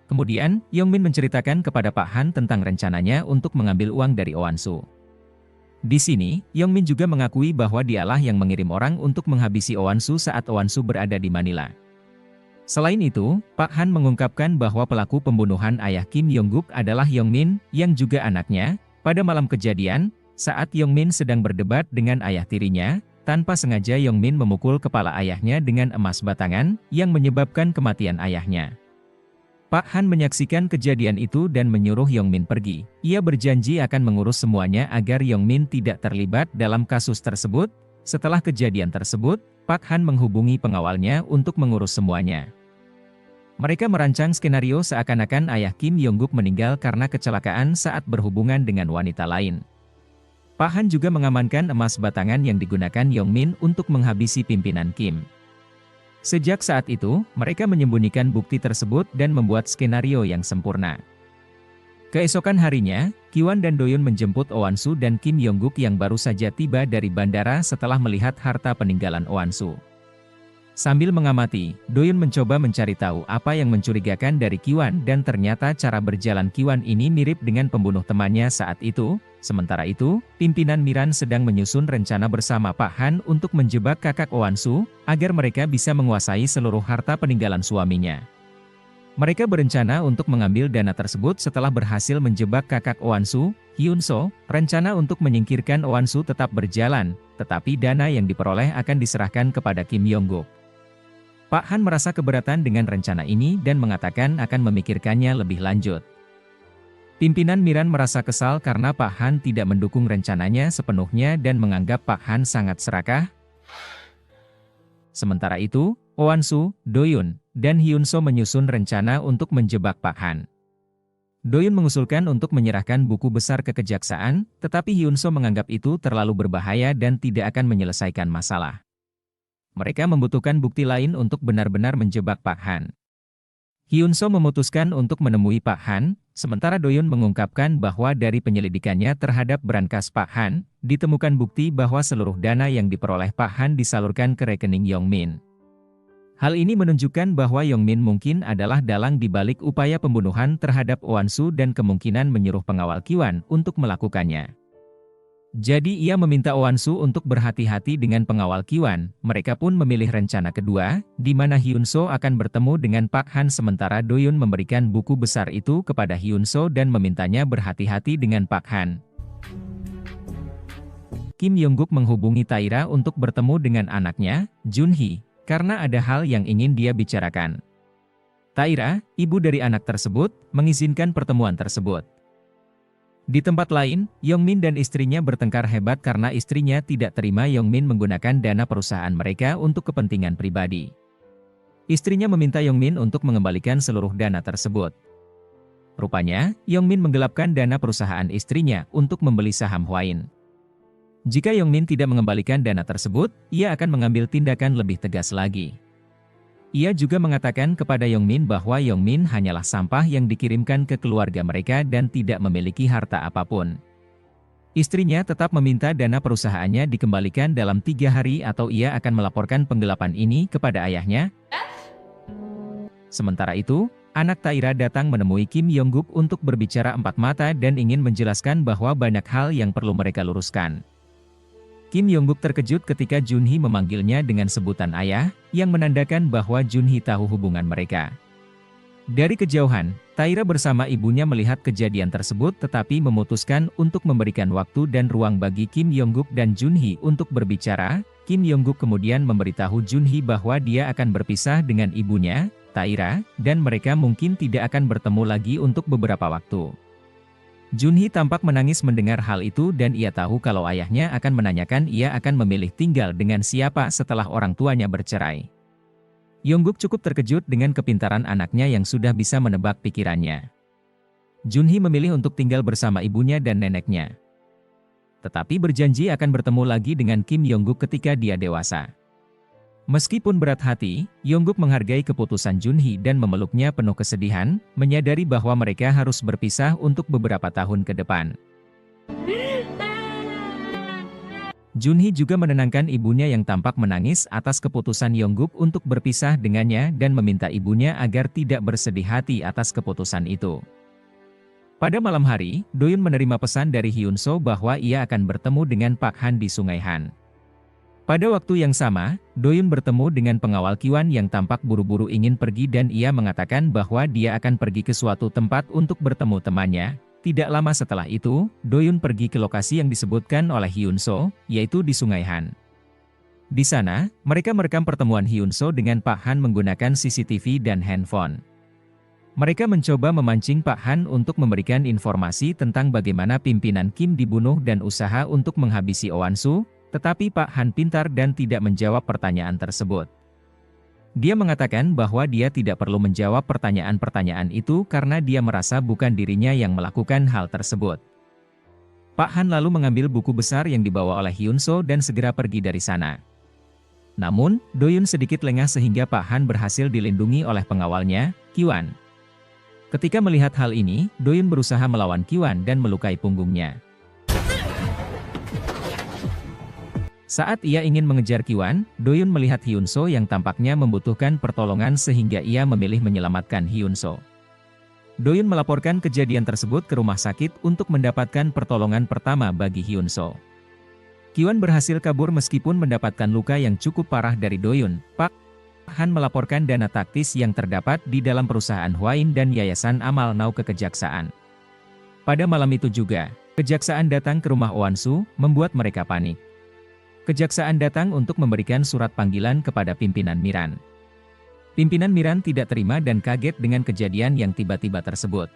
Kemudian, Yong-min menceritakan kepada Pak Han tentang rencananya untuk mengambil uang dari Won-soo. Di sini, Yong-min juga mengakui bahwa dialah yang mengirim orang untuk menghabisi Won-soo saat Won-soo berada di Manila. Selain itu, Pak Han mengungkapkan bahwa pelaku pembunuhan ayah Kim Yong-guk adalah Yong-min, yang juga anaknya. Pada malam kejadian, saat Yong-min sedang berdebat dengan ayah tirinya, tanpa sengaja Yong-min memukul kepala ayahnya dengan emas batangan, yang menyebabkan kematian ayahnya. Pak Han menyaksikan kejadian itu dan menyuruh Yong-min pergi. Ia berjanji akan mengurus semuanya agar Yong-min tidak terlibat dalam kasus tersebut. Setelah kejadian tersebut, Pak Han menghubungi pengawalnya untuk mengurus semuanya. Mereka merancang skenario seakan-akan ayah Kim Yong-guk meninggal karena kecelakaan saat berhubungan dengan wanita lain. Pak Han juga mengamankan emas batangan yang digunakan Yong-min untuk menghabisi pimpinan Kim. Sejak saat itu, mereka menyembunyikan bukti tersebut dan membuat skenario yang sempurna. Keesokan harinya, Ki-won dan Do-yoon menjemput Won-soo dan Kim Yong-guk yang baru saja tiba dari bandara setelah melihat harta peninggalan Won-soo. Sambil mengamati, Do-yoon mencoba mencari tahu apa yang mencurigakan dari Ki-won dan ternyata cara berjalan Ki-won ini mirip dengan pembunuh temannya saat itu. Sementara itu, pimpinan Miran sedang menyusun rencana bersama Pak Han untuk menjebak kakak Won-soo, agar mereka bisa menguasai seluruh harta peninggalan suaminya. Mereka berencana untuk mengambil dana tersebut setelah berhasil menjebak kakak Won-soo, Hyun-soo. Rencana untuk menyingkirkan Won-soo tetap berjalan, tetapi dana yang diperoleh akan diserahkan kepada Kim Yong-guk. Pak Han merasa keberatan dengan rencana ini dan mengatakan akan memikirkannya lebih lanjut. Pimpinan Miran merasa kesal karena Pak Han tidak mendukung rencananya sepenuhnya dan menganggap Pak Han sangat serakah. Sementara itu, Won-soo, Do-yoon, dan Hyun-soo menyusun rencana untuk menjebak Pak Han. Do-yoon mengusulkan untuk menyerahkan buku besar ke kejaksaan, tetapi Hyun-soo menganggap itu terlalu berbahaya dan tidak akan menyelesaikan masalah. Mereka membutuhkan bukti lain untuk benar-benar menjebak Pak Han. Hyun-soo memutuskan untuk menemui Pak Han, sementara Do-yoon mengungkapkan bahwa dari penyelidikannya terhadap berangkas Pak Han, ditemukan bukti bahwa seluruh dana yang diperoleh Pak Han disalurkan ke rekening Yong-min. Hal ini menunjukkan bahwa Yong-min mungkin adalah dalang di balik upaya pembunuhan terhadap Won-soo dan kemungkinan menyuruh pengawal Ki-won untuk melakukannya. Jadi ia meminta Won-soo untuk berhati-hati dengan pengawal Ki-won. Mereka pun memilih rencana kedua, di mana Hyun-soo akan bertemu dengan Pak Han sementara Do-yoon memberikan buku besar itu kepada Hyun-soo dan memintanya berhati-hati dengan Pak Han. Kim Yong-guk menghubungi Taira untuk bertemu dengan anaknya, Jun-hee, karena ada hal yang ingin dia bicarakan. Taira, ibu dari anak tersebut, mengizinkan pertemuan tersebut. Di tempat lain, Yong-min dan istrinya bertengkar hebat karena istrinya tidak terima Yong-min menggunakan dana perusahaan mereka untuk kepentingan pribadi. Istrinya meminta Yong-min untuk mengembalikan seluruh dana tersebut. Rupanya, Yong-min menggelapkan dana perusahaan istrinya untuk membeli saham Hwain. Jika Yong-min tidak mengembalikan dana tersebut, ia akan mengambil tindakan lebih tegas lagi. Ia juga mengatakan kepada Yongmin bahwa Yongmin hanyalah sampah yang dikirimkan ke keluarga mereka dan tidak memiliki harta apapun. Istrinya tetap meminta dana perusahaannya dikembalikan dalam 3 hari atau ia akan melaporkan penggelapan ini kepada ayahnya. Sementara itu, anak Taira datang menemui Kim Yongguk untuk berbicara empat mata dan ingin menjelaskan bahwa banyak hal yang perlu mereka luruskan. Kim Yongguk terkejut ketika Junhee memanggilnya dengan sebutan ayah, yang menandakan bahwa Junhee tahu hubungan mereka. Dari kejauhan, Taira bersama ibunya melihat kejadian tersebut tetapi memutuskan untuk memberikan waktu dan ruang bagi Kim Yongguk dan Junhee untuk berbicara. Kim Yongguk kemudian memberitahu Junhee bahwa dia akan berpisah dengan ibunya, Taira, dan mereka mungkin tidak akan bertemu lagi untuk beberapa waktu. Junhee tampak menangis mendengar hal itu dan ia tahu kalau ayahnya akan menanyakan ia akan memilih tinggal dengan siapa setelah orang tuanya bercerai. Yongguk cukup terkejut dengan kepintaran anaknya yang sudah bisa menebak pikirannya. Junhee memilih untuk tinggal bersama ibunya dan neneknya. Tetapi berjanji akan bertemu lagi dengan Kim Yongguk ketika dia dewasa. Meskipun berat hati, Yongguk menghargai keputusan Junhee dan memeluknya penuh kesedihan, menyadari bahwa mereka harus berpisah untuk beberapa tahun ke depan. Junhee juga menenangkan ibunya yang tampak menangis atas keputusan Yongguk untuk berpisah dengannya dan meminta ibunya agar tidak bersedih hati atas keputusan itu. Pada malam hari, Doyun menerima pesan dari Hyunso bahwa ia akan bertemu dengan Pak Han di Sungai Han. Pada waktu yang sama, Doyun bertemu dengan pengawal Kiwan yang tampak buru-buru ingin pergi dan ia mengatakan bahwa dia akan pergi ke suatu tempat untuk bertemu temannya. Tidak lama setelah itu, Doyun pergi ke lokasi yang disebutkan oleh Hyunso, yaitu di Sungai Han. Di sana, mereka merekam pertemuan Hyunso dengan Pak Han menggunakan CCTV dan handphone. Mereka mencoba memancing Pak Han untuk memberikan informasi tentang bagaimana pimpinan Kim dibunuh dan usaha untuk menghabisi Owansu. Tetapi Pak Han pintar dan tidak menjawab pertanyaan tersebut. Dia mengatakan bahwa dia tidak perlu menjawab pertanyaan-pertanyaan itu karena dia merasa bukan dirinya yang melakukan hal tersebut. Pak Han lalu mengambil buku besar yang dibawa oleh Hyunso dan segera pergi dari sana. Namun, Doyun sedikit lengah sehingga Pak Han berhasil dilindungi oleh pengawalnya, Kiwan. Ketika melihat hal ini, Doyun berusaha melawan Kiwan dan melukai punggungnya. Saat ia ingin mengejar Kiwan, Doyun melihat Hyunso yang tampaknya membutuhkan pertolongan sehingga ia memilih menyelamatkan Hyunso. Doyun melaporkan kejadian tersebut ke rumah sakit untuk mendapatkan pertolongan pertama bagi Hyunso. Kiwan berhasil kabur meskipun mendapatkan luka yang cukup parah dari Doyun. Pak Han melaporkan dana taktis yang terdapat di dalam perusahaan Hwain dan Yayasan Amal Now ke kejaksaan. Pada malam itu juga, kejaksaan datang ke rumah Owansu, membuat mereka panik. Kejaksaan datang untuk memberikan surat panggilan kepada pimpinan Miran. Pimpinan Miran tidak terima dan kaget dengan kejadian yang tiba-tiba tersebut.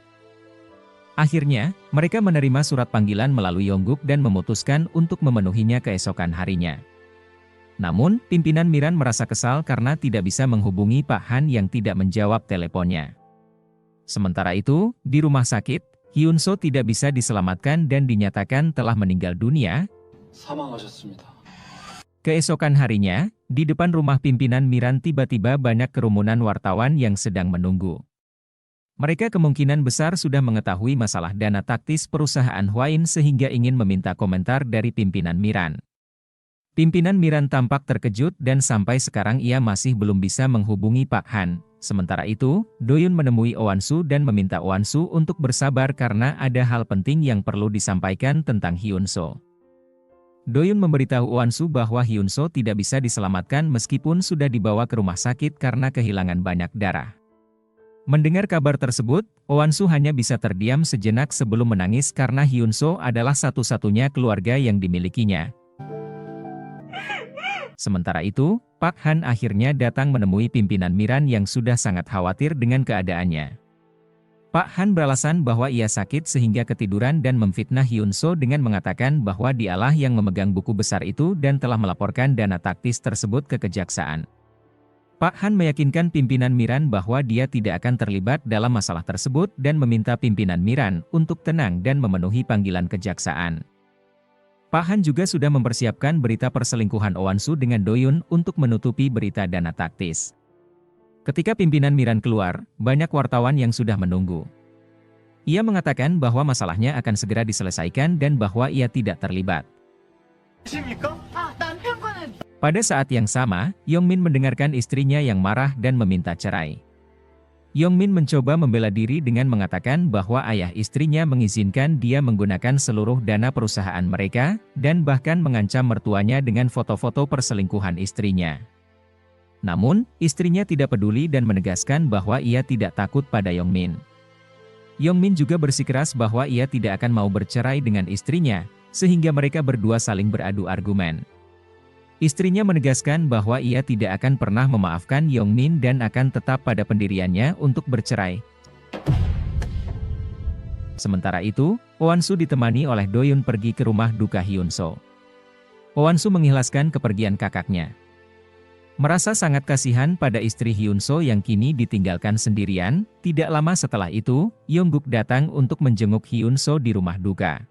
Akhirnya, mereka menerima surat panggilan melalui Yongguk dan memutuskan untuk memenuhinya keesokan harinya. Namun, pimpinan Miran merasa kesal karena tidak bisa menghubungi Pak Han yang tidak menjawab teleponnya. Sementara itu, di rumah sakit, Hyunso tidak bisa diselamatkan dan dinyatakan telah meninggal dunia. 사망하셨습니다. Keesokan harinya, di depan rumah pimpinan Miran tiba-tiba banyak kerumunan wartawan yang sedang menunggu. Mereka kemungkinan besar sudah mengetahui masalah dana taktis perusahaan Hwain sehingga ingin meminta komentar dari pimpinan Miran. Pimpinan Miran tampak terkejut dan sampai sekarang ia masih belum bisa menghubungi Pak Han. Sementara itu, Doyun menemui Owansu dan meminta Owansu untuk bersabar karena ada hal penting yang perlu disampaikan tentang Hyunso. Doyun memberitahu Owansu bahwa Hyunso tidak bisa diselamatkan meskipun sudah dibawa ke rumah sakit karena kehilangan banyak darah. Mendengar kabar tersebut, Owansu hanya bisa terdiam sejenak sebelum menangis karena Hyunso adalah satu-satunya keluarga yang dimilikinya. Sementara itu, Pak Han akhirnya datang menemui pimpinan Miran yang sudah sangat khawatir dengan keadaannya. Pak Han beralasan bahwa ia sakit sehingga ketiduran dan memfitnah Hyunso dengan mengatakan bahwa dialah yang memegang buku besar itu dan telah melaporkan dana taktis tersebut ke kejaksaan. Pak Han meyakinkan pimpinan Miran bahwa dia tidak akan terlibat dalam masalah tersebut dan meminta pimpinan Miran untuk tenang dan memenuhi panggilan kejaksaan. Pak Han juga sudah mempersiapkan berita perselingkuhan Owansu dengan Doyun untuk menutupi berita dana taktis. Ketika pimpinan Miran keluar, banyak wartawan yang sudah menunggu. Ia mengatakan bahwa masalahnya akan segera diselesaikan dan bahwa ia tidak terlibat. Pada saat yang sama, Yongmin mendengarkan istrinya yang marah dan meminta cerai. Yongmin mencoba membela diri dengan mengatakan bahwa ayah istrinya mengizinkan dia menggunakan seluruh dana perusahaan mereka, dan bahkan mengancam mertuanya dengan foto-foto perselingkuhan istrinya. Namun, istrinya tidak peduli dan menegaskan bahwa ia tidak takut pada Yongmin. Yongmin juga bersikeras bahwa ia tidak akan mau bercerai dengan istrinya, sehingga mereka berdua saling beradu argumen. Istrinya menegaskan bahwa ia tidak akan pernah memaafkan Yongmin dan akan tetap pada pendiriannya untuk bercerai. Sementara itu, Hwan-soo ditemani oleh Do-yoon pergi ke rumah duka Hyun-soo. Hwan-soo mengikhlaskan kepergian kakaknya. Merasa sangat kasihan pada istri Hyun-soo yang kini ditinggalkan sendirian, tidak lama setelah itu, Yongguk datang untuk menjenguk Hyun-soo di rumah duka.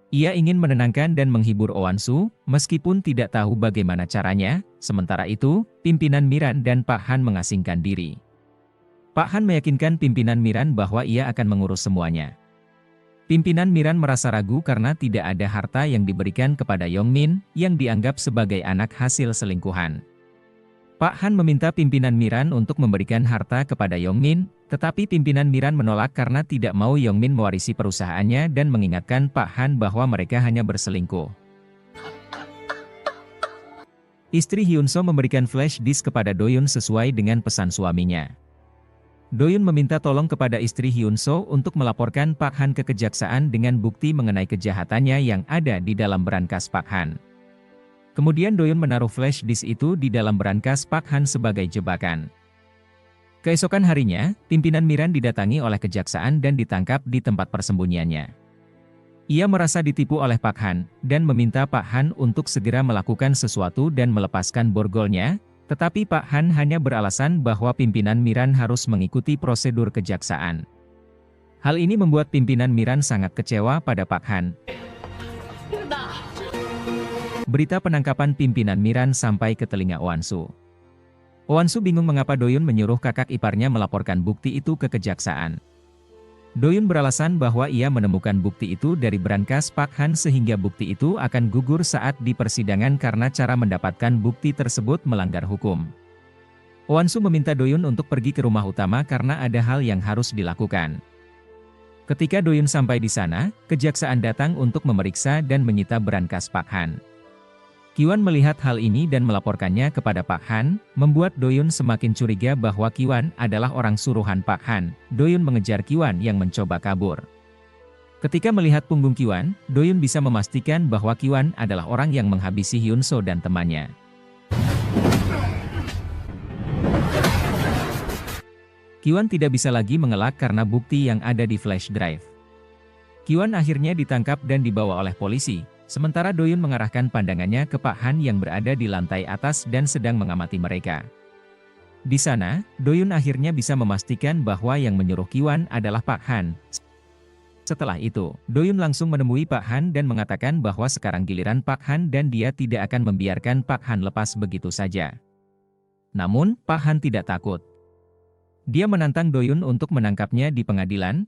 Ia ingin menenangkan dan menghibur Hwan-soo, meskipun tidak tahu bagaimana caranya. Sementara itu, pimpinan Miran dan Pak Han mengasingkan diri. Pak Han meyakinkan pimpinan Miran bahwa ia akan mengurus semuanya. Pimpinan Miran merasa ragu karena tidak ada harta yang diberikan kepada Yongmin, yang dianggap sebagai anak hasil selingkuhan. Pak Han meminta pimpinan Miran untuk memberikan harta kepada Yongmin, tetapi pimpinan Miran menolak karena tidak mau Yongmin mewarisi perusahaannya dan mengingatkan Pak Han bahwa mereka hanya berselingkuh. Istri Hyun-soo memberikan flash disk kepada Do-yoon sesuai dengan pesan suaminya. Do-yoon meminta tolong kepada istri Hyun-soo untuk melaporkan Pak Han ke kejaksaan dengan bukti mengenai kejahatannya yang ada di dalam berangkas Pak Han. Kemudian Do-yoon menaruh flash disk itu di dalam berangkas Pak Han sebagai jebakan. Keesokan harinya, pimpinan Miran didatangi oleh kejaksaan dan ditangkap di tempat persembunyiannya. Ia merasa ditipu oleh Pak Han, dan meminta Pak Han untuk segera melakukan sesuatu dan melepaskan borgolnya, tetapi Pak Han hanya beralasan bahwa pimpinan Miran harus mengikuti prosedur kejaksaan. Hal ini membuat pimpinan Miran sangat kecewa pada Pak Han. Berita penangkapan pimpinan Miran sampai ke telinga Hwan-soo. Hwan-soo bingung mengapa Do-yoon menyuruh kakak iparnya melaporkan bukti itu ke kejaksaan. Do-yoon beralasan bahwa ia menemukan bukti itu dari berangkas Pak Han sehingga bukti itu akan gugur saat di persidangan karena cara mendapatkan bukti tersebut melanggar hukum. Hwan-soo meminta Do-yoon untuk pergi ke rumah utama karena ada hal yang harus dilakukan. Ketika Do-yoon sampai di sana, kejaksaan datang untuk memeriksa dan menyita berangkas Pak Han. Ki-wan melihat hal ini dan melaporkannya kepada Pak Han, membuat Do-yoon semakin curiga bahwa Ki-wan adalah orang suruhan Pak Han. Do-yoon mengejar Ki-wan yang mencoba kabur. Ketika melihat punggung Ki-wan, Do-yoon bisa memastikan bahwa Ki-wan adalah orang yang menghabisi Hyun-soo dan temannya. Ki-wan tidak bisa lagi mengelak karena bukti yang ada di flash drive. Ki-wan akhirnya ditangkap dan dibawa oleh polisi. Sementara Do-yoon mengarahkan pandangannya ke Pak Han yang berada di lantai atas dan sedang mengamati mereka. Di sana, Do-yoon akhirnya bisa memastikan bahwa yang menyuruh Ki-wan adalah Pak Han. Setelah itu, Do-yoon langsung menemui Pak Han dan mengatakan bahwa sekarang giliran Pak Han dan dia tidak akan membiarkan Pak Han lepas begitu saja. Namun, Pak Han tidak takut. Dia menantang Do-yoon untuk menangkapnya di pengadilan.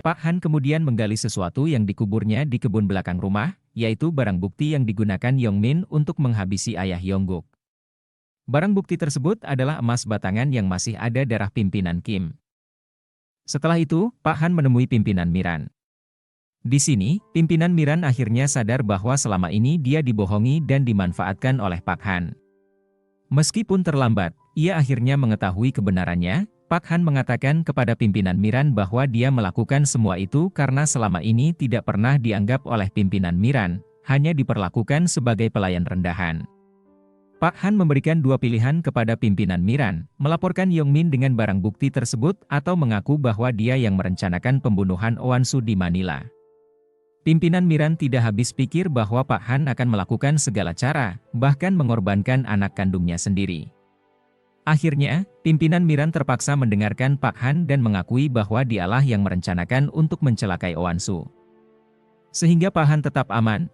Pak Han kemudian menggali sesuatu yang dikuburnya di kebun belakang rumah, yaitu barang bukti yang digunakan Yongmin untuk menghabisi ayah Yongguk. Barang bukti tersebut adalah emas batangan yang masih ada darah pimpinan Kim. Setelah itu, Pak Han menemui pimpinan Miran. Di sini, pimpinan Miran akhirnya sadar bahwa selama ini dia dibohongi dan dimanfaatkan oleh Pak Han. Meskipun terlambat, ia akhirnya mengetahui kebenarannya. Pak Han mengatakan kepada pimpinan Miran bahwa dia melakukan semua itu karena selama ini tidak pernah dianggap oleh pimpinan Miran, hanya diperlakukan sebagai pelayan rendahan. Pak Han memberikan dua pilihan kepada pimpinan Miran, melaporkan Yongmin dengan barang bukti tersebut atau mengaku bahwa dia yang merencanakan pembunuhan Hwan-soo di Manila. Pimpinan Miran tidak habis pikir bahwa Pak Han akan melakukan segala cara, bahkan mengorbankan anak kandungnya sendiri. Akhirnya, pimpinan Miran terpaksa mendengarkan Pak Han dan mengakui bahwa dialah yang merencanakan untuk mencelakai Hwan-soo. Sehingga Pak Han tetap aman.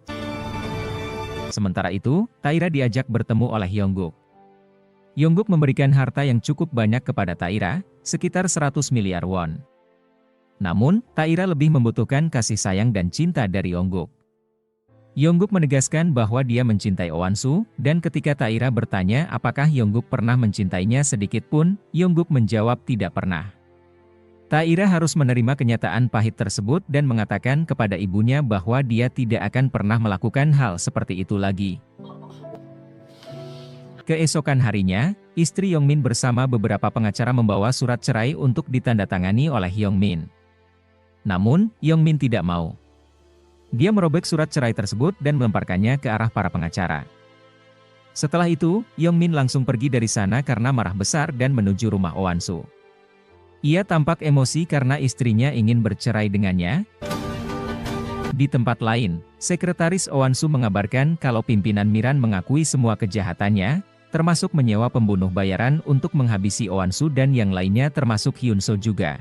Sementara itu, Taira diajak bertemu oleh Yongguk. Yongguk memberikan harta yang cukup banyak kepada Taira, sekitar 100 miliar won. Namun, Taira lebih membutuhkan kasih sayang dan cinta dari Yongguk. Yongguk menegaskan bahwa dia mencintai Owansu, dan ketika Taira bertanya apakah Yongguk pernah mencintainya sedikit pun, Yongguk menjawab tidak pernah. Taira harus menerima kenyataan pahit tersebut dan mengatakan kepada ibunya bahwa dia tidak akan pernah melakukan hal seperti itu lagi. Keesokan harinya, istri Yongmin bersama beberapa pengacara membawa surat cerai untuk ditandatangani oleh Yongmin. Namun, Yongmin tidak mau. Dia merobek surat cerai tersebut dan melemparkannya ke arah para pengacara. Setelah itu, Yongmin langsung pergi dari sana karena marah besar dan menuju rumah Owansu. Ia tampak emosi karena istrinya ingin bercerai dengannya. Di tempat lain, sekretaris Owansu mengabarkan kalau pimpinan Miran mengakui semua kejahatannya, termasuk menyewa pembunuh bayaran untuk menghabisi Owansu dan yang lainnya termasuk Hyunso juga.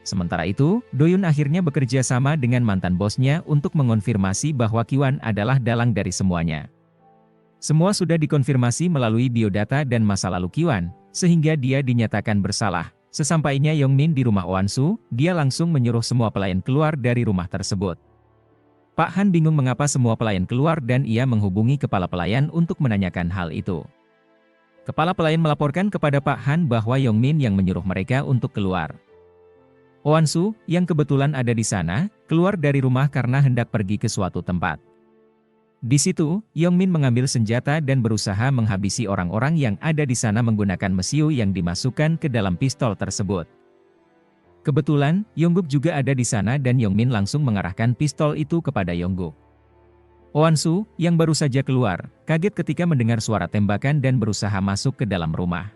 Sementara itu, Doyun akhirnya bekerja sama dengan mantan bosnya untuk mengonfirmasi bahwa Kiwan adalah dalang dari semuanya. Semua sudah dikonfirmasi melalui biodata dan masa lalu Kiwan, sehingga dia dinyatakan bersalah. Sesampainya Yongmin di rumah Owansu, dia langsung menyuruh semua pelayan keluar dari rumah tersebut. Pak Han bingung mengapa semua pelayan keluar dan ia menghubungi kepala pelayan untuk menanyakan hal itu. Kepala pelayan melaporkan kepada Pak Han bahwa Yongmin yang menyuruh mereka untuk keluar. Owansu, yang kebetulan ada di sana, keluar dari rumah karena hendak pergi ke suatu tempat. Di situ, Yongmin mengambil senjata dan berusaha menghabisi orang-orang yang ada di sana menggunakan mesiu yang dimasukkan ke dalam pistol tersebut. Kebetulan, Yongguk juga ada di sana dan Yongmin langsung mengarahkan pistol itu kepada Yongguk. Owansu, yang baru saja keluar, kaget ketika mendengar suara tembakan dan berusaha masuk ke dalam rumah.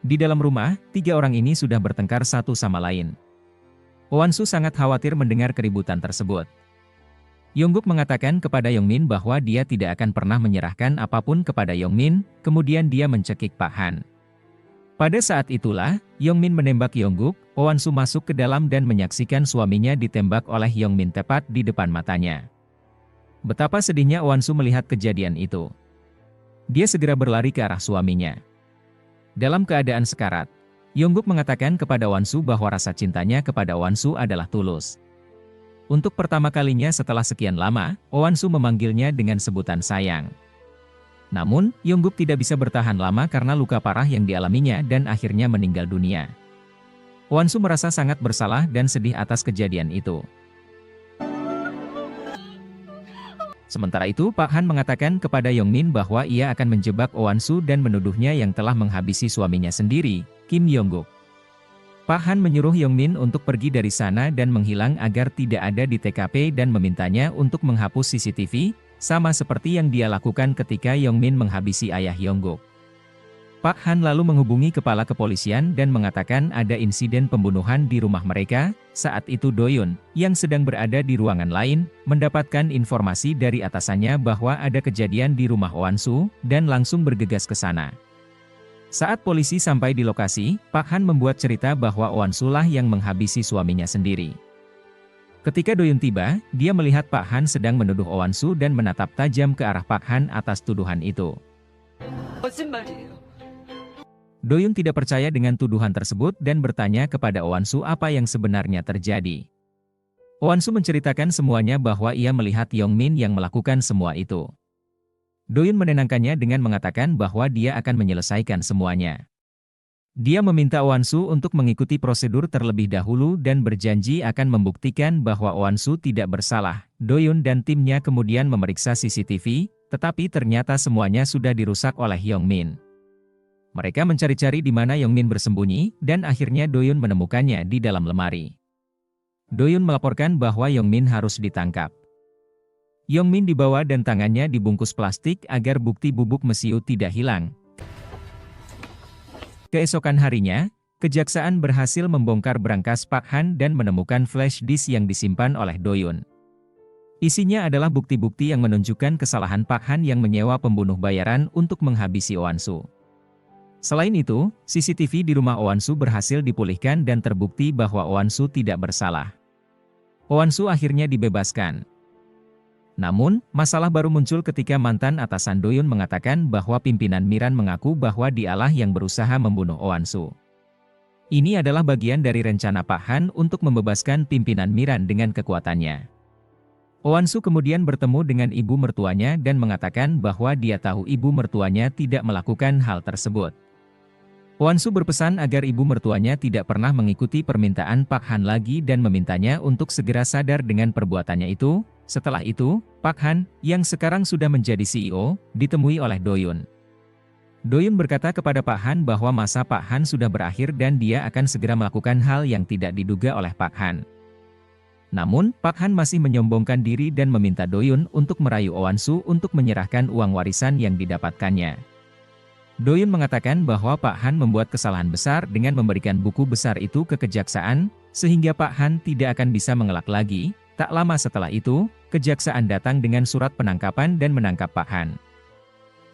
Di dalam rumah, 3 orang ini sudah bertengkar satu sama lain. Owansu sangat khawatir mendengar keributan tersebut. Yongguk mengatakan kepada Yongmin bahwa dia tidak akan pernah menyerahkan apapun kepada Yongmin, kemudian dia mencekik Pak Han. Pada saat itulah, Yongmin menembak Yongguk, Owansu masuk ke dalam dan menyaksikan suaminya ditembak oleh Yongmin tepat di depan matanya. Betapa sedihnya Owansu melihat kejadian itu. Dia segera berlari ke arah suaminya. Dalam keadaan sekarat, Yongguk mengatakan kepada Owansu bahwa rasa cintanya kepada Owansu adalah tulus. Untuk pertama kalinya setelah sekian lama, Owansu memanggilnya dengan sebutan sayang. Namun, Yongguk tidak bisa bertahan lama karena luka parah yang dialaminya dan akhirnya meninggal dunia. Owansu merasa sangat bersalah dan sedih atas kejadian itu. Sementara itu, Pak Han mengatakan kepada Yongmin bahwa ia akan menjebak Owansu dan menuduhnya yang telah menghabisi suaminya sendiri, Kim Yongguk. Pak Han menyuruh Yongmin untuk pergi dari sana dan menghilang agar tidak ada di TKP dan memintanya untuk menghapus CCTV, sama seperti yang dia lakukan ketika Yongmin menghabisi ayah Yongguk. Pak Han lalu menghubungi kepala kepolisian dan mengatakan ada insiden pembunuhan di rumah mereka. Saat itu Doyun, yang sedang berada di ruangan lain, mendapatkan informasi dari atasannya bahwa ada kejadian di rumah Owansu, dan langsung bergegas ke sana. Saat polisi sampai di lokasi, Pak Han membuat cerita bahwa Owansu lah yang menghabisi suaminya sendiri. Ketika Doyun tiba, dia melihat Pak Han sedang menuduh Owansu dan menatap tajam ke arah Pak Han atas tuduhan itu. Doyun tidak percaya dengan tuduhan tersebut dan bertanya kepada Owansu apa yang sebenarnya terjadi. Owansu menceritakan semuanya bahwa ia melihat Yongmin yang melakukan semua itu. Doyun menenangkannya dengan mengatakan bahwa dia akan menyelesaikan semuanya. Dia meminta Owansu untuk mengikuti prosedur terlebih dahulu dan berjanji akan membuktikan bahwa Owansu tidak bersalah. Doyun dan timnya kemudian memeriksa CCTV, tetapi ternyata semuanya sudah dirusak oleh Yongmin. Mereka mencari-cari di mana Yongmin bersembunyi, dan akhirnya Doyun menemukannya di dalam lemari. Doyun melaporkan bahwa Yongmin harus ditangkap. Yongmin dibawa dan tangannya dibungkus plastik agar bukti bubuk mesiu tidak hilang. Keesokan harinya, kejaksaan berhasil membongkar berangkas Pak Han dan menemukan flash disk yang disimpan oleh Doyun. Isinya adalah bukti-bukti yang menunjukkan kesalahan Pak Han yang menyewa pembunuh bayaran untuk menghabisi Owansu. Selain itu, CCTV di rumah Owansu berhasil dipulihkan dan terbukti bahwa Owansu tidak bersalah. Owansu akhirnya dibebaskan. Namun, masalah baru muncul ketika mantan atasan Doyun mengatakan bahwa pimpinan Miran mengaku bahwa dialah yang berusaha membunuh Oansu. Ini adalah bagian dari rencana Pak Han untuk membebaskan pimpinan Miran dengan kekuatannya. Oansu kemudian bertemu dengan ibu mertuanya dan mengatakan bahwa dia tahu ibu mertuanya tidak melakukan hal tersebut. Oansu berpesan agar ibu mertuanya tidak pernah mengikuti permintaan Pak Han lagi dan memintanya untuk segera sadar dengan perbuatannya itu. Setelah itu, Pak Han, yang sekarang sudah menjadi CEO, ditemui oleh Doyun. Doyun berkata kepada Pak Han bahwa masa Pak Han sudah berakhir dan dia akan segera melakukan hal yang tidak diduga oleh Pak Han. Namun, Pak Han masih menyombongkan diri dan meminta Doyun untuk merayu Oansu untuk menyerahkan uang warisan yang didapatkannya. Doyun mengatakan bahwa Pak Han membuat kesalahan besar dengan memberikan buku besar itu ke kejaksaan, sehingga Pak Han tidak akan bisa mengelak lagi. Tak lama setelah itu, kejaksaan datang dengan surat penangkapan dan menangkap Pak Han.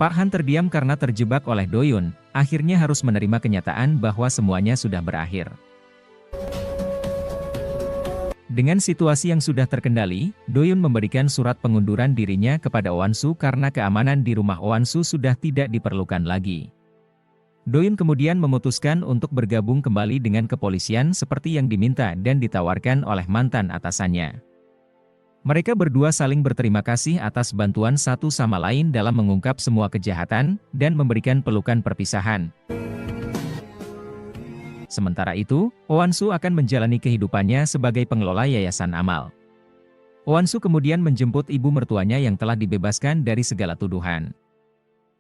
Pak Han terdiam karena terjebak oleh Doyun, akhirnya harus menerima kenyataan bahwa semuanya sudah berakhir. Dengan situasi yang sudah terkendali, Doyun memberikan surat pengunduran dirinya kepada Oansu karena keamanan di rumah Oansu sudah tidak diperlukan lagi. Doyun kemudian memutuskan untuk bergabung kembali dengan kepolisian seperti yang diminta dan ditawarkan oleh mantan atasannya. Mereka berdua saling berterima kasih atas bantuan satu sama lain dalam mengungkap semua kejahatan dan memberikan pelukan perpisahan. Sementara itu, Oansu akan menjalani kehidupannya sebagai pengelola yayasan amal. Oansu kemudian menjemput ibu mertuanya yang telah dibebaskan dari segala tuduhan.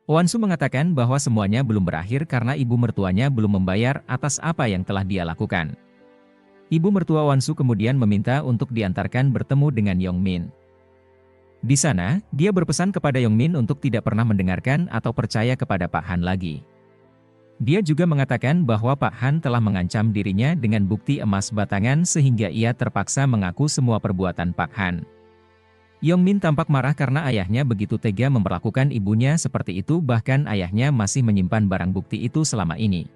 Oansu mengatakan bahwa semuanya belum berakhir karena ibu mertuanya belum membayar atas apa yang telah dia lakukan. Ibu mertua Oansu kemudian meminta untuk diantarkan bertemu dengan Yongmin. Di sana, dia berpesan kepada Yongmin untuk tidak pernah mendengarkan atau percaya kepada Pak Han lagi. Dia juga mengatakan bahwa Pak Han telah mengancam dirinya dengan bukti emas batangan sehingga ia terpaksa mengaku semua perbuatan Pak Han. Yongmin tampak marah karena ayahnya begitu tega memperlakukan ibunya seperti itu, bahkan ayahnya masih menyimpan barang bukti itu selama ini.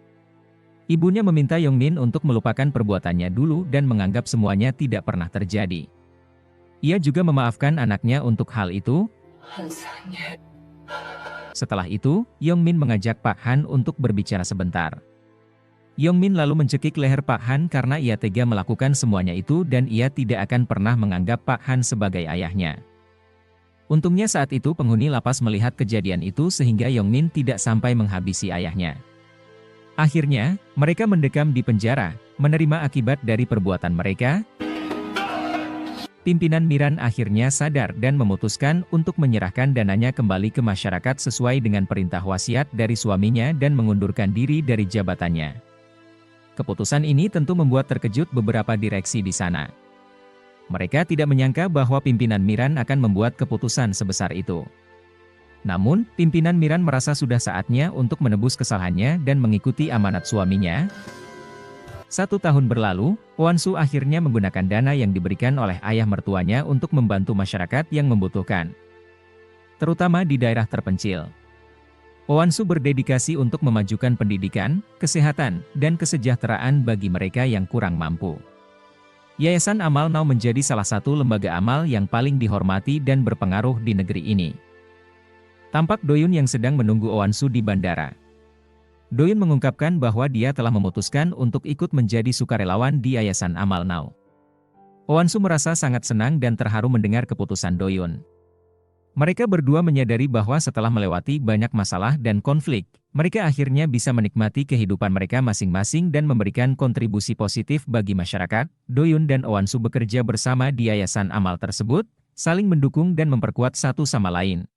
Ibunya meminta Yongmin untuk melupakan perbuatannya dulu dan menganggap semuanya tidak pernah terjadi. Ia juga memaafkan anaknya untuk hal itu. Setelah itu, Yongmin mengajak Pak Han untuk berbicara sebentar. Yongmin lalu mencekik leher Pak Han karena ia tega melakukan semuanya itu dan ia tidak akan pernah menganggap Pak Han sebagai ayahnya. Untungnya saat itu penghuni lapas melihat kejadian itu sehingga Yongmin tidak sampai menghabisi ayahnya. Akhirnya, mereka mendekam di penjara, menerima akibat dari perbuatan mereka. Pimpinan Miran akhirnya sadar dan memutuskan untuk menyerahkan dananya kembali ke masyarakat sesuai dengan perintah wasiat dari suaminya dan mengundurkan diri dari jabatannya. Keputusan ini tentu membuat terkejut beberapa direksi di sana. Mereka tidak menyangka bahwa pimpinan Miran akan membuat keputusan sebesar itu. Namun, pimpinan Miran merasa sudah saatnya untuk menebus kesalahannya dan mengikuti amanat suaminya. 1 tahun berlalu, Oansu akhirnya menggunakan dana yang diberikan oleh ayah mertuanya untuk membantu masyarakat yang membutuhkan, terutama di daerah terpencil. Oansu berdedikasi untuk memajukan pendidikan, kesehatan, dan kesejahteraan bagi mereka yang kurang mampu. Yayasan Amal Now menjadi salah satu lembaga amal yang paling dihormati dan berpengaruh di negeri ini. Tampak Doyun yang sedang menunggu Oansu di bandara. Doyun mengungkapkan bahwa dia telah memutuskan untuk ikut menjadi sukarelawan di Yayasan Amal Now. Oansu merasa sangat senang dan terharu mendengar keputusan Doyun. Mereka berdua menyadari bahwa setelah melewati banyak masalah dan konflik, mereka akhirnya bisa menikmati kehidupan mereka masing-masing dan memberikan kontribusi positif bagi masyarakat. Doyun dan Oansu bekerja bersama di Yayasan Amal tersebut, saling mendukung dan memperkuat satu sama lain.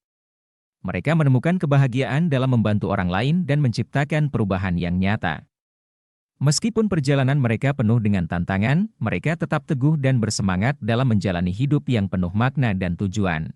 Mereka menemukan kebahagiaan dalam membantu orang lain dan menciptakan perubahan yang nyata. Meskipun perjalanan mereka penuh dengan tantangan, mereka tetap teguh dan bersemangat dalam menjalani hidup yang penuh makna dan tujuan.